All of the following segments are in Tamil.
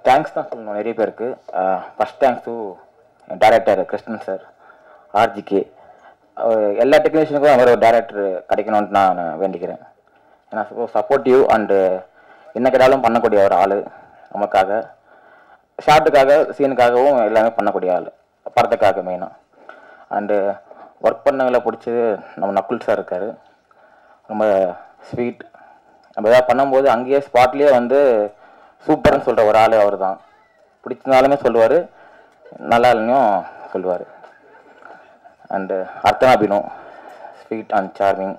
தேங்க்ஸ் தான் சொல்லணும் நிறைய பேருக்கு. First thanks to director Krishnan sir, RGK. எல்லா டெக்னீஷியனுக்கும் அவர் ஒரு டைரக்டர் கிடைக்கணும்னு நான் வேண்டிக்கிறேன். ஏன்னா சப்போர்ட்டிவ் அண்டு என்ன கேட்டாலும் பண்ணக்கூடிய ஒரு ஆள், நமக்காக ஷார்ட்டுக்காக சீனுக்காகவும் எல்லாமே பண்ணக்கூடிய ஆள், படத்துக்காக மெயினாக. அண்டு ஒர்க் பண்ணவங்களை பிடிச்சது நம்ம நக்குல் சார் இருக்கார், ரொம்ப ஸ்வீட். நம்ம எதாவது பண்ணும்போது அங்கேயே ஸ்பாட்லேயே வந்து சூப்பர்னு சொல்கிற ஒரு ஆள் அவர் தான். பிடிச்சிருந்தாலுமே சொல்லுவார், நல்லா இல்லையும் சொல்லுவார். And Arthana Binu, sweet and charming.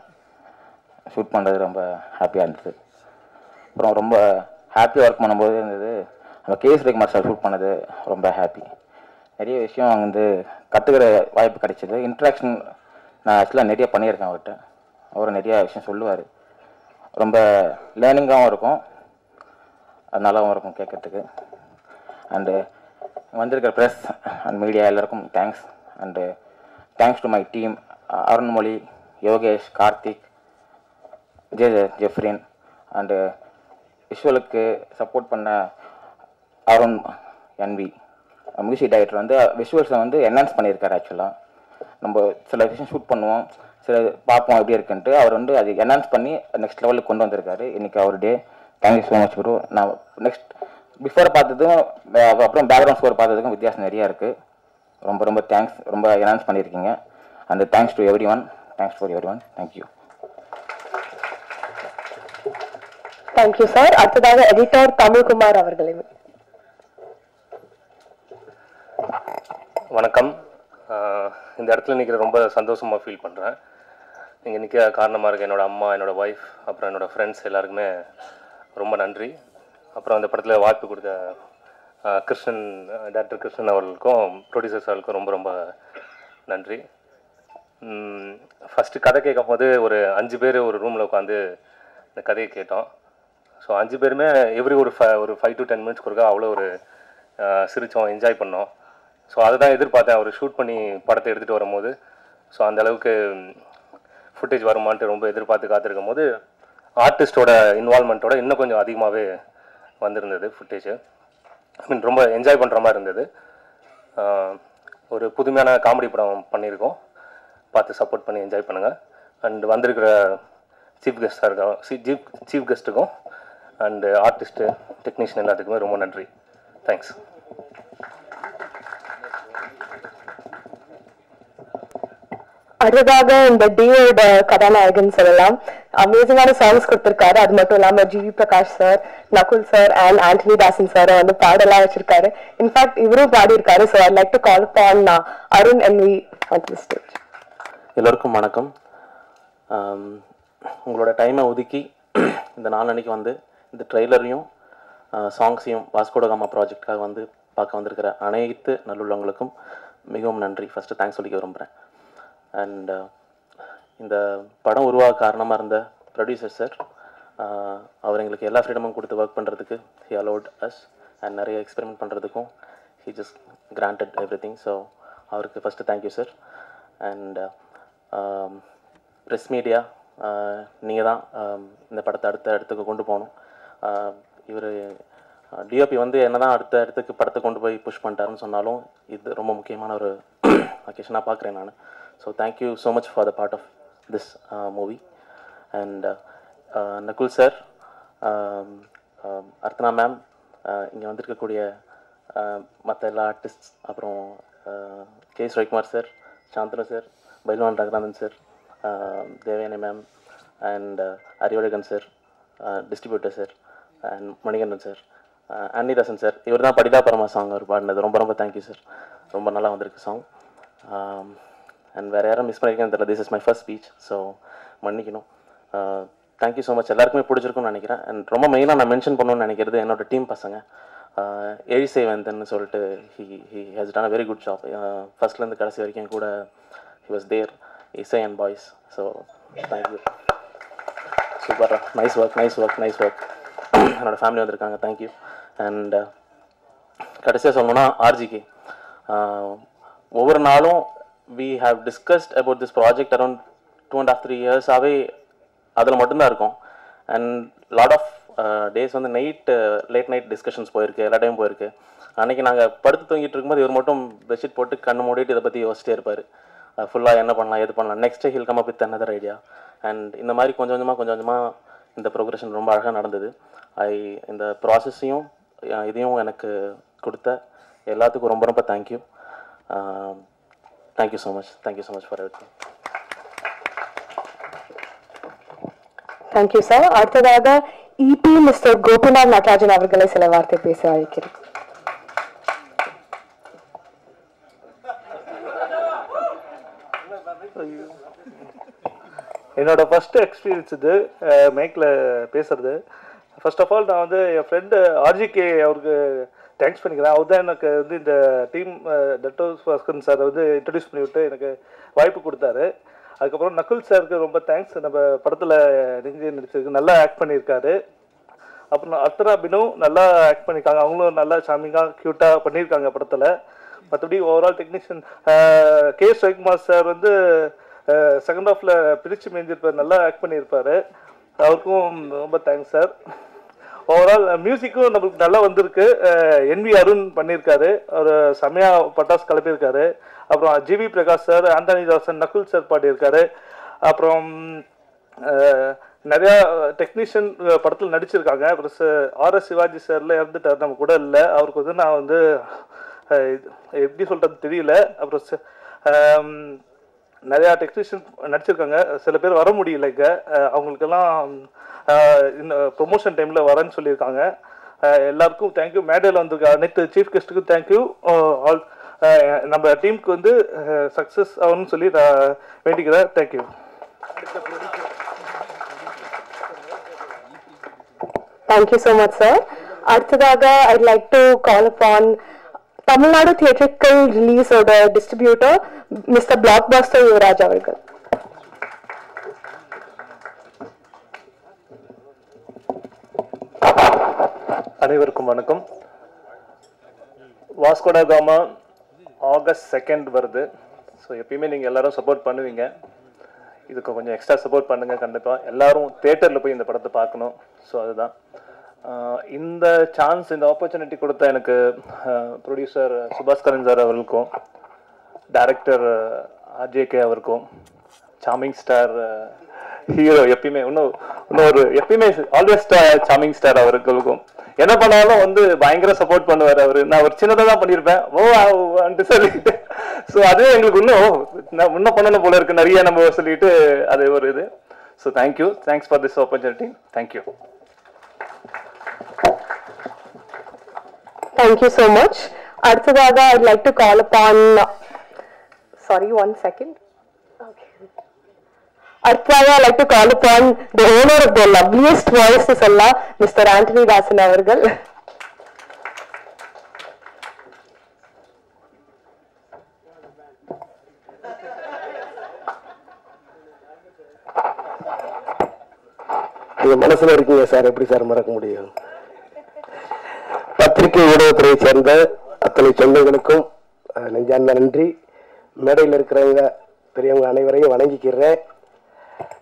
Shoot பண்ணுறது ரொம்ப ஹாப்பியாக இருந்தது. அப்புறம் ரொம்ப ஹாப்பியாக ஒர்க் பண்ணும்போது இருந்தது நம்ம கேஎஸ் ரவிக்குமார் சார் ஷூட் பண்ணது ரொம்ப ஹாப்பி. நிறைய விஷயம் வந்து கற்றுக்கிற வாய்ப்பு கிடைச்சிது. இன்ட்ராக்ஷன் நான் ஆக்சுவலாக நிறைய பண்ணியிருக்கேன் அவர்கிட்ட. அவர் நிறையா விஷயம் சொல்லுவார், ரொம்ப லேர்னிங்காகவும் இருக்கும், அது நல்லாவும் இருக்கும் கேட்குறதுக்கு. அண்டு வந்திருக்கிற ப்ரெஸ் அண்ட் மீடியா எல்லாருக்கும் thanks. And thanks to my team, Arunmozhi, Yogesh, Karthik, Jeffrin. And விஷுவலுக்கு சப்போர்ட் பண்ண அருண் என்வி. மியூசிக் டைரக்டர் வந்து விஷுவல்ஸை வந்து என்ஹான்ஸ் பண்ணியிருக்காரு. ஆக்சுவலாக நம்ம சில விஷயம் ஷூட் பண்ணுவோம், சில பார்ப்போம் எப்படி இருக்குன்ட்டு, அவர் வந்து அது என்ஹான்ஸ் பண்ணி நெக்ஸ்ட் லெவலுக்கு கொண்டு வந்திருக்காரு. இன்றைக்கி அவர் day. Thank you so much bro. நான் நெக்ஸ்ட் பிஃபோர் பார்த்ததும் அப்புறம் பேக்ரவுண்ட் ஸ்கோர் பார்த்ததுக்கும் வித்தியாசம் நிறையா இருக்குது. ரொம்ப ரொம்ப தேங்க்ஸ், ரொம்ப என்ஹான்ஸ் பண்ணியிருக்கீங்க. அந்த thanks to every one, thanks for every one. Thank you. Thank you sir. அடுத்ததாக எடிட்டர் தமிழ்குமார் அவர்களே. வணக்கம். இந்த இடத்துல நிற்கிற ரொம்ப சந்தோஷமாக ஃபீல் பண்ணுறேன். இங்கே நிற்க காரணமாக இருக்குது என்னோடய அம்மா, என்னோடய ஒய்ஃப், அப்புறம் என்னோடய ஃப்ரெண்ட்ஸ் எல்லாருக்குமே ரொம்ப நன்றி. அப்புறம் அந்த படத்தில் வாய்ப்பு கொடுத்த கிருஷ்ணன், டைரக்டர் கிருஷ்ணன் அவர்களுக்கும் ப்ரொடியூசர்ஸ் அவர்களுக்கும் ரொம்ப ரொம்ப நன்றி. ஃபஸ்ட்டு கதை கேட்கும் போது ஒரு 5 பேர் ஒரு ரூமில் உட்காந்து இந்த கதையை கேட்டோம். ஸோ 5 பேருமே ஒரு 5 to 10 மினிட்ஸ் கொடுக்க அவ்வளோ ஒரு சிரித்தோம், என்ஜாய் பண்ணோம். ஸோ அதை தான் எதிர்பார்த்தேன் அவர் ஷூட் பண்ணி படத்தை எடுத்துகிட்டு வரும்போது. ஸோ அந்த அளவுக்கு ஃபுட்டேஜ் வருமானட்டு ரொம்ப எதிர்பார்த்து காத்திருக்கும் போது ஆர்டிஸ்டோட இன்வால்மெண்ட்டோட இன்னும் கொஞ்சம் அதிகமாகவே வந்திருந்தது ஃபுட்டேஜ். ரொம்ப என்ஜாய் பண்ணுற மாதிரி இருந்தது. ஒரு புதுமையான காமெடி படம் பண்ணியிருக்கோம், பார்த்து சப்போர்ட் பண்ணி என்ஜாய் பண்ணுங்கள். அண்ட் வந்திருக்கிற சீஃப் கெஸ்ட்டுக்கும் அண்டு ஆர்டிஸ்ட்டு, டெக்னீஷியன் எல்லாத்துக்குமே ரொம்ப நன்றி. தேங்க்ஸ். அடுத்ததாக இந்த டியோட கதாநாயகன் சொல்லலாம். அமேசிங்கான சாங்ஸ் கொடுத்திருக்காரு. அது மட்டும் இல்லாம GV Prakash sir, Nakul sir and Antony Dasan sir வந்து பாடலாம் வச்சிருக்காரு. இன்ஃபேக்ட் இவரும் பாடி இருக்காரு. So I like to call upon Arun NV on the stage. எல்லோருக்கும் வணக்கம். உங்களோட டைமை ஒதுக்கி இந்த நாளன்னைக்கு வந்து இந்த ட்ரெய்லரையும் சாங்ஸையும் வாஸ்கோடகாமா ப்ராஜெக்டுக்காக வந்து பார்க்க வந்திருக்கிற அனைத்து நல்லுள்ளவங்களுக்கும் மிகவும் நன்றி. ஃபஸ்ட்டு தேங்க்ஸ் சொல்லிக்க விரும்புகிறேன். அண்ட் இந்த படம் உருவாக காரணமாக இருந்த ப்ரொடியூசர் சார், அவர் எங்களுக்கு எல்லா ஃப்ரீடமும் கொடுத்து ஒர்க் பண்ணுறதுக்கு ஹி அலோட் அஸ். அண்ட் நிறைய எக்ஸ்பெரிமெண்ட் பண்ணுறதுக்கும் he just granted everything. So அவருக்கு first thank you sir. And press media, நீங்கள் தான் இந்த படத்தை அடுத்த இடத்துக்கு கொண்டு போகணும். இவர் டிஓபி வந்து என்ன தான் அடுத்த இடத்துக்கு படத்தை கொண்டு போய் புஷ் பண்ணிட்டாருன்னு சொன்னாலும் இது ரொம்ப முக்கியமான ஒரு அக்கேஷனாக பார்க்குறேன் நான். So thank you so much for the part of this movie. And Nakul sir, Arthana ma'am, இங்கே வந்திருக்கக்கூடிய மற்ற எல்லா ஆர்டிஸ்ட்ஸ், அப்புறம் KS Ravikumar sir, Shanthanu sir, Pailwan Ranganathan sir, Devayani ma'am and Arivazhagan sir, distributor sir and Manikandan sir, Annidasan sir. இவர் தான் படிதா பரமா சாங் அவர் பாடினது. ரொம்ப ரொம்ப தேங்க்யூ சார். ரொம்ப நல்லா வந்திருக்கு சாங். அண்ட் வேறு யாரும் மிஸ் பண்ணியிருக்கேன்னு தெரியல. This is my first speech, so மன்னிக்கணும். Thank you so much. எல்லாருக்குமே பிடிச்சிருக்குன்னு நினைக்கிறேன். அண்ட் ரொம்ப மெயினாக நான் மென்ஷன் பண்ணணும்னு நினைக்கிறது என்னோடய டீம் பசங்க. எழிசேவந்தன் சொல்லிட்டு he has done a very good job. ஃபஸ்ட்லேருந்து கடைசி வரைக்கும் கூட ஹி வாஸ் தேர், இசை அண்ட் பாய்ஸ். So thank you. சூப்பராக நைஸ் ஒர்க். என்னோடய ஃபேமிலி வந்திருக்காங்க, தேங்க்யூ. அண்ட் கடைசியாக சொல்லணுன்னா ஆர்ஜிகே, ஒவ்வொரு நாளும் we have discussed about this project around 2.5-3 years அதில் மட்டும்தான் இருக்கும். அண்ட் லாட் ஆஃப் டேஸ் வந்து லேட் நைட் டிஸ்கஷன்ஸ் போயிருக்கு, எல்லா டைம் போயிருக்கு. அன்றைக்கி நாங்கள் படுத்து தூங்கிட்டு இருக்கும்போது இவர் மட்டும் பெட்ஷீட் போட்டு கண்ணு மூடிட்டு இதை பற்றி யோசிச்சிட்டே இருப்பார். ஃபுல்லாக என்ன பண்ணலாம், எது பண்ணலாம், next hill come up with another idea. And இந்த மாதிரி கொஞ்சம் கொஞ்சமாக இந்த ப்ரோக்ரஷன் ரொம்ப அழகாக நடந்தது. இந்த ப்ராசஸையும் இதையும் எனக்கு கொடுத்த எல்லாத்துக்கும் ரொம்ப ரொம்ப thank you. Thank you so much for everything. Thank you sir. அடுத்ததாக இபி மிஸ்டர் கோபிநாத் நடராஜன் அவர்களை சில வார்த்தை பேச அழைக்கிறேன். என்னோட ஃபர்ஸ்ட் எக்ஸ்பீரியன்ஸ் இது மைக்கில் பேசுறது. ஃபர்ஸ்ட் ஆஃப் ஆல் நான் வந்து என் ஃப்ரெண்டு ஆர்ஜிகே அவருக்கு தேங்க்ஸ் பண்ணிக்கிறேன். அவர் தான் எனக்கு வந்து இந்த டீம் டட்டோ பாஸ்கரன் சாரை வந்து இன்ட்ரடியூஸ் பண்ணிவிட்டு எனக்கு வாய்ப்பு கொடுத்தாரு. அதுக்கப்புறம் நக்குல் சாருக்கு ரொம்ப தேங்க்ஸ். நம்ம படத்தில் நடிச்சிருக்கு, நல்லா ஆக்ட் பண்ணியிருக்காரு. அப்புறம் அர்த்தனா பினு நல்லா ஆக்ட் பண்ணியிருக்காங்க, அவங்களும் நல்லா சாமிங்காக க்யூட்டாக பண்ணியிருக்காங்க படத்தில். மற்றபடி overall technician KS. Ravikumar sir வந்து செகண்ட் ஹாஃபில் பிரித்து மேய்ஞ்சிருப்பார், நல்லா ஆக்ட் பண்ணியிருப்பார். அவருக்கும் ரொம்ப தேங்க்ஸ் சார். ஓவரால் மியூசிக்கும் நம்மளுக்கு நல்லா வந்திருக்கு. என்வி அருண் பண்ணியிருக்காரு, அவர் செம்மையாக பட்டாசு கிளப்பியிருக்காரு. அப்புறம் ஜிவி பிரகாஷ் சார், ஆண்டனி தாசன், நக்குல் சார் பாடியிருக்காரு. அப்புறம் நிறையா டெக்னீஷியன் படத்தில் நடிச்சிருக்காங்க. அப்புறம் ஆர்எஸ் சிவாஜி சார்ல இறந்துட்டார், நம்ம கூட இல்லை. அவருக்கு வந்து நான் வந்து எப்படி சொல்கிறது தெரியல. அப்புறம் நிறையா டெக்னீஷியன் நடிச்சிருக்காங்க, சில பேர் வர முடியல இங்கே. அவங்களுக்கெல்லாம் இன்னும் ப்ரொமோஷன் டைமில் வரேன்னு சொல்லியிருக்காங்க. எல்லாருக்கும் தேங்க்யூ. மேடையில் வந்திருக்க அனைத்து சீஃப் கெஸ்ட்டுக்கும் தேங்க்யூ. ஆல் நம்ம டீமுக்கு வந்து சக்ஸஸ் ஆகணும்னு சொல்லி நான் வேண்டிக்கிறேன். Thank you. Thank you so much sir. அடுத்ததாக I'd like to call upon Tamil Nadu theatrical ரிலீஸோட டிஸ்ட்ரிபியூட்டர் மிஸ்டர் பிளாக்பஸ்டர் யுவராஜ் அவர்கள். அனைவருக்கும் வணக்கம். வாஸ்கோ ட காமா ஆகஸ்ட் 2 வருது. ஸோ எப்பயுமே நீங்கள் எல்லாரும் சப்போர்ட் பண்ணுவீங்க, இதுக்கு கொஞ்சம் எக்ஸ்ட்ரா சப்போர்ட் பண்ணுங்கள். கண்டிப்பாக எல்லாரும் தியேட்டரில் போய் இந்த படத்தை பார்க்கணும். ஸோ அதுதான் இந்த சான்ஸ், இந்த ஆப்பர்ச்சுனிட்டி கொடுத்த எனக்கு ப்ரொடியூசர் சுபாஸ்கரன் சார் அவர்களுக்கும், டைரக்டர் ஆர்ஜேகே அவருக்கும், சாமிங் ஸ்டார் ஹீரோ எப்பயுமே எப்பயுமே ஆல்வேஸ் சாமிங் ஸ்டார் அவர்களுக்கும், என்ன பண்ணாலும் வந்து பயங்கர சப்போர்ட் பண்ணுவார் அவரு. நான் ஒரு சின்னதாக தான் பண்ணியிருப்பேன், ஓ சொல்லிட்டு. ஸோ அதுவே எங்களுக்கு இன்னும் பண்ணணும் போல இருக்கு, நிறைய நம்ம சொல்லிட்டு அது ஒரு இது. So thanks for this opportunity. Thank you. Thank you so much. அடுத்ததாக I'd like to call upon, sorry, 1 second. Okay. அடுத்ததாக I'd like to call upon the owner of the loveliest voice to சொல்லா, Mr. Anthony Dasan அவர்கள். நீங்க மனசுல இருக்கீங்க சார், எப்படி சார் மறக்க முடியும்? பத்திரிகை ஊடகத்துறையை சேர்ந்த அத்தனை சொந்தங்களுக்கும் நெஞ்சார்ந்த நன்றி. மேடையில் இருக்கிறவங்க பெரியவங்க அனைவரையும் வணங்கிக்கிறேன்.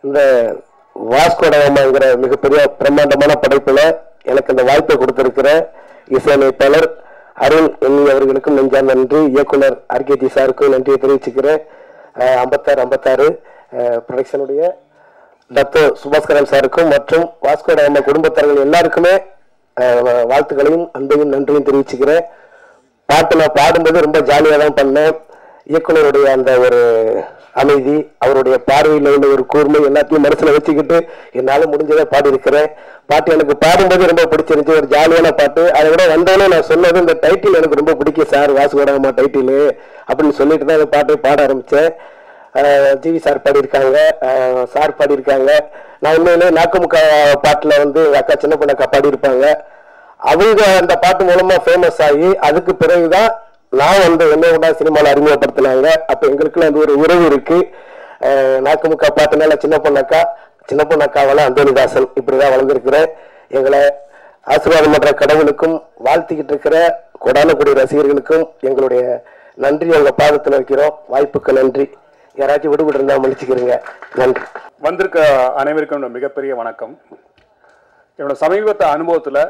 இந்த வாஸ்கோ ட காமாங்கிற மிகப்பெரிய பிரம்மாண்டமான படைப்புல எனக்கு இந்த வாய்ப்பை கொடுத்திருக்கிற இசையமைப்பாளர் அருண் எண்ணி அவர்களுக்கும் நெஞ்சார்ந்த நன்றி. இயக்குனர் ஆர்கேஜி சாருக்கும் நன்றியை தெரிவிச்சுக்கிறேன். 56 ப்ரொடக்ஷனுடைய டாக்டர் சுபாஸ்கரன் சாருக்கும் மற்றும் வாஸ்கோ ட காமா குடும்பத்தார்கள் எல்லாருக்குமே வாழ்த்துக்களையும் அன்பையும் நன்றியும் தெரிவிச்சுக்கிறேன். பாட்டு நான் பாடும்போது ரொம்ப ஜாலியாக தான் பண்ணேன். இயக்குனருடைய அந்த ஒரு அமைதி, அவருடைய பார்வையில் உள்ள ஒரு கூர்மை எல்லாத்தையும் மனசில் வச்சுக்கிட்டு என்னால் முடிஞ்சதை பாடியிருக்கிறேன். பாட்டு எனக்கு பாடும்போது ரொம்ப பிடிச்சிருந்துச்சு, ஒரு ஜாலியான பாட்டு. அதை விட வந்தோன்னே நான் சொன்னது இந்த டைட்டில் எனக்கு ரொம்ப பிடிக்கும் சார், வாஸ்கோ ட காமா டைட்டில் அப்படின்னு சொல்லிட்டு தான் அந்த பாட்டை பாட ஆரம்பித்தேன். ஜிவி சார் பாடியிருக்காங்க, சார் பாடியிருக்காங்க. நான் உண்மையிலே நாக்குமுக்கா பாட்டில் வந்து அக்கா சின்ன பொண்ணக்கா பாடியிருப்பாங்க. அவங்க அந்த பாட்டு மூலமா ஃபேமஸ் ஆகி அதுக்கு பிறகுதான் நான் வந்து என்ன கூட சினிமாவில் அறிமுகப்படுத்தினாங்க. அப்போ எங்களுக்குள்ள அந்த ஒரு உறவு இருக்கு. நாக்குமுக்கா பாட்டுனால சின்ன பொண்ணக்காவால அந்தோனிதாசன் இப்படிதான் வளர்ந்துருக்கிறேன். எங்களை ஆசீர்வாதம் பண்ற கடவுளுக்கும் வாழ்த்திக்கிட்டு இருக்கிற கொடானக்குடி ரசிகர்களுக்கும் எங்களுடைய நன்றி உங்க பாதத்தில் வைக்கிறோம். வாய்ப்புக்கு நன்றி. யாராச்சும் விடுபட்டு இருந்தா மன்னிச்சுக்கிறீங்க. நன்றி. வந்திருக்க அனைவருக்கும் மிகப்பெரிய வணக்கம். என்னோட சமீபத்த அனுபவத்தில்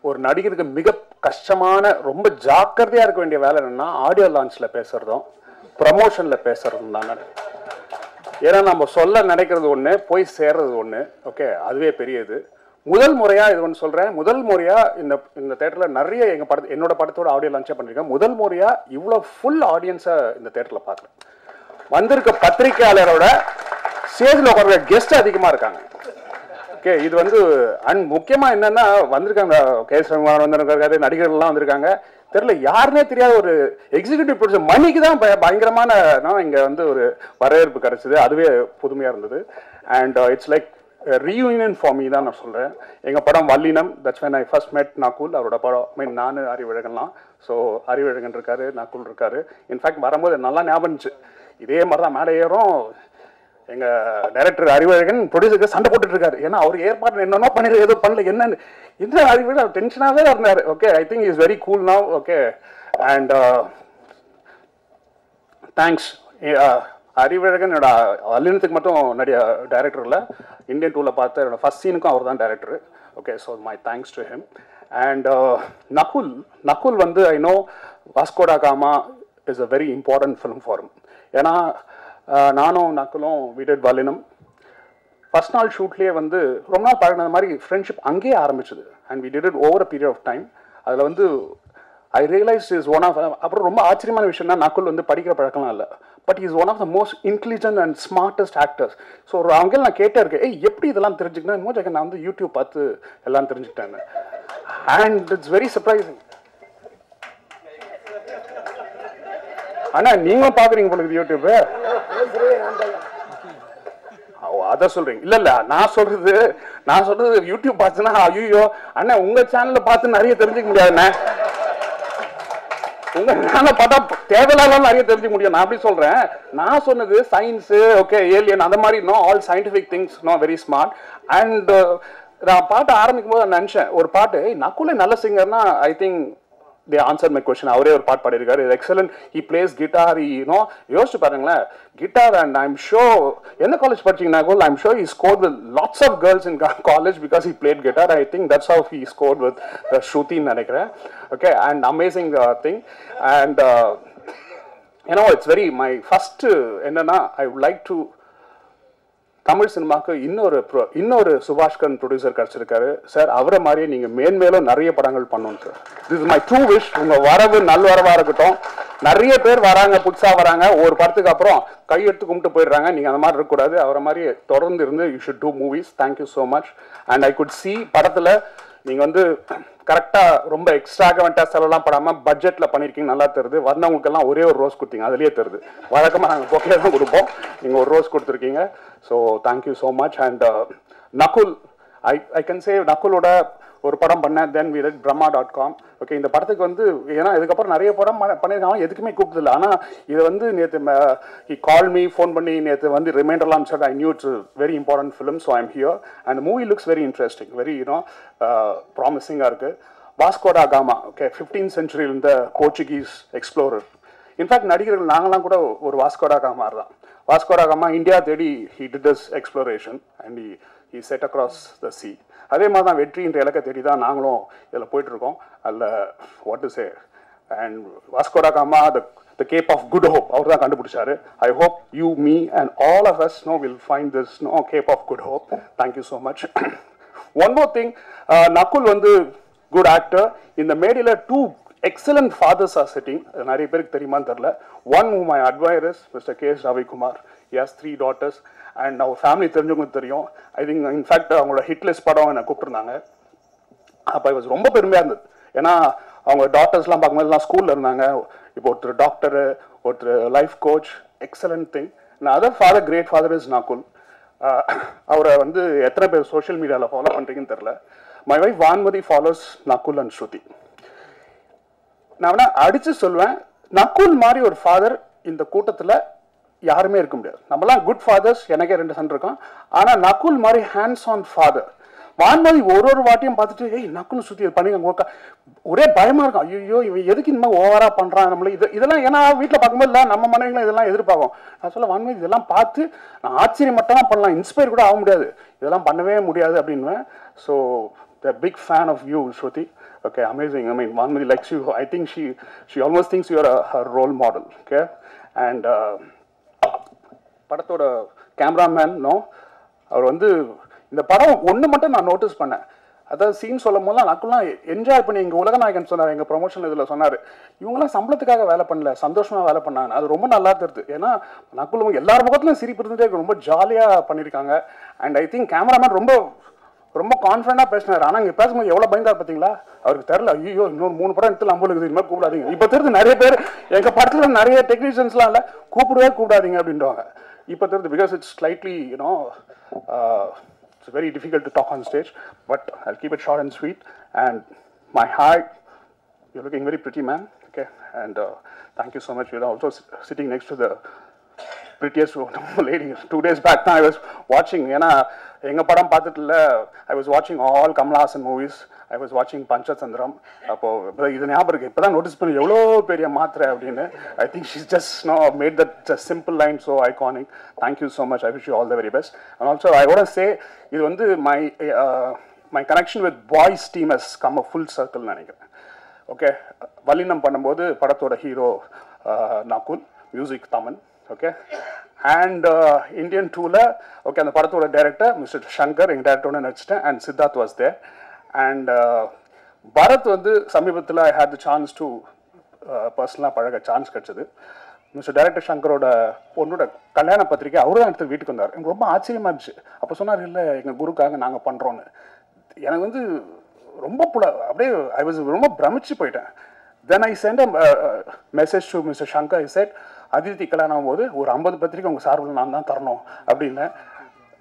ஒரு நடிகருக்கு மிக கஷ்டமான ரொம்ப ஜாக்கிரதையாக இருக்க வேண்டிய வேலை என்னென்னா ஆடியோ லான்ச்சில் பேசுகிறதும் ப்ரமோஷனில் பேசுகிறதும் தான். ஏன்னா நம்ம சொல்ல நினைக்கிறது ஒன்று, போய் சேர்றது ஒன்று. ஓகே, அதுவே பெரியது. முதல் முறையாக இது ஒன்று சொல்கிறேன், முதல் முறையாக இந்த தேட்டரில் நிறைய என்னோட படத்தோட ஆடியோ லான்ச்சே பண்ணியிருக்கேன். முதல் முறையாக இவ்வளோ ஃபுல் ஆடியன்ஸை இந்த தேட்டரில் பார்க்குறேன். வந்திருக்க பத்திரிகையாளரோட ஸ்டேஜில் உட்கார கெஸ்ட் அதிகமாக இருக்காங்க. ஓகே, இது அண்ட் முக்கியமாக என்னென்னா வந்திருக்காங்க கேஎஸ் ரகுமான் வந்திருக்காரு, நடிகர்கள்லாம் வந்திருக்காங்க. தெரியல யாருன்னே தெரியாத ஒரு எக்ஸிக்யூட்டிவ் ப்ரொடியூசர் மணிக்கு தான் பயங்கரமான இங்கே ஒரு வரவேற்பு கிடைச்சிது. அதுவே புதுமையாக இருந்தது. And it's like reunion for me தான் நான் சொல்கிறேன். எங்கள் படம் வல்லினம், that's when I first met Nakul. அவரோட படம் நான் அறிவழகன்லாம். ஸோ அறிவழகன் இருக்காரு, நகுல் இருக்காரு. இன்ஃபேக்ட் வரும்போது நல்லா ஞாபகம் இருந்துச்சு. இதே மாதிரி தான் மேடை ஏறும், எங்கள் டைரக்டர் அறிவழகன் ப்ரொடியூசருக்கு சண்டை போட்டுட்டு இருக்காரு. ஏன்னா அவர் ஏற்பாடு என்னென்னோ பண்ணிடு, ஏதோ பண்ணல, என்னன்னு இந்த அறிவழகன் அவர் டென்ஷனாகவே இருந்தார். Okay, I think is very cool now. Okay, and thanks. Arivazhagan என்னோட வல்லினத்துக்கு மட்டும் டைரக்டர் இல்லை, இந்தியன் டூவில் பார்த்த என்னோட ஃபர்ஸ்ட் சீனுக்கும் அவர் தான் director. Okay, so my thanks to him. And Nakul I know Vasco ட Gama is a very important film for him. ஏன்னா நானும் நக்குலும் we did வல்லினம். ஃபர்ஸ்ட் நாள் ஷூட்லேயே ரொம்ப நாள் பழகின மாதிரி ஃப்ரெண்ட்ஷிப் அங்கேயே ஆரம்பிச்சது. And we did it over a period of time. அதில் I realise is one of, அப்புறம் ரொம்ப ஆச்சரியமான விஷயம்னா நக்குல் படிக்கிற பழக்கம்லாம் இல்லை, but is one of the most intelligent and smartest actors. So அவங்க நான் கேட்டே இருக்கேன், எப்படி இதெல்லாம் தெரிஞ்சுக்கணும் மோஜாக்க நான் யூடியூப் பார்த்து எல்லாம் தெரிஞ்சுக்கிட்டேன். And it's very surprising. அண்ணா நீங்களும் பாக்குறீங்க போல யூடியூப், அத சொல்றீங்க? இல்ல நான் சொல்றது யூடியூப் பார்த்துன்னா ஐயோ அண்ணா உங்க சேனல்ல பார்த்து நிறைய தெரிஞ்சுக்க முடியாதுண்ணே, உங்க சேனல் பார்த்தா தேவையில்லாம நிறைய தெரிஞ்சுக்க முடியும். நான் அப்படி சொல்றேன். நான் சொன்னது சயின்ஸ், ஓகே, ஏலியன், அந்த மாதிரி all scientific things, very smart. And நான் பாட்டு ஆரம்பிக்கும் போது நினைச்சேன், ஒரு பாட்டு நக்குலே நல்ல சிங்கர்னா I think they answered my question. அவரே ஒரு பாட்டு பாடியிருக்காரு, எக்ஸலன்ட். he plays guitar, யோசிச்சு பாருங்களேன், guitar. and I'm sure என்ன காலேஜ் படிச்சீங்க Nakul? I'm sure he scored with lots of girls in college because he played guitar. I think that's how he scored with Shruti நினைக்கிறேன். Okay, and amazing thing. And it's very my first என்னன்னா I would like to Tamil சினிமாவுக்கு இன்னொரு சுபாஷ்கரன் ப்ரொடியூசர் கிடைச்சிருக்காரு சார். அவரை மாதிரியே நீங்க மேன்மேலும் நிறைய படங்கள் பண்ணணும் sir. This is my true wish. உங்க வரவு நல்வரவா இருக்கட்டும். நிறைய பேர் வராங்க, புதுசா வராங்க, ஒரு படத்துக்கு அப்புறம் கையெடுத்து கும்பிட்டு போயிடுறாங்க. நீங்க அந்த மாதிரி இருக்கக்கூடாது. அவரை மாதிரி தொடர்ந்து இருந்து you should do movies. Thank you so much. And I could see படத்துல நீங்க கரெக்டா ரொம்ப எக்ஸ்ட்ராகவெண்டா செலவெல்லாம் படாம பட்ஜெட்ல பண்ணிருக்கீங்க, நல்லா தெரியுது. வந்தவங்களுக்கு எல்லாம் ஒரே ஒரு ரோஸ் கொடுத்தீங்க, அதுலயே தெரியுது. வழக்கமா நாங்க பொக்கே தான் கொடுப்போம், நீங்க ஒரு ரோஸ் கொடுத்துருக்கீங்க. So thank you so much. And Nakul, I can say நகுலோட ஒரு படம் பண்ணேன், then we did brahma.com. Okay, இந்த படத்துக்கு ஏன்னா இதுக்கப்புறம் நிறைய படம் பண்ணியிருக்காங்க, எதுக்குமே கூப்பிட்டதில்லை. ஆனால் இது நேற்று he called me, ஃபோன் பண்ணி நேற்று ரிமைண்டர்லாம் said I knew it's a very important film, so I'm here. And the movie looks very interesting, very promising-ஆ இருக்கு. வாஸ்கோ ட காமா, ஓகே, 15th century இந்த போர்ச்சுகீஸ் எக்ஸ்ப்ளோரர். இன்ஃபேக்ட் நடிகர்கள் நாங்களாம் கூட ஒரு வாஸ்கோ ட காமா தான். வாஸ்கோ ட காமா இந்தியா தேடி he did this exploration and he set across the sea. அதே மாதிரி தான் வெற்றின்ற இலக்கை தேடி தான் நாங்களும் இதில் போயிட்டுருக்கோம். அதில் what to say, and Vasco ட Gama the Cape of Good Hope அவர் தான் கண்டுபிடிச்சாரு. I hope you, me and all of us will find this Cape of Good Hope. Thank you so much. One more thing, Nakul good actor. இந்த மேடையில் 2 excellent fathers are sitting. நிறைய பேருக்கு தெரியுமான்னு தெரியல. One whom I admire is Mr. K.S. Ravikumar. He has 3 daughters. And அவர் ஃபேமிலி தெரிஞ்சவங்களுக்கு தெரியும். ஐ திங்க் இன்ஃபேக்ட் அவங்களோட ஹிட்லிஸ்ட் படம் என்னை கூப்பிட்டுருந்தாங்க. அப்போ இது ரொம்ப பெருமையாக இருந்தது. ஏன்னா அவங்க டாக்டர்ஸ்லாம் பார்க்கும்போதுலாம் ஸ்கூலில் இருந்தாங்க. இப்போ ஒருத்தர் டாக்டரு, ஒருத்தர் life coach, excellent thing. Other father, great father is Nakul. அவரை எத்தனை பேர் சோஷியல் மீடியாவில் ஃபாலோ பண்ணுறீங்கன்னு தெரில. My wife Vanmathi follows Nakul and Shruti. நான் வேணா அடித்து சொல்லுவேன், நகுல் மாதிரி ஒரு ஃபாதர் இந்த கூட்டத்தில் யாருமே இருக்க முடியாது. நம்மலாம் குட் ஃபாதர்ஸ், எனக்கே 2 சன் இருக்கோம். ஆனால் நகுல் மாதிரி ஹேண்ட்ஸ் ஆன் ஃபாதர், வான்மதி ஒரு வாட்டியும் பார்த்துட்டு ஏய் நக்குன்னு சுற்றி பண்ணிங்க ஒரே பயமாக இருக்கும். ஐயோ இவன் எதுக்கு இந்த மாதிரி ஓவராக பண்ணுறான் நம்மள இதெல்லாம் ஏன்னா வீட்டில் பார்க்கும்போது இல்லை நம்ம மனைவிகளும் இதெல்லாம் எதிர்பார்க்கும். நான் சொல்ல வான்மதி இதெல்லாம் பார்த்து நான் ஆச்சரியம் மட்டும் தான் பண்ணலாம், இன்ஸ்பயர் கூட ஆக முடியாது, இதெல்லாம் பண்ணவே முடியாது அப்படின்னுவேன். So the big fan of you Shruti. Okay, amazing. I mean, Vanmati likes you. I think she almost thinks you are her role model. Okay, and படத்தோட கேமராமேன் அவர் வந்து இந்த படம் ஒன்று மட்டும் நான் நோட்டீஸ் பண்ணேன். அதாவது சீன் சொல்லும் போது நக்குலாம் என்ஜாய் பண்ணி எங்கள் உலகநாயகன் சொன்னார், எங்கள் ப்ரொமோஷன் இதில் சொன்னார், இவங்கெல்லாம் சம்பளத்துக்காக வேலை பண்ணல, சந்தோஷமாக வேலை பண்ணாங்க. அது ரொம்ப நல்லா தெரியுது. ஏன்னா நக்குலும் எல்லார் முகத்துலையும் சிரிப்பு இருந்துட்டே ரொம்ப ஜாலியாக பண்ணியிருக்காங்க. அண்ட் ஐ திங்க் கேமராமேன் ரொம்ப ரொம்ப கான்ஃபிடண்டாக பேசினார். ஆனால் இங்கே பேசும்போது எவ்வளோ பயந்தார் பார்த்தீங்களா, அவருக்கு தெரில. ஐயோ இன்னொரு 3 படம் எடுத்து நம்மளுக்கு இது மாதிரி கூப்பிடாதீங்க. இப்போ தெரிஞ்சு நிறைய பேர் எங்கள் படத்தில் நிறைய டெக்னீஷியன்ஸ்லாம் இல்லை கூப்பிடாதீங்க அப்படின்றாங்க. இப்போ தெரிஞ்சு because it's slightly it's very difficult to talk on stage, but I'll keep it short and sweet. And my heart, you're looking very pretty, man. Okay, and thank you so much. You're also sitting next to the prettiest lady. 2 days back I was watching, எங்கள் படம் பார்த்துட்டுல I was watching all Kamal Haasan movies. I was watching Panchachandram. அப்போது இது ஞாபகம் இருக்குது, இப்போ தான் நோட்டீஸ் பண்ணி எவ்வளோ பெரிய மாத்திரை அப்படின்னு. I think she's just made that just simple line so iconic. Thank you so much. I wish you all the very best. And also I want to say, இது வந்து my connection with boys team has come a full circle நினைக்கிறேன். ஓகே, வல்லினம் பண்ணும்போது படத்தோட hero Nakul, music Thaman. Okay, and Indian 2ல ஓகே அந்த படத்தோட டைரக்டர் மிஸ்டர் சங்கர், எங்கள் டேரக்டரோட நடிச்சிட்டேன். And Siddharth was there. And Bharath வந்து சமீபத்தில் I had the chance to பர்சனலாக பழக சான்ஸ் கிடச்சிது. மிஸ்டர் டைரக்டர் சங்கரோட பொண்ணோட கல்யாண பத்திரிக்கை அவரு தான் எடுத்து வீட்டுக்கு வந்தார். எனக்கு ரொம்ப ஆச்சரியமாக இருந்துச்சு. அப்போ சொன்னார், இல்லை எங்கள் குருக்காக நாங்கள் பண்ணுறோன்னு. எனக்கு வந்து ரொம்ப அப்படியே ஐ வாஸ் ரொம்ப பிரமிச்சு போயிட்டேன். Then I sent message to mister Shankar. I said, Adithi கல்யாணம் ஆகும்போது ஒரு 50 பத்திரிக்கை உங்கள் சார்பில் நான் தான் தரணும் அப்படின்னு.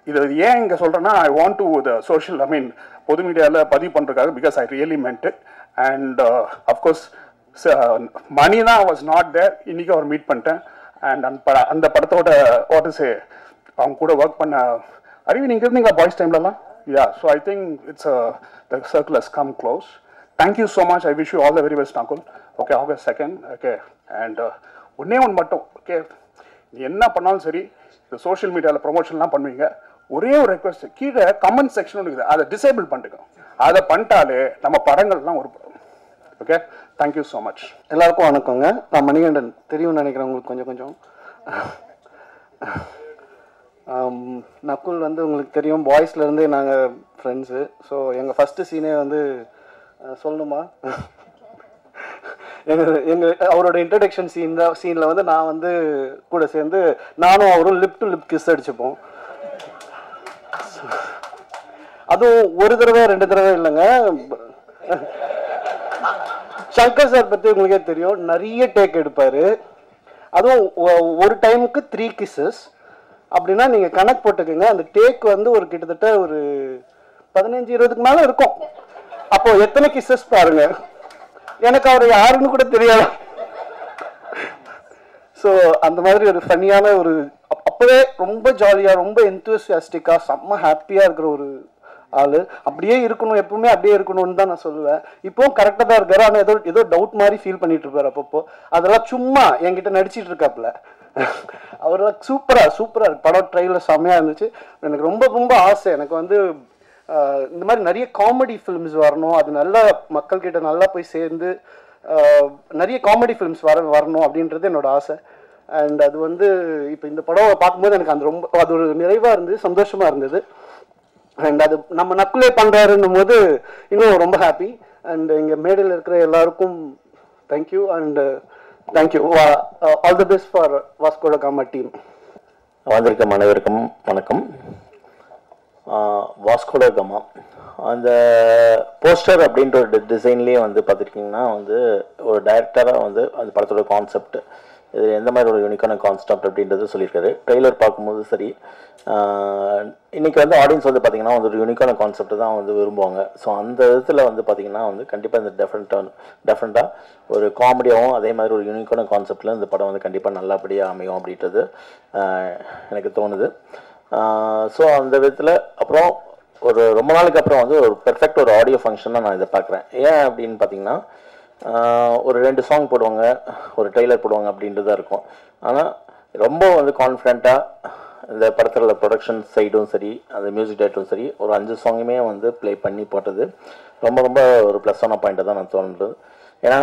இது ஏன் இங்கே சொல்கிறேன்னா, I want to the social பொது மீடியாவில் பதிவு பண்ணுறதுக்காக, because I really meant it. And of course Mani தான் வாஸ் நாட் தேர். இன்றைக்கி அவர் மீட் பண்ணிட்டேன். அண்ட் அந்த படத்தோட வாட்டர்ஸே அவங்க கூட ஒர்க் பண்ண அறிவி நீங்கள் இருந்தீங்களா பாய்ஸ் டைம்லலாம்? Yeah, so I think it's the circle has come close. Thank you so much. I wish you all the very best Nakul. Okay, August 2nd. Okay, and ஒன்றே ஒன்று மட்டும், ஓகே, நீ என்ன பண்ணாலும் சரி, இந்த சோஷியல் மீடியாவில் ப்ரொமோஷன்லாம் பண்ணுவீங்க, ஒரே ஒரு ரெக்வஸ்ட், கீழே கமெண்ட் செக்ஷன் இருக்குது, அதை டிசேபிள் பண்ணிட்டுங்க. அதை பண்ணிட்டாலே நம்ம படங்கள்லாம் ஒரு ஓகே. Thank you so much. எல்லாருக்கும் வணக்கங்க. நான் மணிகண்டன், தெரியும்னு நினைக்கிறேன் உங்களுக்கு கொஞ்சம். நக்குல் வந்து உங்களுக்கு தெரியும், பாய்ஸ்லேருந்து நாங்கள் ஃப்ரெண்ட்ஸு. ஸோ எங்கள் ஃபஸ்ட்டு சீனே வந்து சொல்லணுமா, அவரோட இன்ட்ரடக்ஷன் சீனில் வந்து நான் வந்து கூட சேர்ந்து நானும் அவரும் லிப் டு லிப் கிஸ் அடிச்சுப்போம். அதுவும் ஒரு தடவை 2 தடவை இல்லைங்க. சங்கர் சார் பற்றி உங்களுக்கே தெரியும், நிறைய டேக் எடுப்பார். அதுவும் ஒரு டைமுக்கு 3 கிஸ்ஸஸ் அப்படின்னா நீங்கள் கணக்கு போட்டுக்கோங்க. அந்த டேக் வந்து ஒரு கிட்டத்தட்ட ஒரு 15-20க்கு மேலே இருக்கும். அப்போ எத்தனை கிஸ்ஸஸ் பாருங்க. எனக்கு அவர் யாருன்னு கூட தெரியாது. ஸோ அந்த மாதிரி ஒரு ஃபன்னியான ஒரு, அப்போவே ரொம்ப ஜாலியாக, ரொம்ப எந்தூசியாஸ்டிக்காக, செம்ம ஹாப்பியாக இருக்கிற ஒரு ஆள். அப்படியே இருக்கணும், எப்பவுமே அப்படியே இருக்கணும்னு தான் நான் சொல்லுவேன். இப்போவும் கரெக்டாக தான் இருக்காரு. ஆனால் ஏதோ டவுட் மாதிரி ஃபீல் பண்ணிட்டு இருப்பார் அப்பப்போ. அதெல்லாம் சும்மா என்கிட்ட நடிச்சிட்டு இருக்காப்புல. அவரெல்லாம் சூப்பராக இருக்கு. படம் ட்ரைலர் செம்மையாக இருந்துச்சு. எனக்கு ரொம்ப ஆசை, எனக்கு வந்து இந்த மாதிரி நிறைய காமெடி ஃபிலிம்ஸ் வரணும், அது நல்லா மக்கள்கிட்ட நல்லா போய் சேர்ந்து நிறைய காமெடி ஃபிலிம்ஸ் வரணும் அப்படின்றது என்னோட ஆசை. அண்ட் அது வந்து இப்போ இந்த படம் பார்க்கும்போது எனக்கு அது ஒரு நிறைவாக இருந்தது, சந்தோஷமாக இருந்தது. அண்ட் அது நம்ம நக்குலே பண்ணுறாருன்னும் போது இன்னும் ரொம்ப ஹாப்பி. அண்ட் இங்கே மேடையில் இருக்கிற எல்லாருக்கும் thank you. And thank you, all the best for Vasco ட காமா டீம். வந்திருக்க அனைவருக்கும் வணக்கம். வாஸ்கோ ட காமா அந்த போஸ்டர் அப்படின்ற ஒரு டிசைன்லேயே வந்து பார்த்துருக்கீங்கன்னா வந்து ஒரு டைரக்டராக வந்து அந்த படத்தோட கான்செப்ட், இது எந்த மாதிரி ஒரு யூனிக்கான கான்செப்ட் அப்படின்றது சொல்லியிருக்காரு. ட்ரெய்லர் பார்க்கும்போது சரி, இன்றைக்கி வந்து ஆடியன்ஸ் வந்து பார்த்திங்கன்னா வந்து ஒரு யூனிக்கான கான்செப்ட் தான் வந்து விரும்புவாங்க. ஸோ அந்த விதத்தில் வந்து பார்த்திங்கன்னா வந்து கண்டிப்பாக இந்த டெஃப்ரெண்ட்டாக ஒரு காமெடியாகவும் அதே மாதிரி ஒரு யூனிக்கான கான்செப்டில் இந்த படம் வந்து கண்டிப்பாக நல்லபடியாக அமையும் அப்படின்றது எனக்கு தோணுது. ஸோ அந்த விதத்தில் அப்புறம் ஒரு ரொம்ப நாளுக்கு அப்புறம் வந்து ஒரு பெர்ஃபெக்ட் ஒரு ஆடியோ ஃபங்க்ஷனாக நான் இதை பார்க்குறேன். ஏன் அப்படின்னு பார்த்தீங்கன்னா ஒரு 2 சாங் போடுவாங்க, ஒரு ட்ரெய்லர் போடுவாங்க அப்படின்றது தான் இருக்கும். ஆனால் ரொம்ப வந்து கான்ஃபிடென்ட்டாக இந்த படத்தில் ப்ரொடக்ஷன் சைடும் சரி, அந்த மியூசிக் டைரக்டரும் சரி, ஒரு 5 சாங்குமே வந்து ப்ளே பண்ணி போட்டது ரொம்ப ரொம்ப ஒரு ப்ளஸ்ஸான பாயிண்ட்டை தான் நான் தோணுது. ஏன்னா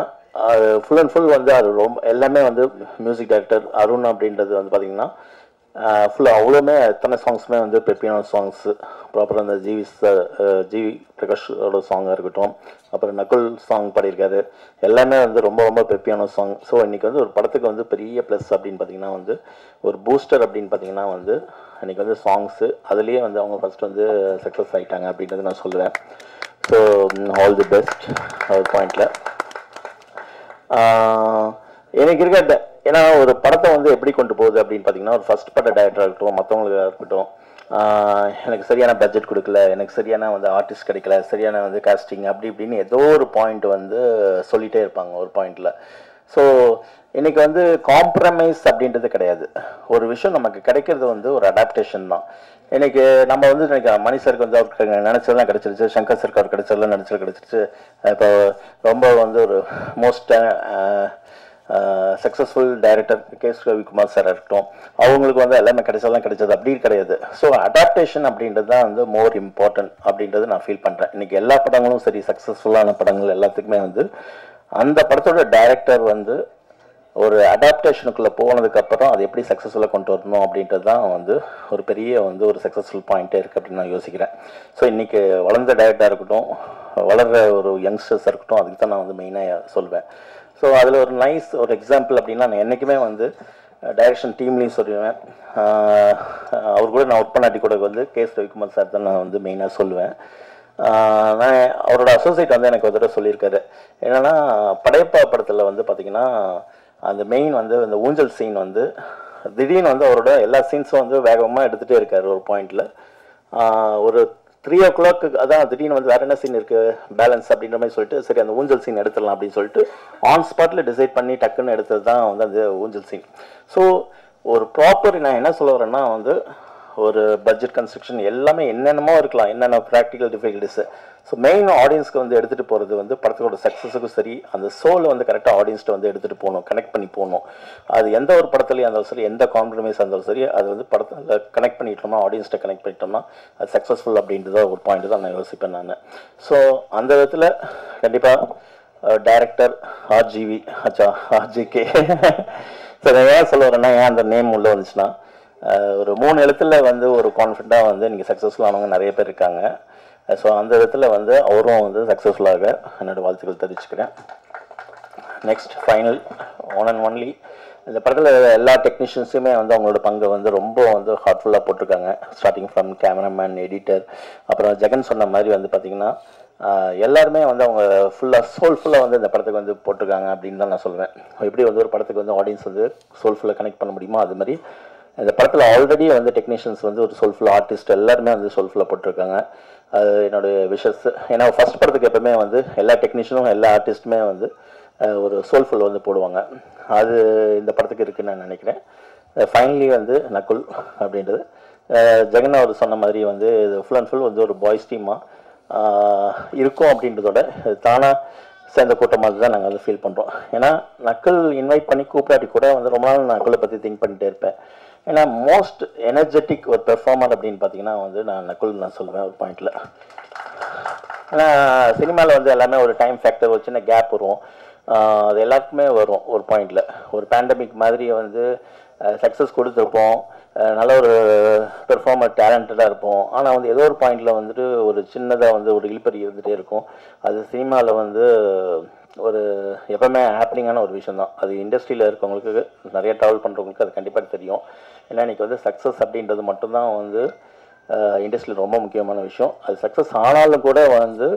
அது ஃபுல் அண்ட் ஃபுல் வந்து அது ரொம்ப எல்லாமே வந்து மியூசிக் டைரக்டர் அருண் அப்படின்றது வந்து பார்த்திங்கன்னா ஃபுல்லாக அவ்வளோமே எத்தனை சாங்ஸுமே வந்து பெப்பியான சாங்ஸு, ப்ராப்பராக அந்த ஜிவி பிரகாஷோட சாங்காக இருக்கட்டும், அப்புறம் நகுல் சாங் பாடியிருக்காரு, எல்லாமே வந்து ரொம்ப ரொம்ப பெப்பியான சாங். ஸோ இன்றைக்கி வந்து ஒரு படத்துக்கு வந்து பெரிய ப்ளஸ் அப்படின்னு பார்த்திங்கன்னா வந்து ஒரு பூஸ்டர் அப்படின்னு பார்த்திங்கன்னா வந்து இன்றைக்கி வந்து சாங்ஸு, அதுலேயே வந்து அவங்க ஃபஸ்ட் வந்து சக்ஸஸ் ஆகிட்டாங்க அப்படின்றது நான் சொல்லுவேன். ஸோ ஆல் தி பெஸ்ட் ஒரு பாயிண்டில். எனக்கு இருக்க ஏன்னா ஒரு படத்தை வந்து எப்படி கொண்டு போகுது அப்படின்னு பார்த்தீங்கன்னா, ஒரு ஃபர்ஸ்ட் பட டைரக்டராக இருக்கட்டும், மற்றவங்களுக்கு இருக்கட்டும், எனக்கு சரியான பட்ஜெட் கொடுக்கல, எனக்கு சரியான வந்து ஆர்டிஸ்ட் கிடைக்கல, சரியான வந்து காஸ்டிங் அப்படி இப்படின்னு ஏதோ ஒரு பாயிண்ட் வந்து சொல்லிகிட்டே இருப்பாங்க ஒரு பாயிண்டில். ஸோ இன்றைக்கி வந்து காம்ப்ரமைஸ் அப்படின்றது கிடையாது. ஒரு விஷயம் நமக்கு கிடைக்கிறது வந்து ஒரு அடாப்டேஷன் தான். இன்றைக்கி நம்ம வந்து மணி சருக்கு வந்து அவருக்கு நினச்சதெல்லாம் கிடச்சிருச்சு, சங்கர் சருக்கு அவர் கிடைச்சதெல்லாம் கிடச்சிருச்சு. இப்போ ரொம்ப வந்து ஒரு most successful director KS Ravikumar sir இருக்கட்டும், அவங்களுக்கு வந்து எல்லாமே கிடைச்சது அப்படி கிடையாது. ஸோ அடாப்டேஷன் அப்படின்றது தான் வந்து மோர் இம்பார்ட்டன்ட் அப்படின்றது நான் ஃபீல் பண்ணுறேன். இன்றைக்கி எல்லா படங்களும் சரி, சக்ஸஸ்ஃபுல்லான படங்கள் எல்லாத்துக்குமே வந்து அந்த படத்தோட டைரக்டர் வந்து ஒரு அடாப்டேஷனுக்குள்ளே போனதுக்கப்புறம் அது எப்படி சக்ஸஸ்ஃபுல்லாக கொண்டு வரணும் அப்படின்றது தான் வந்து ஒரு பெரிய வந்து ஒரு சக்ஸஸ்ஃபுல் பாயிண்ட்டே இருக்குது அப்படின்னு நான் யோசிக்கிறேன். ஸோ இன்றைக்கி வளர்ந்த டைரக்டராக இருக்கட்டும், வளர்கிற ஒரு யங்ஸ்டர்ஸாக இருக்கட்டும், அதுக்கு தான் நான் வந்து மெயினாக சொல்வேன். ஸோ அதில் ஒரு நைஸ் ஒரு எக்ஸாம்பிள் அப்படின்னா, நான் என்றைக்குமே வந்து டைரக்ஷன் டீம்லேயும் சொல்லுவேன், அவர் கூட நான் ஒர்க் பண்ணாட்டி கூட வந்து கேஎஸ் ரவிக்குமார் சார் தான் நான் வந்து மெயினாக சொல்லுவேன். நான் அவரோட அசோசியேட் வந்து எனக்கு ஒரு தடவை சொல்லியிருக்காரு. என்னென்னா, படையப்பா படத்தில் வந்து பார்த்திங்கன்னா அந்த மெயின் வந்து அந்த ஊஞ்சல் சீன் வந்து திடீர்னு வந்து அவரோட எல்லா சீன்ஸும் வந்து வேகமாக எடுத்துகிட்டே இருக்கார். ஒரு பாயிண்டில் ஒரு 3 o'clock அதான் திடீர்னு வந்து வேறு என்ன சீன் இருக்குது பேலன்ஸ் அப்படின்ற மாதிரி சொல்லிட்டு, சரி அந்த ஊஞ்சல் சீன் எடுத்துடலாம் அப்படின்னு சொல்லிட்டு ஆன் ஸ்பாட்டில் டிசைட் பண்ணி டக்குன்னு எடுத்தது தான் வந்து அந்த ஊஞ்சல் சீன். ஸோ ஒரு ப்ராப்பர் நான் என்ன சொல்ல வரேன்னா வந்து ஒரு பட்ஜெட் கன்ஸ்ட்ரக்ஷன் எல்லாமே என்னென்னமோ இருக்கலாம், என்னென்ன ப்ராக்டிக்கல் டிஃபிகல்ட்டிஸு. ஸோ மெயின் ஆடியன்ஸ்க்கு வந்து எடுத்துகிட்டு போகிறது வந்து படத்தோட சக்ஸஸுக்கும் சரி, அந்த சோலை வந்து கரெக்டாக ஆடியன்ஸ்ட்டு வந்து எடுத்துகிட்டு போகணும், கனெக்ட் பண்ணி போகணும். அது எந்த ஒரு படத்துலையும் இருந்தாலும் சரி, எந்த காம்ப்ரமைஸாக இருந்தாலும் சரி, அது வந்து படத்தில் கனெக்ட் பண்ணிட்டோம்னா, ஆடியன்ஸ்ட்டை கனெக்ட் பண்ணிட்டோம்னா அது சக்ஸஸ்ஃபுல் அப்படின்றத ஒரு பாயிண்ட் தான் நான் யோசிப்பேன் நான். ஸோ அந்த விதத்தில் கண்டிப்பாக டைரக்டர் ஆர்ஜிகே ஸோ நான் ஏன் சொல்ல வரேன்னா, ஏன் அந்த நேம் உள்ளே வந்துச்சுன்னா, ஒரு 3 எழுத்துல வந்து ஒரு கான்ஃபிடண்ட்டாக வந்து நீங்கள் சக்ஸஸ்ஃபுல் ஆனவங்க நிறைய பேர் இருக்காங்க. ஸோ அந்த விதத்தில் வந்து அவரும் வந்து சக்ஸஸ்ஃபுல்லாக என்னோடய வாழ்த்துக்கள் தெரிவிச்சுக்கிறேன். Next final one and only இந்த படத்தில் எல்லா டெக்னீஷியன்ஸுமே வந்து அவங்களோட பங்கை வந்து ரொம்ப வந்து ஹார்ட்ஃபுல்லாக போட்டிருக்காங்க. ஸ்டார்டிங் ஃப்ரம் கேமராமேன், எடிட்டர், அப்புறம் ஜெகன் சொன்ன மாதிரி வந்து பார்த்திங்கன்னா எல்லாருமே வந்து அவங்க சோல்ஃபுல்லாக வந்து இந்த படத்துக்கு வந்து போட்டிருக்காங்க அப்படின்னு தான் நான் சொல்லுவேன். எப்படி வந்து ஒரு படத்துக்கு வந்து ஆடியன்ஸ் வந்து சோல்ஃபுல்லாக கனெக்ட் பண்ண முடியுமோ அது மாதிரி இந்த படத்தில் ஆல்ரெடி வந்து டெக்னீஷியன்ஸ் வந்து ஒரு சோல்ஃபுல் ஆர்டிஸ்ட் எல்லாருமே வந்து சோல்ஃபுல்லாக போட்டிருக்காங்க. அது என்னுடைய விஷஸ். ஏன்னா ஃபர்ஸ்ட் படத்துக்கு எப்பவுமே வந்து எல்லா டெக்னீஷியனும் எல்லா ஆர்டிஸ்ட்டுமே வந்து ஒரு சோல்ஃபுல் வந்து போடுவாங்க. அது இந்த படத்துக்கு இருக்குன்னு நான் நினைக்கிறேன். ஃபைனலி வந்து நகுல் அப்படின்றது ஜெகன் அவர் சொன்ன மாதிரி வந்து இது ஃபுல் அண்ட் ஃபுல் வந்து ஒரு பாய்ஸ் டீமாக இருக்கும் அப்படின்றதோட தானாக சேர்ந்த கூட்டமாக தான் நாங்கள் வந்து ஃபீல் பண்ணுறோம். ஏன்னா நகுல் இன்வைட் பண்ணி கூப்பிடாட்டி கூட வந்து ரொம்ப நாள் நகுலை பற்றி திங்க் பண்ணிகிட்டே இருப்பேன். ஏன்னா மோஸ்ட் எனர்ஜெட்டிக் ஒரு பெர்ஃபார்மர் அப்படின்னு பார்த்தீங்கன்னா வந்து நகுல் நான் சொல்லுவேன் ஒரு பாயிண்டில். ஏன்னா சினிமாவில் வந்து எல்லாமே ஒரு டைம் ஃபேக்டர், ஒரு சின்ன கேப் வரும், அது எல்லாத்துக்குமே வரும். ஒரு பாயிண்டில் ஒரு பேண்டமிக் மாதிரி வந்து சக்ஸஸ் கொடுத்துருப்போம், நல்ல ஒரு பெர்ஃபார்மர் டேலண்டடாக இருப்போம். ஆனால் வந்து ஏதோ ஒரு பாயிண்டில் வந்துட்டு ஒரு சின்னதாக வந்து ஒரு இழுப்பறி இருந்துகிட்டே இருக்கும். அது சினிமாவில் வந்து ஒரு எப்பவுமே ஹேப்பனிங்கான ஒரு விஷயம் தான். அது இண்டஸ்ட்ரியில் இருக்கவங்களுக்கு, நிறைய ட்ராவல் பண்ணுறவங்களுக்கு அது கண்டிப்பாக தெரியும். ஏன்னா இன்றைக்கி வந்து சக்ஸஸ் அப்படின்றது மட்டும்தான் வந்து இண்டஸ்ட்ரியில் ரொம்ப முக்கியமான விஷயம். அது சக்ஸஸ் ஆனாலும் கூட வந்து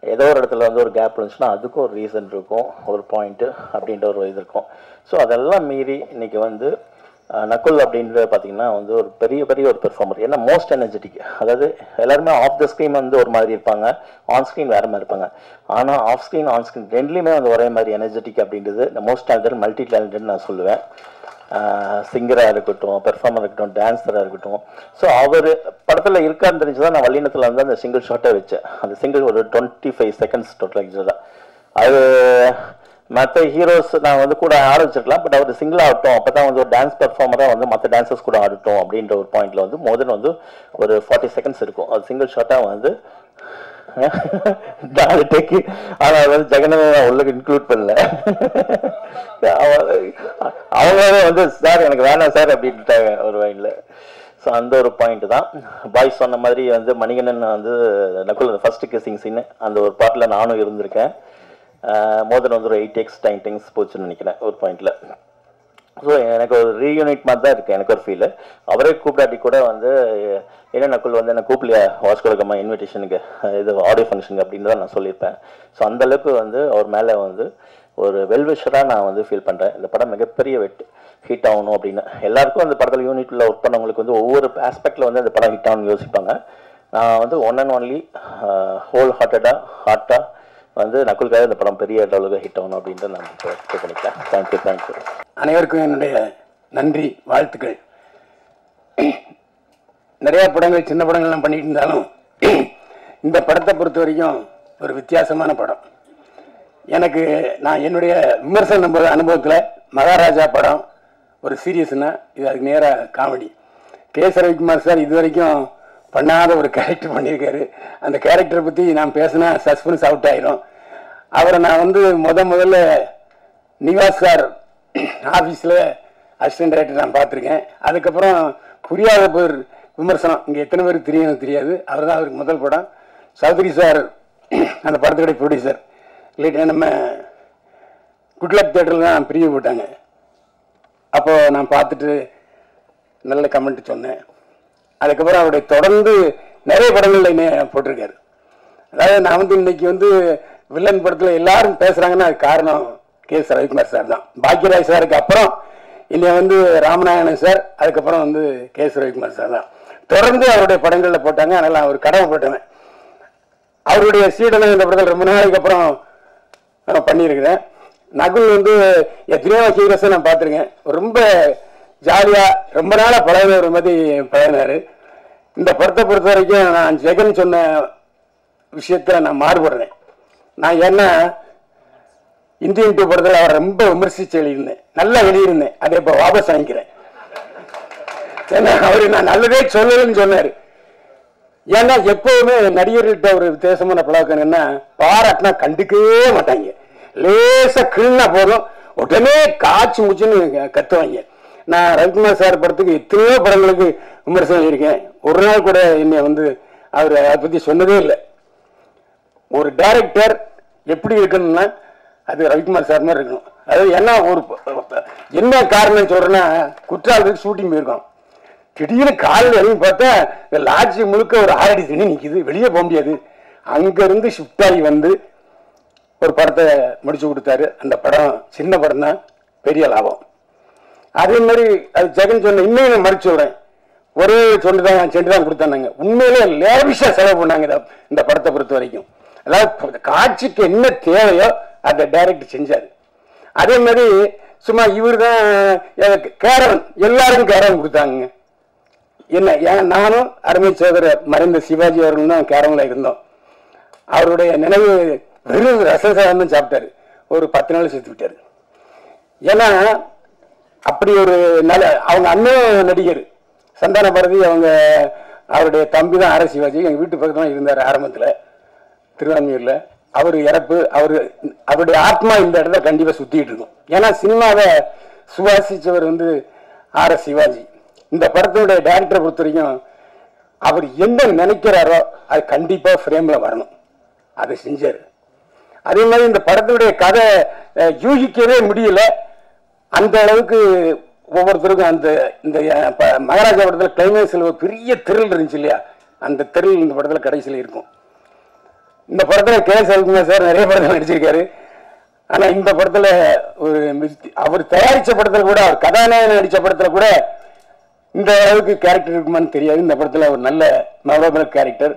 ஏதோ ஒரு இடத்துல வந்து ஒரு கேப் இருந்துச்சுன்னா அதுக்கும் ஒரு ரீசன் இருக்கும், ஒரு பாயிண்ட்டு அப்படின்ற ஒரு இது இருக்கும். ஸோ அதெல்லாம் மீறி இன்றைக்கி வந்து நகுல் அப்படின்ற பார்த்தீங்கன்னா வந்து ஒரு பெரிய ஒரு பெர்ஃபார்மர். ஏன்னா மோஸ்ட் எனர்ஜெட்டிக். அதாவது எல்லாருமே ஆஃப் த ஸ்க்ரீன் வந்து ஒரு மாதிரி இருப்பாங்க, ஆன் ஸ்க்ரீன் வேறு மாதிரி இருப்பாங்க. ஆனால் ஆஃப் ஸ்க்ரீன் ஆன் ஸ்க்ரீன் ரெண்டுலேயுமே வந்து ஒரே மாதிரி எனர்ஜெட்டிக் அப்படின்றது இந்த மோஸ்ட் டேலண்டட், மல்டி டேலண்டட் நான் சொல்லுவேன். சிங்கராக இருக்கட்டும், பெர்ஃபார்மராக இருக்கட்டும், டான்ஸராக இருக்கட்டும். ஸோ அவர் படத்தில் இருக்கான்னு தெரிஞ்சு தான் நான் வல்லினத்தில் வந்து அந்த சிங்கிள் ஷாட்டை வச்சேன். அந்த சிங்கிள் ஒரு 25 செகண்ட்ஸ் டோட்டல் ஆக்சுவலாக. அது மற்ற ஹீரோஸ் நான் வந்து கூட ஆரம்பிச்சிருக்கலாம், பட் அவர் சிங்கிள் ஆகட்டும், அப்போ தான் வந்து ஒரு டான்ஸ் பெர்ஃபார்மராக வந்து மற்ற டான்சர்ஸ் கூட ஆடட்டும் அப்படின்ற ஒரு பாயிண்டில் வந்து மோதன் வந்து ஒரு 40 செகண்ட்ஸ் இருக்கும். அது சிங்கிள் ஷாட்டாக வந்து டேக்கு. ஆனால் அது வந்து ஜெகனை உள்ளுக்கு இன்க்ளூட் பண்ணல. அவங்களே வந்து சார் எனக்கு வேணாம் சார் அப்படின்ட்டாங்க ஒரு வயலில். ஸோ அந்த ஒரு பாயிண்ட் தான். பாய்ஸ் சொன்ன மாதிரி வந்து மணிகண்டன் வந்து நக்குல் ஃபர்ஸ்ட் கிசிங் சீன் அந்த ஒரு பாட்டில் நானும் இருந்திருக்கேன். மோதன் வந்து ஒரு 8x 9x போச்சுன்னு நினைக்கிறேன் ஒரு பாயிண்டில். ஸோ எனக்கு ஒரு ரீயூனிட் மாதிரி தான் இருக்குது எனக்கு ஒரு ஃபீல். அவரே கூப்பிடாட்டி கூட வந்து என்ன நக்குல் வந்து என்ன கூப்பிடலையா வாஸ்கோலகம்மா இன்விடேஷனுக்கு இது ஆடியோ ஃபங்க்ஷனுக்கு அப்படின்னு தான் நான் சொல்லியிருப்பேன். ஸோ அந்தளவுக்கு வந்து அவர் மேலே வந்து ஒரு வெல்விஷராக நான் வந்து ஃபீல் பண்ணுறேன். இந்த படம் மிகப்பெரிய ஹிட் ஆகணும் அப்படின்னு. எல்லாருக்கும் அந்த படத்தில் யூனிட்டில் ஒர்க் பண்ணவங்களுக்கு வந்து ஒவ்வொரு ஆஸ்பெக்டில் வந்து அந்த படம் ஹிட் ஆகணும்னு யோசிப்பாங்க. நான் வந்து ஒன் அண்ட் ஒன்லி ஹோல் ஹார்ட்டாக வந்து நக்குலுக்காக இந்த படம் பெரிய அளவுக்கு ஹிட் ஆகணும் அப்படின்ட்டு நான் பண்ணிக்கிறேன். தேங்க்யூ. அனைவருக்கும் என்னுடைய நன்றி, வாழ்த்துக்கள். நிறையா படங்கள் சின்ன படங்கள்லாம் பண்ணிட்டு இருந்தாலும் இந்த படத்தை பொறுத்த வரைக்கும் ஒரு வித்தியாசமான படம். எனக்கு நான் என்னுடைய விமர்சன அனுபவத்தில் மகாராஜா படம் ஒரு சீரியஸ்னா இது அதுக்கு நேராக காமெடி. கே.எஸ். ரவிக்குமார் சார் இது வரைக்கும் பண்ணாத ஒரு கேரக்டர் பண்ணியிருக்காரு. அந்த கேரக்டரை பற்றி நான் பேசினா சஸ்பென்ஸ் அவுட் ஆயிரும். அவரை நான் வந்து முதல்ல நிவாஸ் சார் ஆஃபீஸில் அசிஸ்டன்ட் டைரக்டர் நான் பார்த்துருக்கேன். அதுக்கப்புறம் புரியாத பேர் விமர்சனம் இங்கே எத்தனை பேருக்கு தெரியாது. அவர் தான் அவருக்கு முதல் படம். சௌத்ரி சார் அந்த படத்துடைய ப்ரொடியூசர். இல்லைட்டா நம்ம குட்லக் தேட்டரில் தான் பிரிவு போட்டாங்க. அப்போது நான் பார்த்துட்டு நல்ல கமெண்ட் சொன்னேன். அதுக்கப்புறம் அவருடைய தொடர்ந்து நிறைய படங்களில் என்ன போட்டிருக்காரு. அதாவது நான் வந்து இன்னைக்கு வந்து வில்லன் படத்தில் எல்லாரும் பேசுகிறாங்கன்னா அது காரணம் கே.எஸ். ரவிக்குமார் சார் தான். பாக்யராஜ் சாருக்கு அப்புறம் இல்லை வந்து ராமநாயணன் சார், அதுக்கப்புறம் வந்து கே.எஸ். ரவிக்குமார் சார் தான் தொடர்ந்து அவருடைய படங்களில் போட்டாங்க. அதனால் அவர் கடமைப்பட்டவன். அவருடைய சீடனை இந்த படத்தில் ரொம்ப நாளைக்கு அப்புறம் பண்ணியிருக்கிறேன். நகுல் வந்து எத்தனையோ ஹீரோஸை நான் பார்த்துருக்கேன். ரொம்ப ஜாலியாக ரொம்ப நாளாக பழகின ஒரு மாதிரி பழகினார். இந்த படத்தை பொறுத்த வரைக்கும் நான் ஜெகன் சொன்ன விஷயத்தில் நான் மாறுபடுறேன். நான் ஏன்னா இந்தியன் 2 படத்தில் அவரை ரொம்ப விமர்சித்து எழுதியிருந்தேன், நல்லா எழுதியிருந்தேன். அதை இப்போ வாபஸ் வாங்கிக்கிறேன். ஏன்னா அவர் நான் நல்லதே சொல்லலன்னு சொன்னார். ஏன்னா எப்போவுமே நடிகர்கள்ட்ட ஒரு வித்தியாசமான பழக்கம் என்ன, பாராட்டினா கண்டுக்கவே மாட்டாங்க. லேசாக கிள்னா போதும் உடனே காய்ச்சி முச்சுன்னு கத்துவாங்க. நான் ரவிக்குமார் சார் படத்துக்கு எத்தனையோ படங்களுக்கு விமர்சனம் எழுதியிருக்கேன். ஒரு நாள் கூட என்னை வந்து அவர் அதை பற்றி சொன்னதே இல்லை. ஒரு டைரக்டர் எப்படி இருக்கணும்னா அது ரவிக்குமார் சார் மாதிரி இருக்கணும். அதாவது என்ன காரணம் சொல்கிறேன்னா, குற்றாலத்துக்கு ஷூட்டிங் போயிருக்கோம். திடீர்னு காலில் இறங்கி பார்த்தா இந்த லாட்ஜி முழுக்க ஒரு 6 அடி தண்ணி நிற்கிது, வெளியே போக முடியாது. அங்கேருந்து ஷிஃப்ட் ஆகி வந்து ஒரு படத்தை முடிச்சு கொடுத்தாரு. அந்த படம் சின்ன படம் தான், பெரிய லாபம். அதே மாதிரி அது ஜெகன் சொன்ன இன்னும் நான் மறுச்சு சொல்கிறேன். ஒரே செண்டு தான் கொடுத்தாங்க. உண்மையிலே லேவிஷாக செலவு பண்ணாங்க இந்த படத்தை பொறுத்த வரைக்கும். அதாவது காட்சிக்கு என்ன தேவையோ அதை டைரக்டர் செஞ்சார். அதே மாதிரி சும்மா இவர் தான் கேரவன், எல்லாருக்கும் கேரவன் கொடுத்தாங்க. என்ன நானும் அருமை சோதரர் மறைந்த சிவாஜி அவர்களும் தான் கேரவனில் இருந்தோம். அவருடைய நினைவு வெறும் ரசசாதம் தான் சாப்பிட்டாரு. ஒரு 10 நாள் சேர்த்து விட்டார். ஏன்னா அப்படி ஒரு நல்ல அவங்க அண்ணன் நடிகர் சந்தான பாரதி, அவருடைய தம்பி தான் ஆர் சிவாஜி. எங்கள் வீட்டு பக்கத்தில் தான் இருந்தார் ஆரம்பத்தில் திருவான்மையூரில். அவர் இறப்பு, அவருடைய ஆத்மா இந்த இடத்துல கண்டிப்பாக சுற்றிட்டு இருக்கும். ஏன்னா சினிமாவை சுவாசித்தவர் வந்து ஆர் சிவாஜி. இந்த படத்தினுடைய டைரக்டரை பொறுத்த வரைக்கும் அவர் என்ன நினைக்கிறாரோ அது கண்டிப்பாக ஃப்ரேமில் வரணும், அதை செஞ்சார். அதே மாதிரி இந்த படத்தினுடைய கதை யூகிக்கவே முடியல. அந்த அளவுக்கு ஒவ்வொருத்தருக்கும் இந்த மகாராஜா படத்தில் கிளைமேக்ஸில் ஒரு பெரிய திரில் இருந்துச்சு இல்லையா, அந்த திரில் இந்த படத்தில் கடைசியில் இருக்கும். இந்த படத்தில் கே.எஸ். ரவிக்குமார் சார் நிறைய படத்தில் நடிச்சிருக்காரு. ஆனால் இந்த படத்தில் ஒரு அவர் தயாரித்த படத்தில் கூட, அவர் கதாநாயகன் நடித்த படத்தில் கூட இந்த அளவுக்கு கேரக்டர் இருக்குமான்னு தெரியாது. இந்த படத்தில் ஒரு நல்ல மெமரபிள் கேரக்டர்.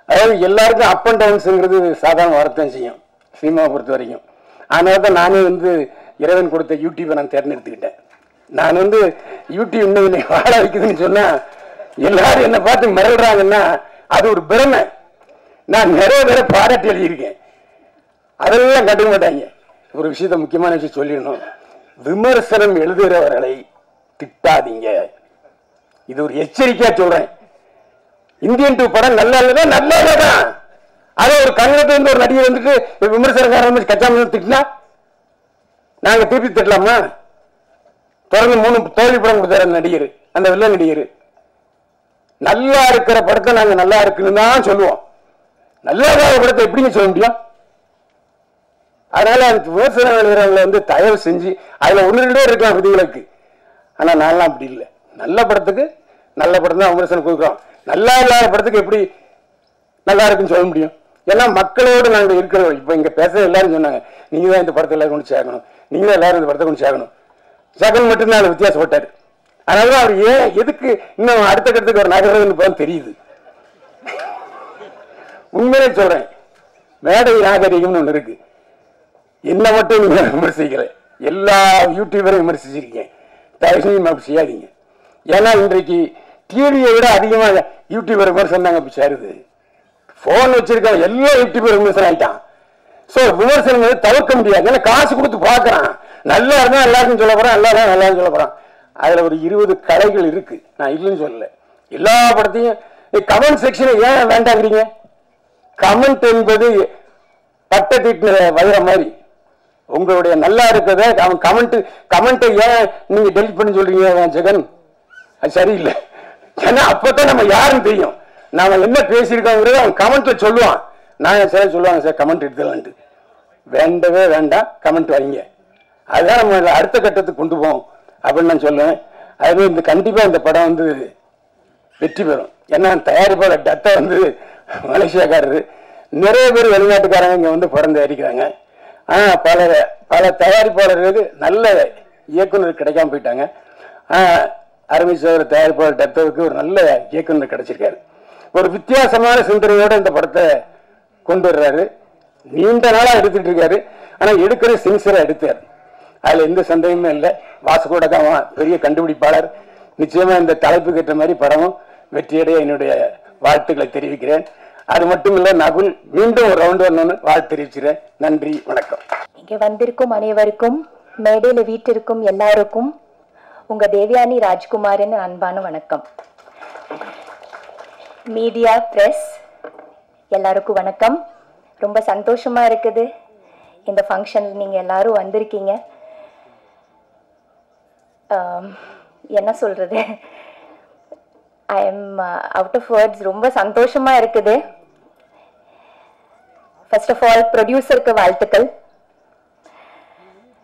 அதாவது எல்லாருக்கும் அப் அண்ட் டவுன்ஸுங்கிறது சாதாரண வார்த்தை செய்யும் சினிமாவை பொறுத்த வரைக்கும். அதனால தான் நானே வந்து இறைவன் கொடுத்த யூடியூப்பை நான் தேர்ந்தெடுத்துக்கிட்டேன். நான் வந்து யூடியூப் இன்னும் என்னை வாழ வைக்குதுன்னு சொன்னா எல்லாரும் என்னை பார்த்து மிரள்றாங்கன்னா அது ஒரு பிரமை. நான் நிறைய பேரை பாராட்டி எழுதியிருக்கேன், அதெல்லாம் கண்டுக்க மாட்டாங்க. ஒரு விஷயத்த முக்கியமான விஷயம் சொல்லிடணும், விமர்சனம் எழுதுகிறவர்களை திட்டாதீங்க. இது ஒரு எச்சரிக்கையா சொல்றேன். இந்தியன் 2 படம் நல்லா இல்லைன்னா நல்லா இல்லதான். அதை ஒரு கன்னடத்துல இருந்து ஒரு நடிகர் வந்துட்டு விமர்சனக்காரன் கச்சாம திட்டினா நாங்க திருப்பி திட்டலாமா? தொடர்ந்து 3 தோல்வி படம் கொடுத்தாரு அந்த நடிகர், அந்த வில்ல நடிகர். நல்லா இருக்கிற படத்தை நாங்க நல்லா இருக்குன்னு தான் சொல்லுவோம், நல்லா இல்லாத படத்தை எப்படிங்க சொல்ல முடியும்? அதனால அந்த விமர்சனம் எழுதுறவங்களை வந்து தயவு செஞ்சு அதுல 1-2 பேர் இருக்கலாம் விதிகளுக்கு. ஆனா நான்லாம் அப்படி இல்லை. நல்ல படத்துக்கு நல்ல படம் தான் விமர்சனம் கொடுக்குறோம், நல்லா இல்லாத படத்துக்கு எப்படி நல்லா இருக்குன்னு சொல்ல முடியும்? ஏன்னா மக்களோடு நாங்கள் இருக்கிறோம். இப்போ இங்க பேச எல்லாரும் சொன்னாங்க, நீங்க தான் இந்த படத்தை எல்லாரும் கொண்டு சேர்க்கணும், நீங்க தான் எல்லாரும் இந்த படத்தை கொண்டு சேர்க்கணும். ஜெகன் மட்டும்தான் அது வித்தியாசப்பட்டாரு. அதனால அவர் ஏன் எதுக்கு இன்னும் அடுத்த கட்டத்துக்கு ஒரு நகர்றதுன்னு தெரியுது. உண்மையிலே சொல்றேன், மேடை நாகரிகம்னு ஒண்ணு இருக்கு. என்ன மட்டும் நீங்க விமர்சிக்கல, எல்லா யூடியூபரையும் விமர்சிச்சிருக்கேன். தயவு செஞ்சு அப்படி செய்யாதீங்க. ஏன்னா இன்றைக்கு டிவியை விட அதிகமாக யூடியூபர் விமர்சனம் தாங்க அப்படி சேருது. போன் வச்சிருக்காங்க, எல்லா யூடியூபர் விமர்சனம் ஆயிட்டான். சோ விமர்சனம் வந்து தவிர்க்க முடியாது. ஏன்னா காசு கொடுத்து பாக்குறான், நல்லா இருந்தா எல்லாருக்கும் சொல்ல போறான், நல்லா இருந்தா நல்லா சொல்ல போறான். அதுல ஒரு 20 கலைகள் இருக்கு, நான் இல்லைன்னு சொல்லல. எல்லா படத்தையும் கமெண்ட் செக்ஷனை ஏன் வேண்டாங்கிறீங்க? கமெண்ட் என்பது பட்ட தீட்டு வயிற மாதிரி. உங்களுடைய நல்லா இருக்கிறத அவன் கமெண்ட்டை ஏன் நீங்க டெலிட் பண்ணி சொல்றீங்க ஜெகன்? அது சரியில்லை. ஏன்னா அப்பதான் நம்ம யாருன்னு தெரியும், நாம என்ன பேசியிருக்கோங்கிறத அவன் கமெண்ட்ல சொல்லுவான். நான் சார் சொல்லுவாங்க, சார் கமெண்ட் எடுத்துலான்ட்டு. வேண்டவே வேண்டாம், கமெண்ட் வைங்க. அதுதான் நம்ம அடுத்த கட்டத்துக்கு கொண்டு போவோம் அப்படின்னு நான் சொல்லுவேன். அது இந்த கண்டிப்பா இந்த படம் வந்து வெற்றி பெறும். ஏன்னா தயாரிப்பாளர் டத்தை வந்து மலேசியாக்காரரு, நிறைய பேர் வெளிநாட்டுக்காரங்க இங்க வந்து படம் தயாரிக்கிறாங்க. ஆனா பல தயாரிப்பாளர்களுக்கு நல்ல இயக்குனர் கிடைக்காம போயிட்டாங்க. அருமைசோர் தயாரிப்பாளர் டத்தவுக்கு ஒரு நல்ல இயக்குனர் கிடைச்சிருக்காரு. ஒரு வித்தியாசமான சிந்தனையோட இந்த படத்தை கொண்டு வர்றாரு. நீண்ட நாளா எடுத்துட்டு இருக்காரு, ஆனா எடுக்கிற சின்சியரா எடுத்தார். அதுல எந்த சந்தேகமும் இல்லை. வாசுகோட தான் பெரிய கண்டுபிடிப்பாளர். நிச்சயமா இந்த தலைப்புக்கு ஏற்ற மாதிரி படமும் வெற்றியடைய என்னுடைய வாழ்த்துக்களை தெரிவிக்கிறேன். அது மட்டும் இல்ல, நகுல் மீண்டும் ஒரு ரவுண்ட் வரணும்னு வாழ்த்து தெரிவிக்கிறேன். நன்றி, வணக்கம். இங்க வந்திருக்கும் அனைவருக்கும், மேடையில வீட்டிற்கும் எல்லாருக்கும் உங்க தேவயானி ராஜ்குமாரின் அன்பான வணக்கம். மீடியா, பிரஸ் எல்லாருக்கும் வணக்கம். ரொம்ப சந்தோஷமா இருக்குது இந்த ஃபங்க்ஷனில் நீங்க எல்லாரும் வந்திருக்கீங்க. என்ன சொல்றது, I am out of words. ரொம்ப சந்தோஷமா இருக்குது. ஃபர்ஸ்ட் ஆஃப் ஆல் ப்ரொடியூசருக்கு வாழ்த்துக்கள்.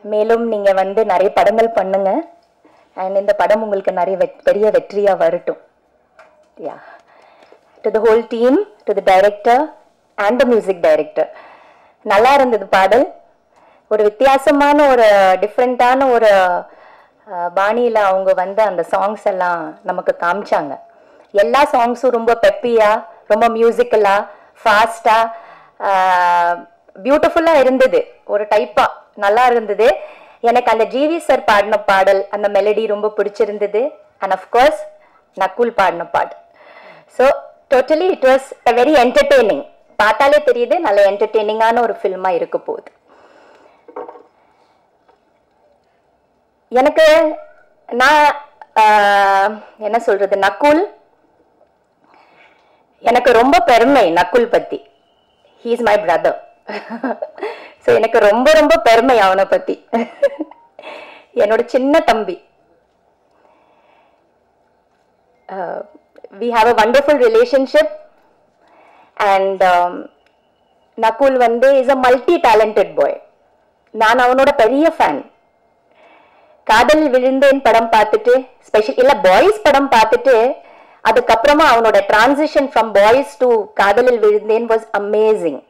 மேலும் நீங்க வந்து நிறைய படங்கள் பண்ணுங்க. அண்ட் இந்த படம் உங்களுக்கு நிறைய பெரிய வெற்றியா வரட்டும். Yeah, to the whole team, to the director and the music director. நல்லா இருந்தது பாடல். ஒரு வித்தியாசமான ஒரு டிஃப்ரெண்டான ஒரு பாணியில அவங்க வந்து அந்த சாங்ஸ் எல்லாம் நமக்கு காமிச்சாங்க. எல்லா சாங்ஸும் ரொம்ப பெப்பியா, ரொம்ப மியூசிக்கலா, ஃபாஸ்டா, பியூட்டிஃபுல்லா இருந்தது. ஒரு டைப்பா நல்லா இருந்தது. எனக்கு அந்த ஜிவி சார் பாடின பாடல், அந்த மெலடி ரொம்ப பிடிச்சிருந்தது. அண்ட் அஃப்கோர்ஸ் நக்குல் பாடின பாடல். So totally it was a very entertaining. பார்த்தாலே தெரியுது நல்ல என்டர்டெய்னிங்கான ஒரு ஃபில்மா இருக்க போகுது. எனக்கு நான் என்ன சொல்றது, நக்குல் எனக்கு ரொம்ப பெருமை. நக்குல் பத்தி, he is my brother. So எனக்கு ரொம்ப ரொம்ப பெருமை அவனை பத்தி. என்னோட சின்ன தம்பி. we have a wonderful relationship and Nakul வந்து is a multi talented boy. நான் அவனோட பெரிய ஃபேன். காதல் விழுந்தேன் படம் பார்த்துட்டு, ஸ்பெஷல் இல்ல பாய்ஸ் படம் பார்த்துட்டு, அதுக்கப்புறமா அவனோட டிரான்சிஷன் ஃப்ரம் பாய்ஸ் டு காதலில் விழுந்தேன் வாஸ் அமேசிங்.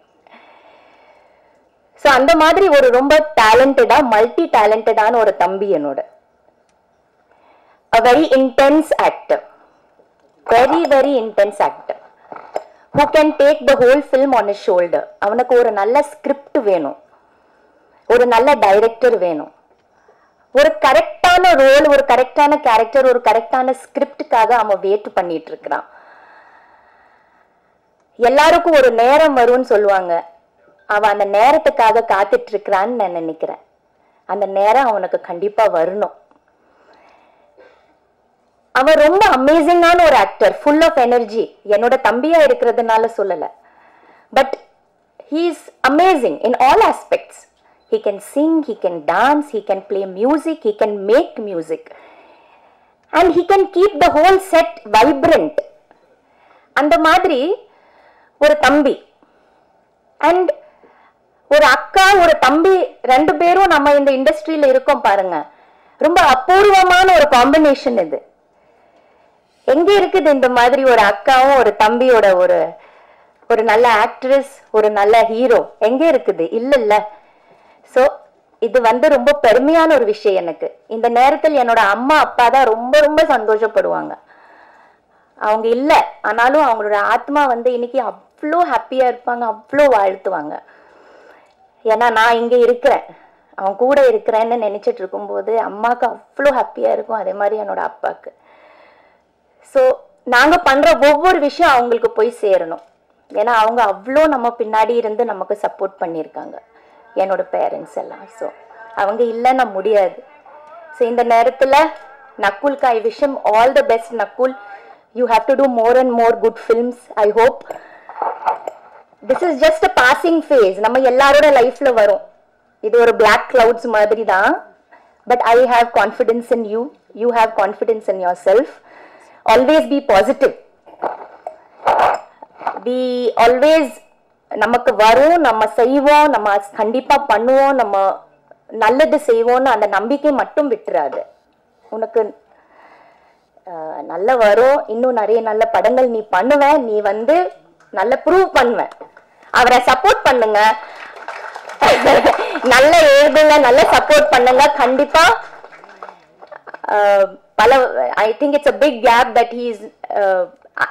ஸோ அந்த மாதிரி ஒரு ரொம்ப டேலண்டடா, மல்டி டேலண்டடான ஒரு தம்பி என்னோட. a very intense actor, very intense actor who can take the whole film on his shoulder. அவனுக்கு ஒரு நல்ல ஸ்கிரிப்ட் வேணும், ஒரு நல்ல டைரக்டர் வேணும், ஒரு கரெக்டான ரோல், ஒரு கரெக்டான கேரக்டர், ஒரு கரெக்டான ஸ்கிரிப்டுக்காக அவன் வெயிட் பண்ணிட்டு இருக்கிறான். எல்லாருக்கும் ஒரு நேரம் வரும்னு சொல்லுவாங்க. அவன் அந்த நேரத்துக்காக காத்துட்டு இருக்கிறான்னு நான் நினைக்கிறேன். அந்த நேரம் அவனுக்கு கண்டிப்பா வரணும். அவன் ரொம்ப அமேசிங்கான ஒரு ஆக்டர், ஃபுல் ஆஃப் எனர்ஜி. என்னோட தம்பியா இருக்கிறதுனால சொல்லல, but he is amazing in all aspects. He can sing, he can dance, he can play music, he can make music, and he can keep the whole set vibrant. அந்த மாதிரி ஒரு தம்பி அண்ட் ஒரு அக்கா, ஒரு தம்பி, ரெண்டு பேரும் நம்ம இந்த இண்டஸ்ட்ரியில இருக்கோம் பாருங்க. ரொம்ப அபூர்வமான ஒரு காம்பினேஷன் இது. எங்க இருக்குது இந்த மாதிரி ஒரு அக்காவும் ஒரு தம்பியோட ஒரு நல்ல ஆக்ட்ரஸ், ஒரு நல்ல ஹீரோ எங்க இருக்குது? இல்ல. சோ இது ரொம்ப பெருமையான ஒரு விஷயம் எனக்கு. இந்த நேரத்தில் என்னோட அம்மா அப்பா தான் ரொம்ப ரொம்ப சந்தோஷப்படுவாங்க. அவங்க இல்ல ஆனாலும் அவங்களோட ஆத்மா இன்னைக்கு அவ்வளோ ஹாப்பியா இருப்பாங்க, அவ்வளோ வாழ்த்துவாங்க. ஏன்னா நான் இங்க இருக்கிறேன், அவன் கூட இருக்கிறேன்னு நினைச்சிட்டு இருக்கும்போது அம்மாவுக்கு அவ்வளோ ஹாப்பியா இருக்கும், அதே மாதிரி என்னோட அப்பாவுக்கு. ஸோ நாங்க பண்ற ஒவ்வொரு விஷயம் அவங்களுக்கு போய் சேரணும். ஏன்னா அவங்க அவ்வளோ நம்ம பின்னாடி இருந்து நமக்கு சப்போர்ட் பண்ணியிருக்காங்க, என்னோட பேரண்ட்ஸ் எல்லாம். ஸோ அவங்க இல்லைன்னா முடியாது. ஸோ இந்த நேரத்தில் நக்குல்க்கு I wish him all the best. Nakul, you have to do more and more good films. I hope this is just a passing phase. நம்ம எல்லாரோட லைஃப்ல வரும், இது ஒரு பிளாக் கிளவுட்ஸ் மாதிரி தான். But I have confidence in you, you have confidence in yourself. Always be positive. We always நமக்கு வரும், நம்ம செய்வோம், நம்ம கண்டிப்பா பண்ணுவோம், நம்ம நல்லது செய்வோம்னு அந்த நம்பிக்கை மட்டும் விட்டுறாது. உனக்கு நல்ல வரும், இன்னும் நிறைய நல்ல படங்கள் நீ பண்ணுவ, நீ நல்ல ப்ரூவ் பண்ணுவ. அவரை சப்போர்ட் பண்ணுங்க, நல்ல எழுதுங்க, நல்ல சப்போர்ட் பண்ணுங்க. கண்டிப்பா பல ஐ think it's a big gap that he is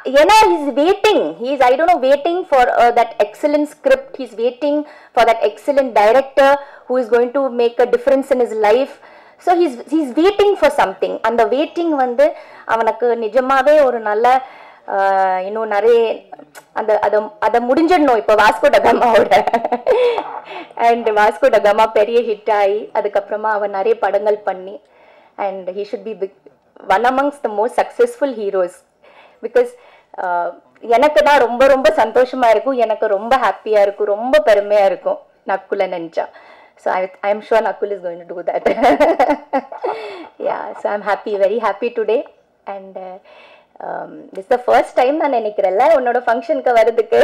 he's waiting, I don't know, waiting for that excellent script. He's waiting for that excellent director who is going to make a difference in his life. So he's waiting for something. And the waiting அவனுக்கு நிஜமாவே ஒரு நல்ல இன்னும் நிறைய அதை முடிஞ்சிடணும். இப்போ வாஸ்கோ டகாமாவோட அண்ட் வாஸ்கோ டகாமா பெரிய ஹிட் ஆகி அதுக்கப்புறமா அவன் நிறைய படங்கள் பண்ணி and he should be one amongst the most successful heroes. Because எனக்கு தான் ரொம்ப ரொம்ப சந்தோஷமா இருக்கும், எனக்கு ரொம்ப ஹாப்பியா இருக்கும், ரொம்ப பெருமையா இருக்கும் நக்குல நினைச்சா. So I'm sure Nakul is going to do that. Yeah, so I'm happy, very happy today. And this is the first time நான் நினைக்கிறேன்ல உன்னோட ஃபங்க்ஷனுக்கு வரதுக்கு.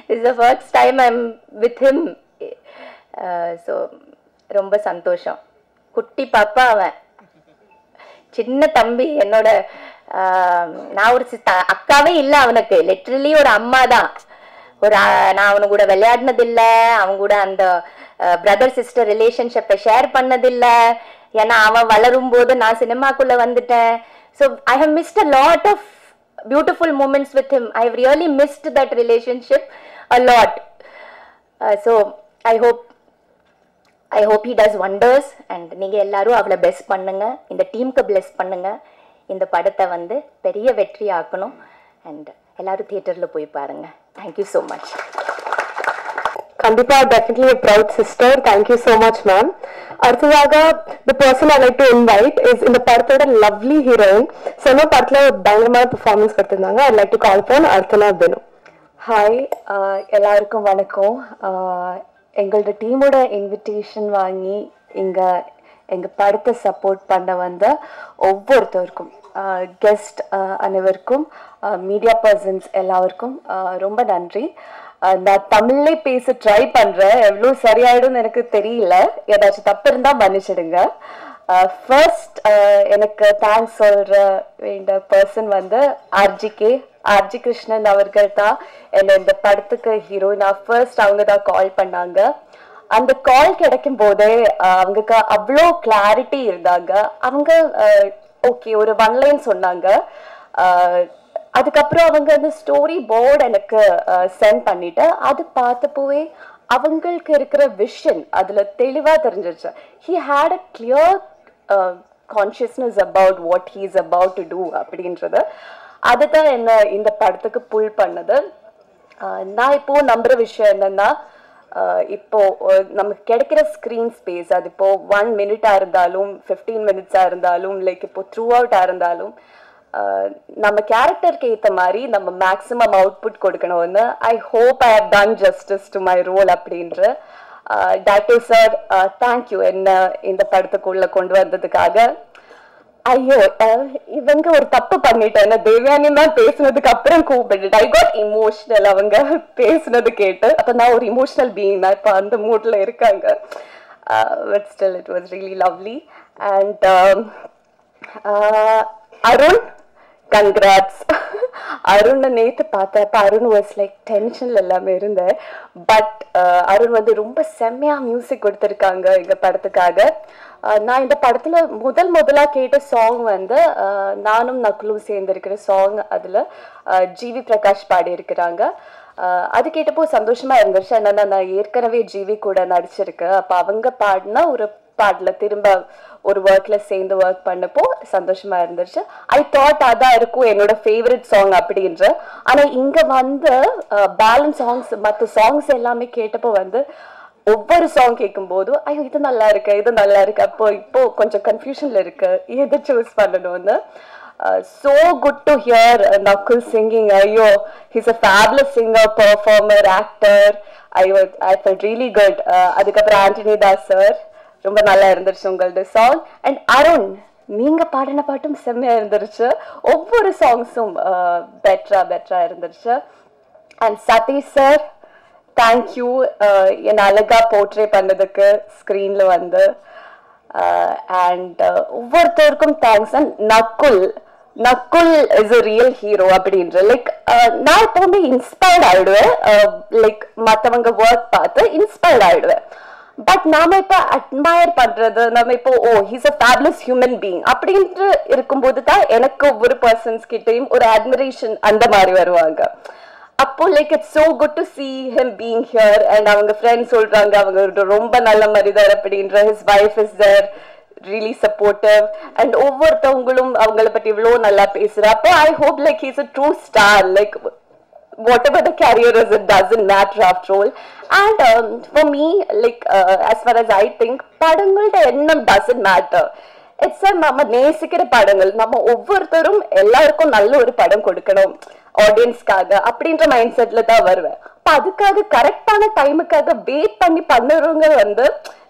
This is the first time I'm with him. So ரொம்ப சந்தோஷம். குட்டி பாப்பா அவன், சின்ன தம்பி, என்னோட நான் ஒரு அக்காவே இல்லை அவனுக்கு, லிட்டரலி ஒரு அம்மா தான். நான் அவனு கூட விளையாடினதில்லை, அவன் கூட அந்த பிரதர் சிஸ்டர் ரிலேஷன்ஷிப்பை ஷேர் பண்ணதில்லை. ஏன்னா அவன் வளரும் போது நான் சினிமாக்குள்ள வந்துட்டேன். So I have missed a lot of beautiful moments with him. I have really missed that relationship a lot. So I hope he does wonders. And நீங்க எல்லாரும் அவளை பெஸ்ட் பண்ணுங்க, இந்த டீமுக்கு பிளெஸ் பண்ணுங்க, இந்த படத்தை பெரிய வெற்றி ஆக்கணும். அண்ட் எல்லாரும் தியேட்டர்ல போய் பாருங்க. Thank you so much. கண்டிப்பா, definitely a proud sister. Thank you so much, ma'am. அடுத்ததாக the person I like to invite is இந்த படத்தோட lovely heroine. சொன்ன படத்துல ஒரு பயங்கரமான பெர்ஃபார்மன்ஸ் கொடுத்திருந்தாங்க. I'd like to call upon Archana Benu. Hi, எல்லாருக்கும் வணக்கம். எங்களோட டீமோட இன்விடேஷன் வாங்கி எங்கள் படத்தை சப்போர்ட் பண்ண வந்த ஒவ்வொருத்தருக்கும், கெஸ்ட் அனைவருக்கும், மீடியா பர்சன்ஸ் எல்லாருக்கும் ரொம்ப நன்றி. நான் தமிழ்லே பேச ட்ரை பண்ணுறேன், எவ்வளோ சரியாயிடும்னு எனக்கு தெரியல, ஏதாச்சும் தப்பு இருந்தால் மன்னிச்சிடுங்க. ஃபர்ஸ்ட் எனக்கு தேங்க்ஸ் சொல்கிற வேண்டிய பர்சன் ஆர்ஜி கிருஷ்ணன் அவர்கள் தான் என்னை இந்த படத்துக்கு ஹீரோயினா ஃபர்ஸ்ட் அவங்க தான் கால் பண்ணாங்க. அந்த கால் கிடைக்கும் போதே அவங்களுக்கு அவ்வளோ கிளாரிட்டி இருந்தாங்க. அவங்க ஓகே ஒரு ஒன்லைன் சொன்னாங்க. அதுக்கப்புறம் அவங்க அந்த ஸ்டோரி போர்டு எனக்கு சென்ட் பண்ணிட்டு அது பார்த்தப்போவே அவங்களுக்கு இருக்கிற விஷன் அதுல தெளிவா தெரிஞ்சிருச்சு. He had a clear consciousness about what he is about to do அப்படின்றது. அதுதான் என்ன இந்த படத்துக்கு புல் பண்ணது. நான் இப்போ நம்புற விஷயம் என்னன்னா, இப்போ நமக்கு கிடைக்கிற ஸ்க்ரீன் ஸ்பேஸ் அது இப்போ 1 minute இருந்தாலும் 15 minutes இருந்தாலும் லைக் இப்போ த்ரூ அவுட்டா இருந்தாலும் நம்ம கேரக்டருக்கு ஏற்ற மாதிரி நம்ம மேக்ஸிமம் அவுட்புட் கொடுக்கணும்னு I hope I have done justice to my role அப்படின்ற. டாக்டர் சார் தேங்க்யூ என்ன இந்த படத்துக்குள்ள கொண்டு வந்ததுக்காக. ஐயோ இவங்க ஒரு தப்பு பண்ணிட்டேன், தேவயானி மேம் பேசுனதுக்கு அப்புறம் கூப்பிட்டு ஐ காட் இமோஷனல் அவங்க பேசுனது கேட்டு. அப்ப நான் ஒரு இமோஷனல் பீயிங் தான், இப்போ அந்த மூட்ல இருக்காங்க. But still it was really lovely. And Arun congrats. Arun நேற்று பார்த்தேன். இப்போ அருண் வாஸ் லைக் டென்ஷன்ல எல்லாமே இருந்தேன். பட் அருண் வந்து ரொம்ப செம்மையா மியூசிக் கொடுத்துருக்காங்க எங்க படத்துக்காக. நான் இந்த படத்துல முதலா கேட்ட சாங் வந்து நானும் நக்குலும் சேர்ந்திருக்கிற சாங். அதுல ஜிவி பிரகாஷ் பாடி இருக்கிறாங்க. அது கேட்டப்போ சந்தோஷமா இருந்துச்சு. என்னன்னா நான் ஏற்கனவே ஜிவி கூட நடிச்சிருக்கேன். அப்ப அவங்க பாடினா ஒரு பாடல திரும்ப ஒரு ஒர்க்ல சேர்ந்து ஒர்க் பண்ணப்போ சந்தோஷமா இருந்துச்சு. ஐ தாட் அதான் இருக்கும் என்னோட ஃபேவரட் சாங் அப்படின்ற. ஆனா இங்க வந்து பேலன்ஸ் சாங்ஸ் மற்ற சாங்ஸ் எல்லாமே கேட்டப்போ வந்து ஒவ்வொரு சாங் கேட்கும் போதும் ஐயோ இது நல்லா இருக்கு இது நல்லா இருக்கு. அப்போ இப்போ கொஞ்சம் கன்ஃபியூஷன்ல இருக்கு எதை சூஸ் பண்ணணும்னு. So good to hear Nakul singing. Ayyo, he's a fabulous singer, performer, actor. I felt really good. அதுக்கப்புறம் ஆண்டனி தாஸ் சார் ரொம்ப நல்லா இருந்துச்சு உங்களோட சாங். அண்ட் அருண் நீங்க பாடின பாட்டும் செம்மையா இருந்துருச்சு. ஒவ்வொரு சாங்ஸும் பெட்டரா இருந்துருச்சு. அண்ட் சதீஷ் சார் தேங்க்யூ என்ன அழகா போர்ட்ரே பண்ணதுக்கு ஸ்க்ரீன்ல வந்து. அண்ட் ஒவ்வொருத்தருக்கும் thanks. And Nakul is a real hero அப்படின்ற. லைக் நான் எப்பவுமே இன்ஸ்பயர்ட் ஆயிடுவேன். லைக் மற்றவங்க ஒர்க் பார்த்து இன்ஸ்பயர்ட் ஆயிடுவேன். பட் நாம இப்ப அட்மயர் பண்றது நம்ம இப்போ he's a fabulous human being அப்படின்ட்டு இருக்கும்போது தான் எனக்கு ஒவ்வொரு பர்சன்ஸ் கிட்டையும் ஒரு அட்மிரேஷன் அந்த மாதிரி வருவாங்க. அப்போ like it's so good to see him being here. And அவங்க ஃப்ரெண்ட்ஸ் சொல்றாங்க அவங்க ரொம்ப நல்ல மனிதர் அப்படின்ற. His wife is there really supportive. and ஒவ்வொருத்தவங்களும் அவங்கள பத்தி இவ்வளவு நல்லா பேசுற. அப்போ I hope like he's a true star. like whatever the career is, it doesn't matter after all. And for me like as far as I think படங்களோட எண்ணம் doesn't matter. இட்ஸ் நம்ம நேசிக்கிற படங்கள் நம்ம ஒவ்வொருத்தரும் எல்லாருக்கும் நல்ல ஒரு படம் கொடுக்கணும் ஆடியன்ஸ்க்காக அப்படின்ற மைண்ட் செட்ல தான் வருவேன். அதுக்காக கரெக்டான டைமுக்காக வெயிட் பண்ணி பண்ணுறவங்க வந்து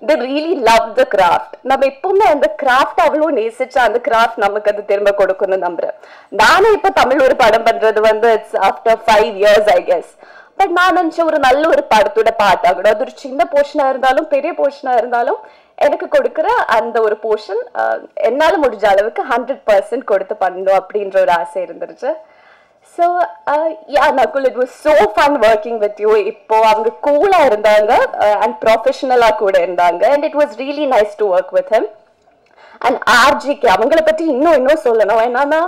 they really love the craft. நம்ம எப்பவுமே அந்த கிராஃப்ட் அவ்வளோ நேசிச்சா அந்த கிராஃப்ட் நமக்கு அது திரும்ப கொடுக்கணும்னு நம்புறேன். நானும் இப்ப தமிழ் ஒரு படம் பண்றது வந்து it's after 5 years I guess. But நான் நினைச்ச ஒரு நல்ல ஒரு படத்தோட பாட்டாகணும். அது ஒரு சின்ன போர்ஷனா இருந்தாலும் பெரிய போர்ஷனா இருந்தாலும் எனக்கு கொடுக்குற அந்த ஒரு போர்ஷன் என்னால முடிஞ்ச அளவுக்கு 100% கொடுத்து பண்ணணும் அப்படின்ற ஒரு ஆசை இருந்துருச்சு. So yeah Nakul, it was so fun working with you. இப்போ அவங்க கூலா இருந்தாங்க and professional-ஆ கூட இருந்தாங்க. and it was really nice to work with him. and RGK அவங்கள பத்தி இன்னும் சொல்லணும். என்னன்னா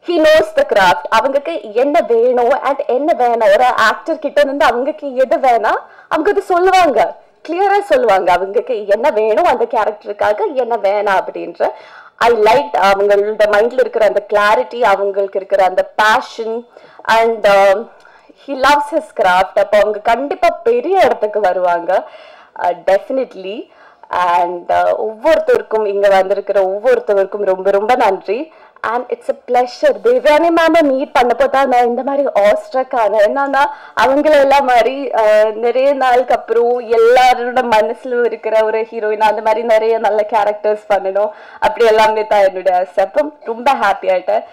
he knows the craft. அவங்களுக்கு என்ன வேணும் and என்ன வேணாம் ஒரு ஆக்டர் கிட்ட இருந்து அவங்களுக்கு எது வேணாம் அவங்க அது சொல்லுவாங்க, கிளியரா சொல்லுவாங்க அவங்களுக்கு என்ன வேணும் அந்த கேரக்டருக்காக என்ன வேணாம் அப்படின்ற. I liked அவங்களோட மைண்ட்ல இருக்கிற அந்த கிளாரிட்டி, அவங்களுக்கு இருக்கிற அந்த passion and he loves his craft. அப்போ அவங்க கண்டிப்பா பெரிய இடத்துக்கு வருவாங்க டெஃபினெட்லி. அண்ட் ஒவ்வொருத்தருக்கும் இங்க வந்திருக்கிற ஒவ்வொருத்தருக்கும் ரொம்ப ரொம்ப நன்றி. and it's a pleasure. Devayani ma'am meet பண்ணப்போ தான் நான் இந்த மாதிரி ஆஸ்ட்ரக் ஆனேன். என்னன்னா அவங்கள எல்லாம் மாதிரி நிறைய நாளுக்கு அப்புறம் எல்லாரோட மனசுல இருக்கிற ஒரு ஹீரோயின் அந்த மாதிரி நிறைய நல்ல கேரக்டர்ஸ் பண்ணணும் அப்படி எல்லாமே தான் என்னுடைய ஆசை. அப்போ ரொம்ப ஹாப்பி ஆயிட்டேன்.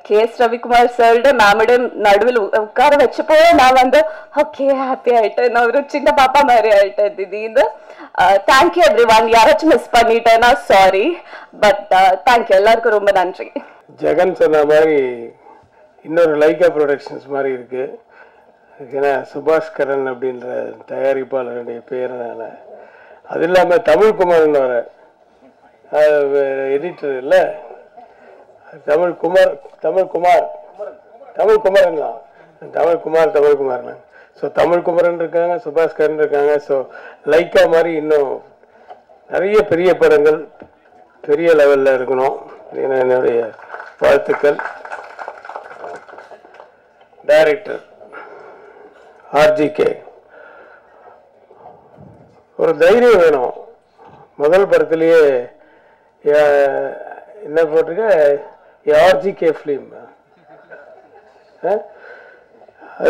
KS ரவிக்குமார் சாரோட மேமோட நடுவில் உட்கார வச்சப்போ நான் வந்து ஓகே ஹாப்பி ஆயிட்டேன். நான் ஒரு சின்ன பாப்பா மாதிரி ஆயிட்டேன் திடீர்னு. Thank you every one. யாராச்சும் மிஸ் பண்ணிட்டேன்னா சாரி. பட் தேங்க்யூ எல்லாருக்கும் ரொம்ப நன்றி. ஜெகன் சொன்ன மாதிரி இன்னொரு லைகா ப்ரொடக்ஷன்ஸ் மாதிரி இருக்கு. ஏன்னா சுபாஷ்கரன் அப்படின்ற தயாரிப்பாளருடைய பேரனால அது இல்லாமல் தமிழ்குமார்னு வர எடிட்டர் இல்லை தமிழ்குமார்னா ஸோ தமிழ் குமரன் இருக்காங்க, சுபாஸ்கரன் இருக்காங்க. ஸோ லைக்கா மாதிரி இன்னும் நிறைய பெரிய படங்கள் பெரிய லெவலில் இருக்கணும். என்னுடைய வாழ்த்துக்கள். டைரக்டர் ஆர்ஜிகே, ஒரு தைரியம் வேணும். முதல் படத்திலேயே என்ன போட்டிருக்க, ஆர்ஜிகே ஃபிலிம்.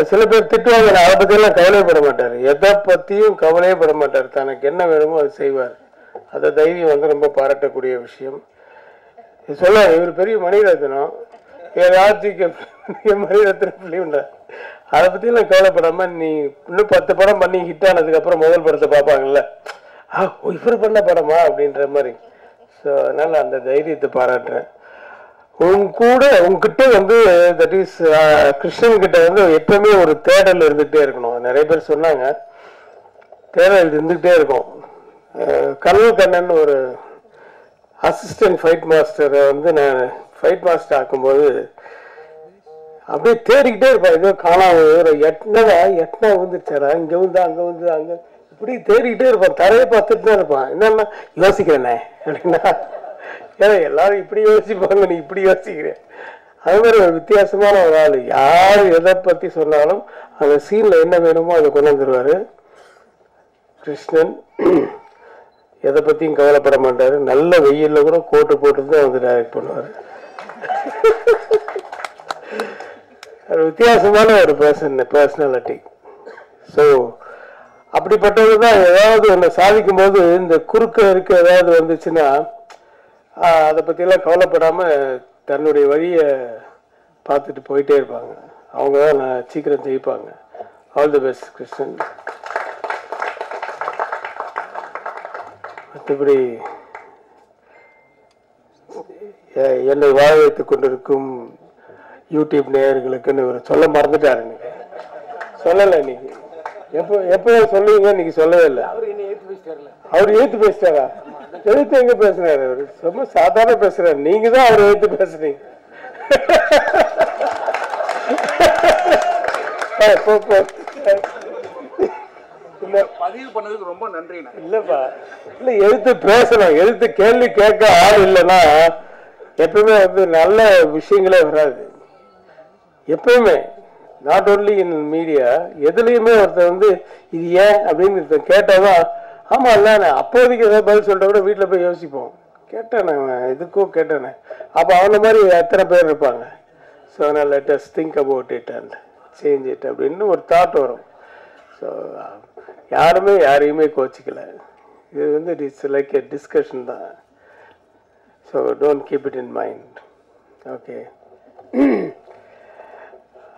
சில பேர் திட்டுவாங்க, அதை பற்றியெல்லாம் கவலைப்பட மாட்டார், எதை பற்றியும் கவலையே பட மாட்டார், தனக்கு என்ன வேணுமோ அதை செய்வார். அந்த தைரியம் வந்து ரொம்ப பாராட்டக்கூடிய விஷயம். சொல்ல இவர் பெரிய மணிரத்னம், ஆர்ஜிகே மணிரத்னம் ஃபிலிம்ன்ற, அதை பற்றியெல்லாம் கவலைப்படாமல் நீ இன்னும் 10 படம் பண்ணி ஹிட் ஆனதுக்கப்புறம் முதல் படத்தை பார்ப்பாங்கல்ல, இவர் பண்ண படமா அப்படின்ற மாதிரி. ஸோ அதனால் அந்த தைரியத்தை பாராட்டுறேன். உங்ககிட்ட வந்து தட் இஸ் கிருஷ்ணன் கிட்ட வந்து எப்பவுமே ஒரு தேடல் இருந்துகிட்டே இருக்கணும். நிறைய பேர் சொன்னாங்க, தேடல் இருந்துகிட்டே இருக்கும். கனல் கண்ணன் ஒரு அசிஸ்டன்ட் ஃபைட் மாஸ்டரை வந்து நான் ஃபைட் மாஸ்டர் ஆக்கும்போது அப்படியே தேடிக்கிட்டே இருப்பான். ஏதோ காணாம எட்டனா விழுந்துச்சாரா, இங்கே வந்து அங்கே வந்து அங்கே இப்படி தேடிக்கிட்டே இருப்பான். தரையை பார்த்துட்டு தான் இருப்பான். என்னன்னா யோசிக்கிறேனே அப்படின்னா, ஏன்னா எல்லாரும் இப்படி யோசிப்பாங்க, நீ இப்படி யோசிக்கிறேன். அது மாதிரி ஒரு வித்தியாசமான ஒரு ஆள். யார் எதை பற்றி சொன்னாலும் அந்த சீனில் என்ன வேணுமோ அதை கொண்டு வந்துடுவார் கிருஷ்ணன். எதை பற்றியும் கவலைப்பட மாட்டார். நல்ல வெயிலில் கூட கோட்டு போட்டு தான் வந்து டைரக்ட் பண்ணுவார். ஒரு வித்தியாசமான ஒரு பர்சனாலிட்டி. ஸோ அப்படிப்பட்டது தான் ஏதாவது ஒன்று சாதிக்கும் போது இந்த குறுக்க இருக்க ஏதாவது வந்துச்சுன்னா அதை பற்றியெல்லாம் கவலைப்படாமல் தன்னுடைய வழியை பார்த்துட்டு போயிட்டே இருப்பாங்க. அவங்க தான் நான் சீக்கிரம் ஜெயிப்பாங்க. All the best Krishnan. மற்றபடி என்னை வாழ வைத்துக் கொண்டிருக்கும் யூடியூப் நேயர்களுக்குன்னு இவர் சொல்ல மறந்துட்டாரு. இன்னைக்கு சொல்லலை. இன்னைக்கு எப்போ சொல்லுவீங்க, இன்னைக்கு சொல்லவே இல்லை. அவர் ஏத்து பேசிட்டாரா? எழுத்து எங்க பேசுறாரு? அவரு ரொம்ப சாதாரண பேசுறாரு. நீங்க தான் அவர் எழுத்து பேசுறீங்க. பதிவு பண்ணதுக்கு ரொம்ப நன்றி. இல்லப்பா, இல்ல எழுத்து பேசணும். எழுத்து கேள்வி கேட்க ஆள் இல்லைன்னா எப்பவுமே வந்து நல்ல விஷயங்களே வராது. எப்பவுமே நாட் ஓன்லி இன் மீடியா, எதுலையுமே ஒருத்தர் வந்து இது ஏன் அப்படின்னு கேட்டாதான் ஆமா இல்ல அப்போதைக்கு ஏதாவது பதில் சொல்லிட்ட கூட வீட்டில் போய் யோசிப்போம். கேட்டானே இதுக்கும் கேட்டானே, அப்போ அவன மாதிரி எத்தனை பேர் இருப்பாங்க. ஸோ அதனால் let us think about it and change it அப்படின்னு ஒரு தாட் வரும். ஸோ யாருமே யாரையுமே கோச்சிக்கல. இது வந்து இட்ஸ் லைக் எ டிஸ்கஷன் தான். So don't keep it in mind. Okay.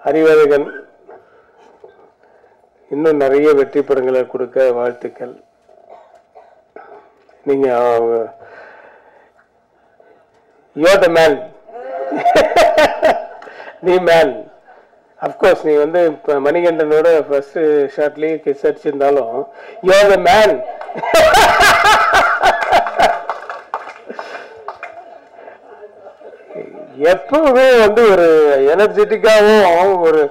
Arivazhagan இன்னும் நிறைய வெற்றி படங்களை கொடுக்க வாழ்த்துக்கள். நீங்க யூ ஆர் த மேன். நீ மேன். அப்கோர்ஸ் நீ வந்து மணிகண்டனோட ஃபர்ஸ்ட் ஷாட்லயே கிஸ் அடிச்சிருந்தாலும் யூ ஆர் த மேன். எப்பவுமே வந்து ஒரு எனர்ஜெட்டிக்காகவும் ஒரு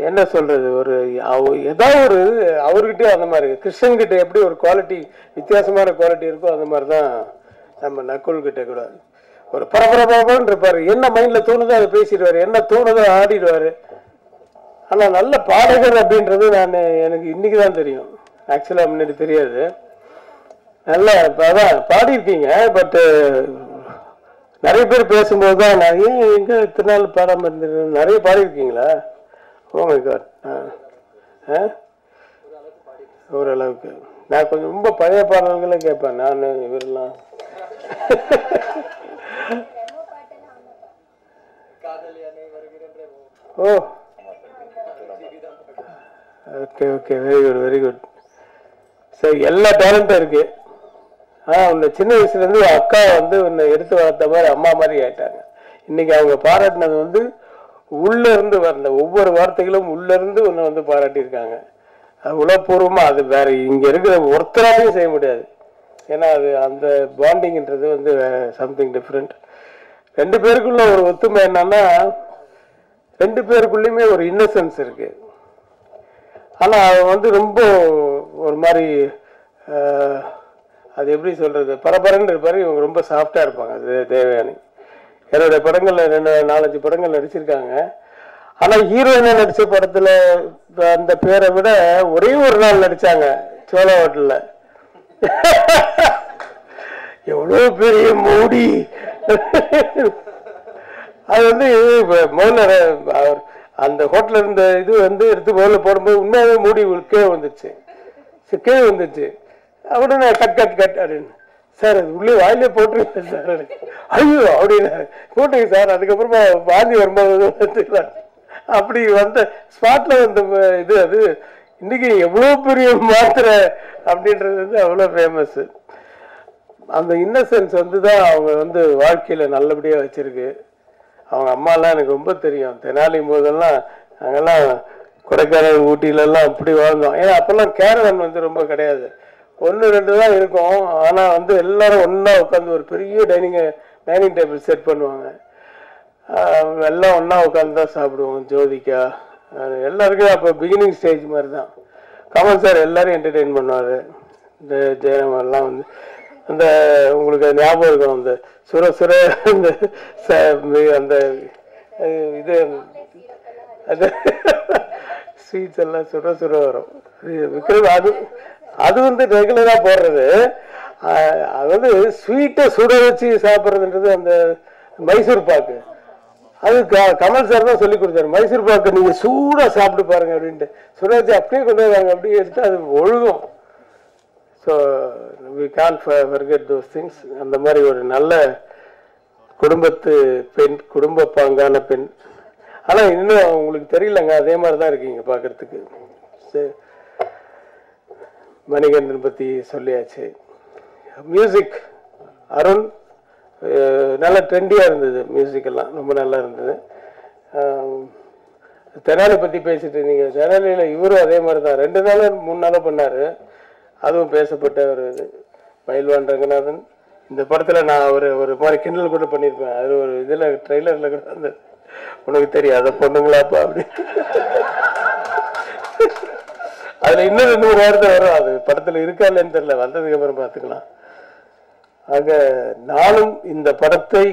என்ன சொல்றது, ஒரு ஏதாவது ஒரு அவர்கிட்ட அந்த மாதிரி கிருஷ்ணன் கிட்ட எப்படி ஒரு குவாலிட்டி வித்தியாசமான குவாலிட்டி இருக்கோ அந்த மாதிரி தான் நம்ம நக்குல் கிட்ட கூட ஒரு பரபரப்பான்னு இருப்பாரு. என்ன மைண்ட்ல தோணுதோ அதை பேசிடுவாரு, என்ன தோணுதோ ஆடிடுவாரு. ஆனா நல்ல பாடகர் அப்படின்றது எனக்கு இன்னைக்கு தான் தெரியும். ஆக்சுவலா முன்னாடி தெரியாது. நல்ல அதான் பாடியிருக்கீங்க. பட் நிறைய பேர் பேசும்போது தான் நான் ஏன் எங்க இத்தனை நாள் பாடாம இருந்திருக்கேன். நிறைய பாடியிருக்கீங்களா? Oh my God. ஓரளவுக்கு நான் கொஞ்சம் ரொம்ப பழைய பாடல்களை கேட்பேன். நான் இவரெல்லாம் oh okay okay, very good very good. சரி, எல்லா டேலண்ட்டும் இருக்கு. உன்னை சின்ன வயசுல இருந்து அக்கா வந்து உன்னை எடுத்து வளர்த்த மாதிரி அம்மா மாதிரி ஆயிட்டாங்க. இன்னைக்கு அவங்க பாராட்டினது வந்து உள்ள இருந்து வரல, ஒவ்வொரு வார்த்தைகளும் உள்ள இருந்து உன்னை வந்து பாராட்டியிருக்காங்க. அது உளப்பூர்வமா, அது வேற இங்க இருக்கிற ஒருத்தராலையும் செய்ய முடியாது. ஏன்னா அது அந்த பாண்டிங்ன்றது வந்து சம்திங் டிஃப்ரெண்ட். ரெண்டு பேருக்குள்ள ஒரு ஒத்துமை என்னன்னா, ரெண்டு பேருக்குள்ளயுமே ஒரு இன்னசென்ஸ் இருக்கு. ஆனால் அவன் வந்து ரொம்ப ஒரு மாதிரி அது எப்படி சொல்கிறது, பரபரன்னு இருப்பார். இவங்க ரொம்ப சாஃப்டாக இருப்பாங்க. அது தேவயானி என்னுடைய படங்களில் 4-5 படங்கள் நடிச்சிருக்காங்க. ஆனால் ஹீரோயினாக நடித்த படத்தில் அந்த பேரை விட ஒரே ஒரு நாள் நடித்தாங்க சோழ ஹோட்டலில். எவ்வளோ பெரிய மூடி. அது வந்து முதல்ல அவர் அந்த ஹோட்டலில் இருந்த இது வந்து எடுத்து முதல்ல போடும்போது உண்மையாகவே மூடி கீழே வந்துச்சு. அப்படின்னு கட் அப்படின்னு, சார் அது உள்ளே வாயிலே போட்டுருக்கேன் சார். ஐயோ அப்படின்னு போட்டுங்க சார். அதுக்கப்புறமா வாந்தி வரும்போது அப்படி வந்த ஸ்பாட்ல வந்த இது அது இன்னைக்கு எவ்வளோ பெரிய மாத்திரை அப்படின்றது வந்து அவ்வளோ ஃபேமஸ். அந்த இன்னசென்ஸ் வந்து தான் அவங்க வந்து வாழ்க்கையில் நல்லபடியாக வச்சிருக்கு. அவங்க அம்மாலாம் எனக்கு ரொம்ப தெரியும். தெனாலியும் போதெல்லாம் நாங்கெல்லாம் கொடைக்கானல் ஊட்டியிலலாம் அப்படி வாழ்ந்தோம். ஏன்னா அப்போல்லாம் கேரவன் வந்து ரொம்ப கிடையாது, 1-2 தான் இருக்கும். ஆனால் வந்து எல்லாரும் ஒன்றா உட்காந்து ஒரு பெரிய டைனிங் டேபிள் செட் பண்ணுவாங்க. எல்லாம் ஒன்றா உட்காந்து தான் சாப்பிடுவோம். ஜோதிகா எல்லாருக்கும் அப்போ பிகினிங் ஸ்டேஜ் மாதிரி தான். கமல் சார் எல்லாரும் என்டர்டெயின் பண்ணுவார். இந்த ஜெயராமெல்லாம் வந்து அந்த உங்களுக்கு ஞாபகம் இருக்கும், அந்த சுர அந்த அந்த இது அது ஸ்வீட்ஸ் எல்லாம் சுர வரும். விக்ரம் அது வந்து ரெகுலராக போடுறது. அது வந்து ஸ்வீட்டை சுட வச்சு சாப்பிட்றதுன்றது அந்த மைசூர் பாக்கு. அது கமல் சார் தான் சொல்லி கொடுத்தாரு. மைசூர் பாக்கு நீங்கள் சூடாக சாப்பிட்டு பாருங்க அப்படின்ட்டு சுட வச்சு அப்படியே கொண்டு வருவாங்க. அப்படியே எடுத்து அது ஒழுகும். So we can't forget those things. அந்த மாதிரி ஒரு நல்ல குடும்பத்து பெண், குடும்ப பாங்கான பெண். ஆனால் இன்னும் உங்களுக்கு தெரியலங்க, அதே மாதிரி தான் இருக்கீங்க பார்க்குறதுக்கு. மணிகண்டன் பற்றி சொல்லியாச்சு. மியூசிக் அருண் நல்லா ட்ரெண்டியாக இருந்தது. மியூசிக்கெல்லாம் ரொம்ப நல்லா இருந்தது. தெனாலி பற்றி பேசிட்டு இருந்தீங்க. தெனாலியில் இவரும் அதே மாதிரி தான் 2 நாள் 3 நாளும் பண்ணார். அதுவும் பேசப்பட்ட ஒரு இது. பயில்வான் ரங்கநாதன் இந்த படத்தில் நான் ஒரு மாதிரி கிண்டல் கூட பண்ணியிருப்பேன். அது ஒரு இதில் ட்ரெய்லரில் கூட அந்த உனக்கு தெரியாத பொண்ணுங்களாப்பா அப்படி அதில் இன்னும் 2 வார்த்தை வரும். அது படத்தில் இருக்கா இல்லைன்னு தெரியல, வந்ததுக்கு அப்புறம் பார்த்துக்கலாம். ஆக நானும் இந்த படத்தை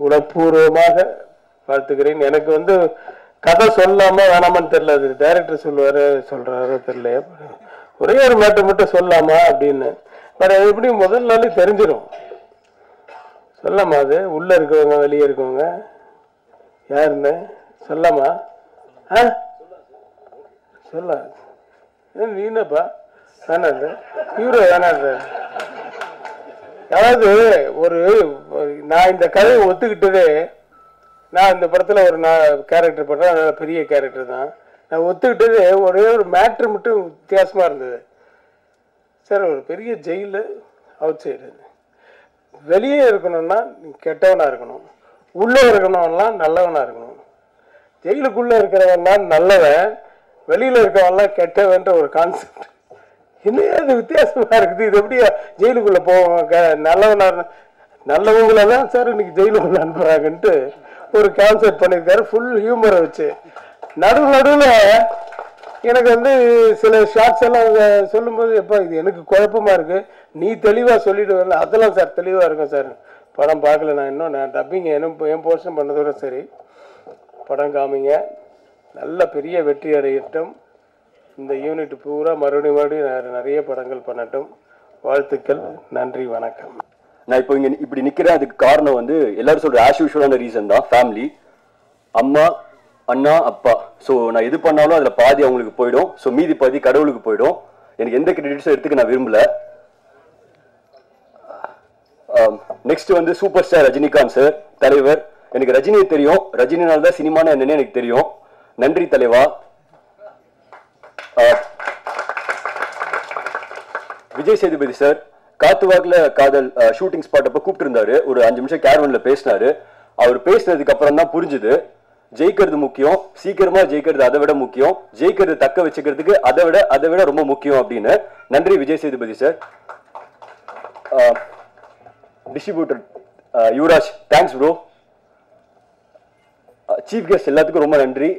உணர்வுபூர்வமாக வாழ்த்துக்கிறேன். எனக்கு வந்து கதை சொல்லாமல் வேணாமான்னு தெரியல, அது டைரக்டர் சொல்கிறாரோ தெரியல. ஒரே ஒரு மேட்டர் மட்டும் சொல்லாமா அப்படின்னு. பட் அது எப்படி முதல் நாளே தெரிஞ்சிடும். சொல்லாமா? அது உள்ளே இருக்கவங்க வெளியே இருக்கவங்க யாருன்னு சொல்லாமா? சொல்ல நீனப்பா வேணாது ஹீரோ வேணாது. அதாவது நான் இந்த கதையை ஒத்துக்கிட்டதே, நான் இந்த படத்தில் ஒரு கேரக்டர் பண்ணுறேன். அதனால பெரிய கேரக்டர் தான். நான் ஒத்துக்கிட்டது ஒரே ஒரு மேட்ரு மட்டும் வித்தியாசமாக இருந்தது. சார் ஒரு பெரிய ஜெயிலு அவுட் சைடு. வெளியே இருக்கணும்னா நீ கெட்டவனாக இருக்கணும், உள்ளே இருக்கணும்லாம் நல்லவனாக இருக்கணும். ஜெயிலுக்குள்ளே இருக்கிறவன் தான் நல்லவன், வெளியில் இருக்கவன்லாம் கெட்டவன்ற ஒரு கான்செப்ட். இன்னும் அது வித்தியாசமாக இருக்குது. இது எப்படியா ஜெயிலுக்குள்ளே போவாங்க? நல்லவங்கள தான் சார் இன்னைக்கு ஜெயிலுக்குள்ளே அனுப்புகிறாங்கன்ட்டு ஒரு கான்செப்ட் பண்ணியிருக்காரு, ஃபுல் ஹியூமரை வச்சு. நடுவில் எனக்கு வந்து சில ஷார்ட்ஸ் எல்லாம் சொல்லும்போது எப்போ இது எனக்கு குழப்பமாக இருக்குது, நீ தெளிவாக சொல்லிட்டு வரல. அதெல்லாம் சார் தெளிவாக இருக்கும் சார். படம் பார்க்கல நான் இன்னும். நான் டப்பிங் என் போர்ஷன் பண்ணதோட சரி. படம் காமிங்க, நல்ல பெரிய வெற்றி அடையட்டும். இந்த யூனிட் பூரா மறுபடியும் நிறைய படங்கள் பண்ணட்டும். வாழ்த்துக்கள். நன்றி, வணக்கம். நான் இப்போ இங்கே இப்படி நிற்கிறேன். அதுக்கு காரணம் வந்து எல்லாரும் சொல்கிற ஆஸ் யூஷுவலான ரீசன் தான். ஃபேமிலி, அம்மா, அண்ணா, அப்பா. ஸோ நான் எது பண்ணாலும் அதில் பாதி அவங்களுக்கு போயிடும். ஸோ மீதி பாதி கடவுளுக்கு போயிடும். எனக்கு எந்த கிரெடிட்ஸும் எடுத்துக்க நான் விரும்பல. நெக்ஸ்ட் வந்து சூப்பர் ஸ்டார் ரஜினிகாந்த் சார், தலைவர். எனக்கு ரஜினியை தெரியும், ரஜினினால தான் சினிமான்னு என்னன்னு எனக்கு தெரியும். நன்றி தலைவா. விஜய் சேதுபதி சார் காத்துவாக்கில் காதல் ஷூட்டிங் ஸ்பாட் அப்போ கூப்பிட்டு இருந்தாரு. ஒரு 5 நிமிஷம் கேரவன்ல பேசினாரு. அவர் பேசினதுக்கு அப்புறம் தான் புரிஞ்சுது ஜெயிக்கிறது முக்கியம், சீக்கிரமா ஜெயிக்கிறது அதை விட முக்கியம், ஜெயிக்கிறது தக்க வச்சுக்கிறதுக்கு அதை விட ரொம்ப முக்கியம் அப்படின்னு. நன்றி Vijay Sethupathi sir. Distributor Yuvaraj, thanks bro. Chief guest எல்லாத்துக்கும் ரொம்ப நன்றி.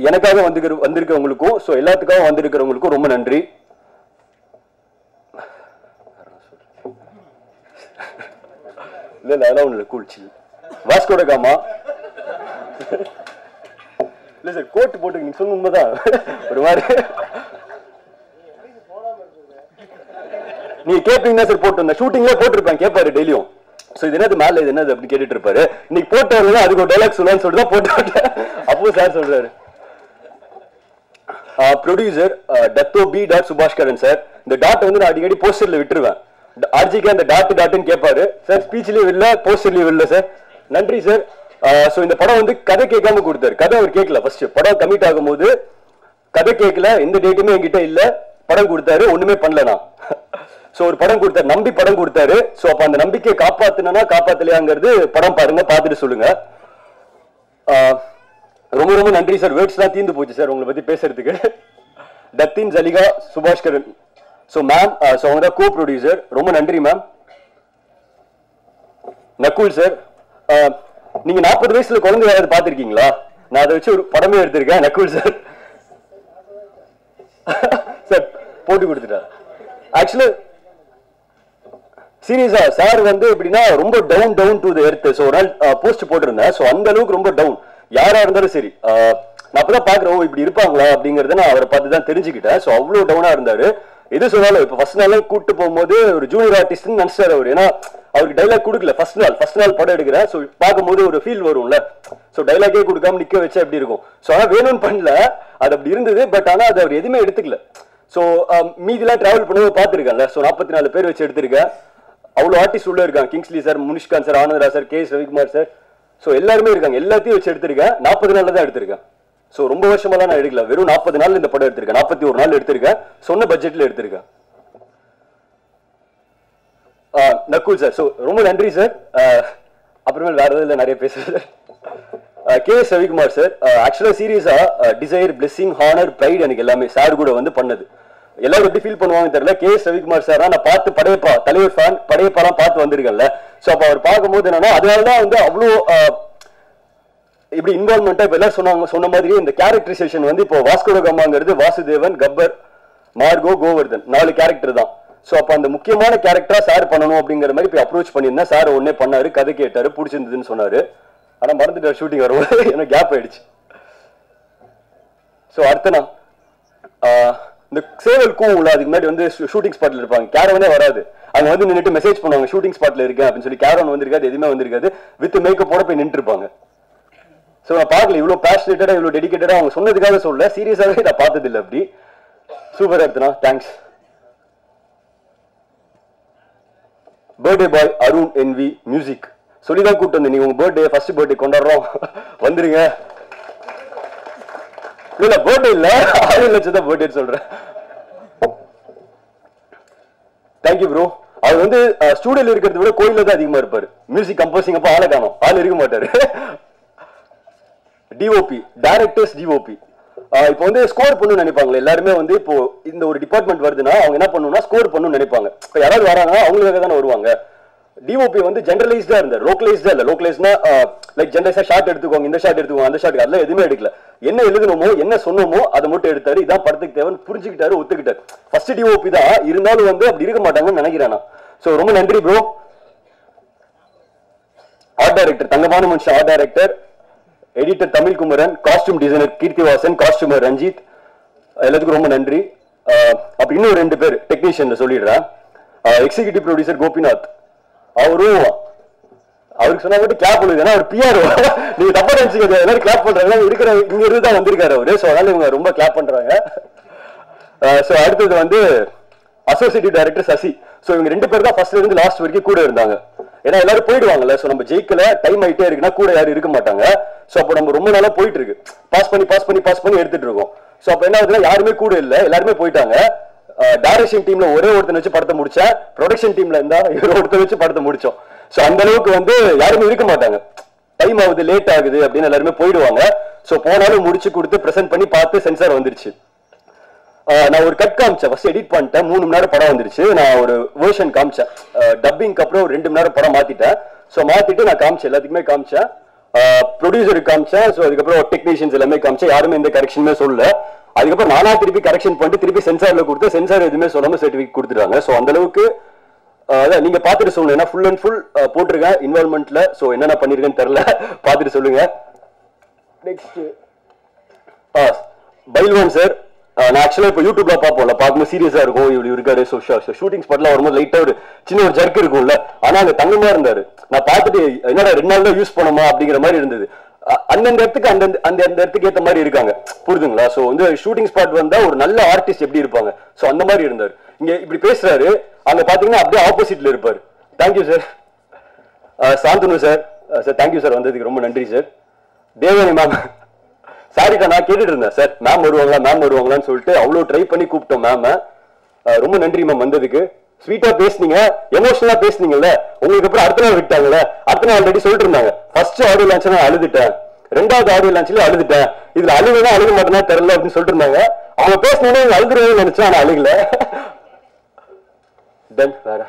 எனக்காக வந்திருக்கிறவங்களுக்கும் ஸோ எல்லாத்துக்காக வந்திருக்கிறவங்களுக்கும் ரொம்ப நன்றி. இல்லை அதெல்லாம் ஒன்று கூழ்ச்சி வாஸ்கோட காமா இல்லை சார் கோட்டு போட்டு நீங்க சொன்ன உண்மைதான் ஒரு மாதிரி நீங்க கேட்பீங்கன்னா சார் போட்டு வந்தேன் ஷூட்டிங்ல போட்டிருப்பேன் கேட்பாரு டெய்லியும். ஸோ இது என்னது மேல இது என்னது அப்படின்னு கேட்டுட்டு இருப்பாரு. இன்னைக்கு போட்டு வரலாம் அதுக்கு ஒரு டைலாக் சொல்லலாம்னு சொல்லிட்டு தான் போட்டு வரேன். அப்போ சார் சொல்றாரு producer Dato P dot Subaskaran sir. இந்த டாட் வந்து நான் அடிக்கடி போஸ்டர்ல விட்டுருவேன். ஆர்ஜிக்கு அந்த டாட்னு கேட்பாரு சார். ஸ்பீச்லயும் இல்லை போஸ்டர்லயும் இல்லை சார். நன்றி சார். ஸோ இந்த படம் வந்து கதை கேட்காம கொடுத்தாரு. கதை அவர் கேட்கல. ஃபர்ஸ்ட் படம் கமிட் ஆகும் போது கதை கேட்கல, எந்த டேட்டுமே என்கிட்ட இல்ல. படம் கொடுத்தாரு, ஒண்ணுமே பண்ணல நான். ஸோ ஒரு படம் கொடுத்தாரு, நம்பி படம் கொடுத்தாரு. ஸோ அப்ப அந்த நம்பிக்கையை காப்பாத்தினா காப்பாத்தலையாங்கிறது படம் பாருங்க, பார்த்துட்டு சொல்லுங்க. ரொம்ப ரொம்ப நன்றி சார். வேர்ட்ஸ்லாம் தீர்ந்து போச்சு சார் உங்களை பத்தி பேசுறதுக்கு. Datin Jaliga Subaskaran so ma'am, so அவங்க தான் கோ ப்ரொடியூசர். ரொம்ப நன்றி மேம். நக்குல் சார், நீங்க 40 வயசுல குழந்தை யாராவது பார்த்திருக்கீங்களா? நான் அதை வச்சு ஒரு படமே எடுத்திருக்கேன். நக்குல் சார் சார் போட்டு கொடுத்துட்டார். ஆக்சுவலி சீரியஸா சார் வந்து எப்படின்னா ரொம்ப down to the earth. So ஒரு நாள் போஸ்ட் போட்டிருந்தேன். ஸோ அந்த அளவுக்கு ரொம்ப டவுன். யாரா இருந்தாலும் சரி, நான் அப்பதான் பாக்குறேன் இப்படி இருப்பாங்களா அப்படிங்கறத நான் அவரை பார்த்து தான் தெரிஞ்சுக்கிட்டேன். ஸோ அவ்வளவு டவுனா இருந்தாரு. எது சொன்னாலும் இப்போ ஃபர்ஸ்ட் நாள் கூப்பிட்டு போகும்போது ஒரு ஜூனியர் ஆர்டிஸ்ட்னு நினைச்சாரு அவர். ஏன்னா அவருக்கு டைலாக் கொடுக்கல ஃபர்ஸ்ட் நாள் படம் எடுக்கிறேன். ஸோ பார்க்கும்போது ஒரு ஃபீல் வரும்ல. ஸோ டைலாக்கே கொடுக்காம நிக்க வச்சா எப்படி இருக்கும். ஸோ ஆனால் வேணும்னு பண்ணல, அது அப்படி இருந்தது. பட் ஆனால் அது அவர் எதுவுமே எடுத்துக்கல. ஸோ மீதிலாம் டிராவல் பண்ணும்போது பார்த்துருக்கேன்ல. ஸோ 44 பேர் வச்சு எடுத்திருக்கேன். அவ்வளோ ஆர்டிஸ்ட் உள்ள இருக்காங்க. Kingsley sir, Munishkanth sir, Anandraj sir, K Ravikumar sir. So எல்லாருமே இருக்காங்க. எல்லாத்தையும் வச்சு எடுத்திருக்கேன். 40 நாள்ல தான் எடுத்திருக்கேன். ஸோ ரொம்ப வருஷமெல்லாம் நான் எடுக்கல. வெறும் 40 நாள் இந்த படம் எடுத்திருக்கேன். 41 நாள் எடுத்திருக்கேன். சொன்ன பட்ஜெட்ல எடுத்திருக்கேன். நக்குல் சார், ஸோ ரொம்ப நன்றி சார். அப்புறமேல் வேற எதுவும் நிறைய பேசுறேன். கே ரவிக்குமார் சார், ஆக்சுவலா சீரியஸா டிசைர், பிளெஸிங், ஹானர், ப்ரைட் எனக்கு எல்லாமே சார் கூட வந்து பண்ணது. எல்லாரும் எப்படி ஃபீல் பண்ணுவாங்க தெரியல. கே ரவிக்குமார் சார் நான் பார்த்து படையப்பா தலைவர் ஃபேன், படையப்பாலாம் பார்த்து வந்திருக்கேன்ல. ஸோ அப்போ அவர் பார்க்கும்போது என்னன்னா அதனாலதான் வந்து அவ்வளோ இப்படி இன்வால்மெண்டா இப்ப எல்லாரும் சொன்ன மாதிரி இந்த கேரக்டரைசேஷன் வந்து இப்போ வாஸ்கோ கமாங்கிறது வாசுதேவன், கப்பர், மார்கோ, கோவர்தன் 4 கேரக்டர் தான். ஸோ அப்போ அந்த முக்கியமான கேரக்டரா சார் பண்ணணும் அப்படிங்கிற மாதிரி இப்போ அப்ரோச் பண்ணியிருந்தேன். சார் ஒன்னே பண்ணாரு, கதை கேட்டாரு, பிடிச்சிருந்ததுன்னு சொன்னாரு. ஆனா மறந்துட்டார் ஷூட்டிங் வரும்போது. எனக்கு கேப் ஆயிடுச்சு. ஸோ அடுத்தனா இந்த சேவல் கூவுல அதுக்கு முன்னாடி வந்து ஷூட்டிங் ஸ்பாட்ல இருப்பாங்க. கேரவனே வராது. அங்க வந்து நின்றுட்டு மெசேஜ் பண்ணுவாங்க ஷூட்டிங் ஸ்பாட்ல இருக்கேன் அப்படின்னு சொல்லி. கேரவன் வந்திருக்காது, எதுவுமே வந்திருக்காது. வித் மேக்கப்போட போய் நின்று இருப்பாங்க. ஸோ நான் பார்க்கல இவ்வளவு பேஷனேட்டடா இவ்வளவு டெடிகேட்டடா அவங்க சொன்னதுக்காக சொல்ல, சீரியஸாவே நான் பார்த்தது இல்லை அப்படி. சூப்பரா எடுத்தனா, thanks. Birthday boy Arun NV music சொல்லிதான் கூப்பிட்டு வந்து நீங்க உங்க பர்த்டே ஃபர்ஸ்ட் பர்த்டே கொண்டாடுறோம் வந்துருங்க. இல்ல பர்த்டே இல்ல, 6 லட்சம் தான் பர்த்டே சொல்றேன். Thank you bro. அவர் வந்து ஸ்டூடியோல இருக்கிறத விட கோயில தான் அதிகமா இருப்பாரு. மியூசிக் கம்போசிங் அப்ப ஆளை காணும், ஆள் இருக்க மாட்டாரு. டிஓபி, டைரக்டர்ஸ் டிஓபி இப்போ வந்து ஸ்கோர் பண்ணணும்னு நினைப்பாங்க எல்லாருமே. வந்து இப்போ இந்த ஒரு டிபார்ட்மெண்ட் வருதுன்னா அவங்க என்ன பண்ணணும்னா ஸ்கோர் பண்ணணும்னு நினைப்பாங்க. இப்போ யாராவது வராங்கன்னா அவங்களுக்காக தானே வருவாங்க. டிஓபி வந்து ஜெனரலைஸ்டா இருந்தார், லோக்கலைஸ்டா இல்ல. லோக்கலைஸ்னா லைக் ஜெனரலைஸா ஷாட் எடுத்துக்கோங்க, இந்த ஷாட் எடுத்துக்கோங்க, அந்த ஷாட், அதெல்லாம் எதுவுமே எடுக்கல. என்ன எழுதணுமோ என்ன சொன்னோமோ அதை மட்டும் எடுத்தாரு. இதான் படத்துக்கு தேவைன்னு புரிஞ்சுக்கிட்டாரு, ஒத்துக்கிட்டாரு. ஃபர்ஸ்ட் டிஓபி தான் இருந்தாலும் வந்து அப்படி இருக்க மாட்டாங்கன்னு நினைக்கிறேன் நான். ஸோ ரொம்ப நன்றி ப்ரோ. ஆர்ட் டைரக்டர் தங்கமான மனுஷன், art director, editor Tamil Kumaran, costume designer Keerthivasan, costumer Ranjith, எல்லாத்துக்கும் ரொம்ப நன்றி. அப்படி இன்னும் 2 பேர் டெக்னீஷியன் சொல்லிடுறேன். எக்ஸிகியூட்டிவ் ப்ரொடியூசர் கோபிநாத், அவருக்கு சொன்னா மட்டும் கிளாப் பண்ணுது. ஏன்னா அவர் பிஆர், நீங்க தப்பா நினைச்சுக்க, எல்லாரும் கிளாப் பண்றாங்க. இருக்கிற இங்க இருந்து தான் வந்திருக்காரு அவரு. ஸோ அதனால இவங்க ரொம்ப கிளாப் பண்றாங்க. ஸோ அடுத்தது வந்து அசோசியேட்டிவ் டைரக்டர் சசி. ஸோ இவங்க 2 பேர் தான் ஃபர்ஸ்ட்ல இருந்து லாஸ்ட் வரைக்கும் கூட இருந்தாங்க. ஏன்னா எல்லாரும் போயிடுவாங்கல்ல. ஸோ நம்ம ஜெயிக்கல, டைம் ஆயிட்டே இருக்குன்னா கூட யாரும் இருக்க மாட்டாங்க. ஸோ அப்போ நம்ம ரொம்ப நாளா போயிட்டு இருக்கு, பாஸ் பண்ணி எடுத்துட்டு இருக்கோம். ஸோ அப்போ என்ன ஆகுதுன்னா யாருமே கூட இல்லை, எல்லாருமே போயிட்டாங்க. டைரக்ஷன் டீம்ல ஒரே ஒருத்தர் வச்சு படத்தை முடிச்சேன். ப்ரொடக்ஷன் டீம்ல இருந்தா ஒருத்தர் வச்சு படத்தை முடிச்சோம். ஸோ அந்த அளவுக்கு வந்து யாருமே இருக்க மாட்டாங்க. டைம் ஆகுது, லேட் ஆகுது அப்படின்னு எல்லாருமே போயிடுவாங்க. ஸோ போனாலும் முடிச்சு கொடுத்து ப்ரெசென்ட் பண்ணி பார்த்து சென்சார் வந்துருச்சு. நான் ஒரு கட் காமிச்சேன், ஃபர்ஸ்ட் எடிட் பண்ணிட்டேன். 3 மணி நேரம் படம் வந்துருச்சு. நான் ஒரு வெர்ஷன் காமிச்சேன். டப்பிங்க்கு அப்புறம் 2 மணி நேரம் படம் மாத்திட்டேன். ஸோ மாத்திட்டு நான் காமிச்சேன், எல்லாத்துக்குமே காமிச்சேன். ப்ரொடியூசருக்கு காமிச்சேன். ஸோ அதுக்கப்புறம் டெக்னீஷியன்ஸ் எல்லாமே காமிச்சேன். யாருமே எந்த கரெக்ஷனுமே சொல்லல. அதுக்கப்புறம் நானா திருப்பி கரெக்ஷன் பண்ணிட்டு திருப்பி சென்சார்ல கொடுத்து சென்சார் எதுவுமே சொல்லாம சர்டிஃபிகேட் கொடுத்துட்டாங்க. ஸோ அந்த அளவுக்கு அதான் நீங்க பாத்துட்டு சொல்லுங்க. ஏன்னா ஃபுல் அண்ட் ஃபுல் போட்டிருக்கேன் இன்வால்மெண்ட்ல. ஸோ என்னென்ன பண்ணிருக்கேன்னு தெரியல, பாத்துட்டு சொல்லுங்க. Next Pailwan sir. நான் ஆக்சுவலா இப்போ யூடியூப்ல பார்ப்போம்ல, பார்க்கும்போது சீரியஸா இருக்கும், இவ்வளவு இருக்காரு. ஷூட்டிங் ஸ்பாட்லாம் வரும்போது லைட்டா ஒரு சின்ன ஒரு ஜர்க் இருக்கும்ல, ஆனா அங்க தங்கமா இருந்தாரு. நான் பார்த்துட்டு என்னடா 2 நாள் தான் யூஸ் பண்ணோமா அப்படிங்கிற மாதிரி இருந்தது. அந்தந்த இடத்துக்கு அந்த இடத்துக்கு ஏற்ற மாதிரி இருக்காங்க, புரிதுங்களா? ஸோ வந்து ஷூட்டிங் ஸ்பாட் வந்தா ஒரு நல்ல ஆர்டிஸ்ட் எப்படி இருப்பாங்க, ஸோ அந்த மாதிரி இருந்தார். இங்க இப்படி பேசுறாரு, அங்க பாத்தீங்கன்னா அப்படியே ஆப்போசிட்ல இருப்பாரு. Thank you sir. Shanthanu sir, sir thank you sir, வந்ததுக்கு ரொம்ப நன்றி சார். தேவனி மேம், சாரிக்கா நான் கேட்டுட்டு இருந்தேன் சார் மேம் வருவாங்களான்னு சொல்லிட்டு அவ்வளோ ட்ரை பண்ணி கூப்பிட்டோம் மேம். ரொம்ப நன்றி மேம் வந்ததுக்கு. ஸ்வீட்டா பேசுனீங்க, எமோஷனலா பேசுனீங்கல்ல. உங்களுக்கு அப்புறம் அடுத்த நாள் விட்டாங்கல்ல, அடுத்த நாள் ஆல்ரெடி சொல்லிட்டு இருந்தாங்க. ஃபர்ஸ்ட் ஆடியோ லான்ச் நான் அழுதுட்டேன், 2வது ஆடியோ லான்ச்ல அழுதுட்டேன், இதுல அழுகுனா அழுக மாட்டேன்னா தெரியல அப்படின்னு சொல்லிட்டு இருந்தாங்க. அவங்க பேசினோட அழுதுருவேன்னு நினைச்சேன், ஆனா அழுகல. தென் வேற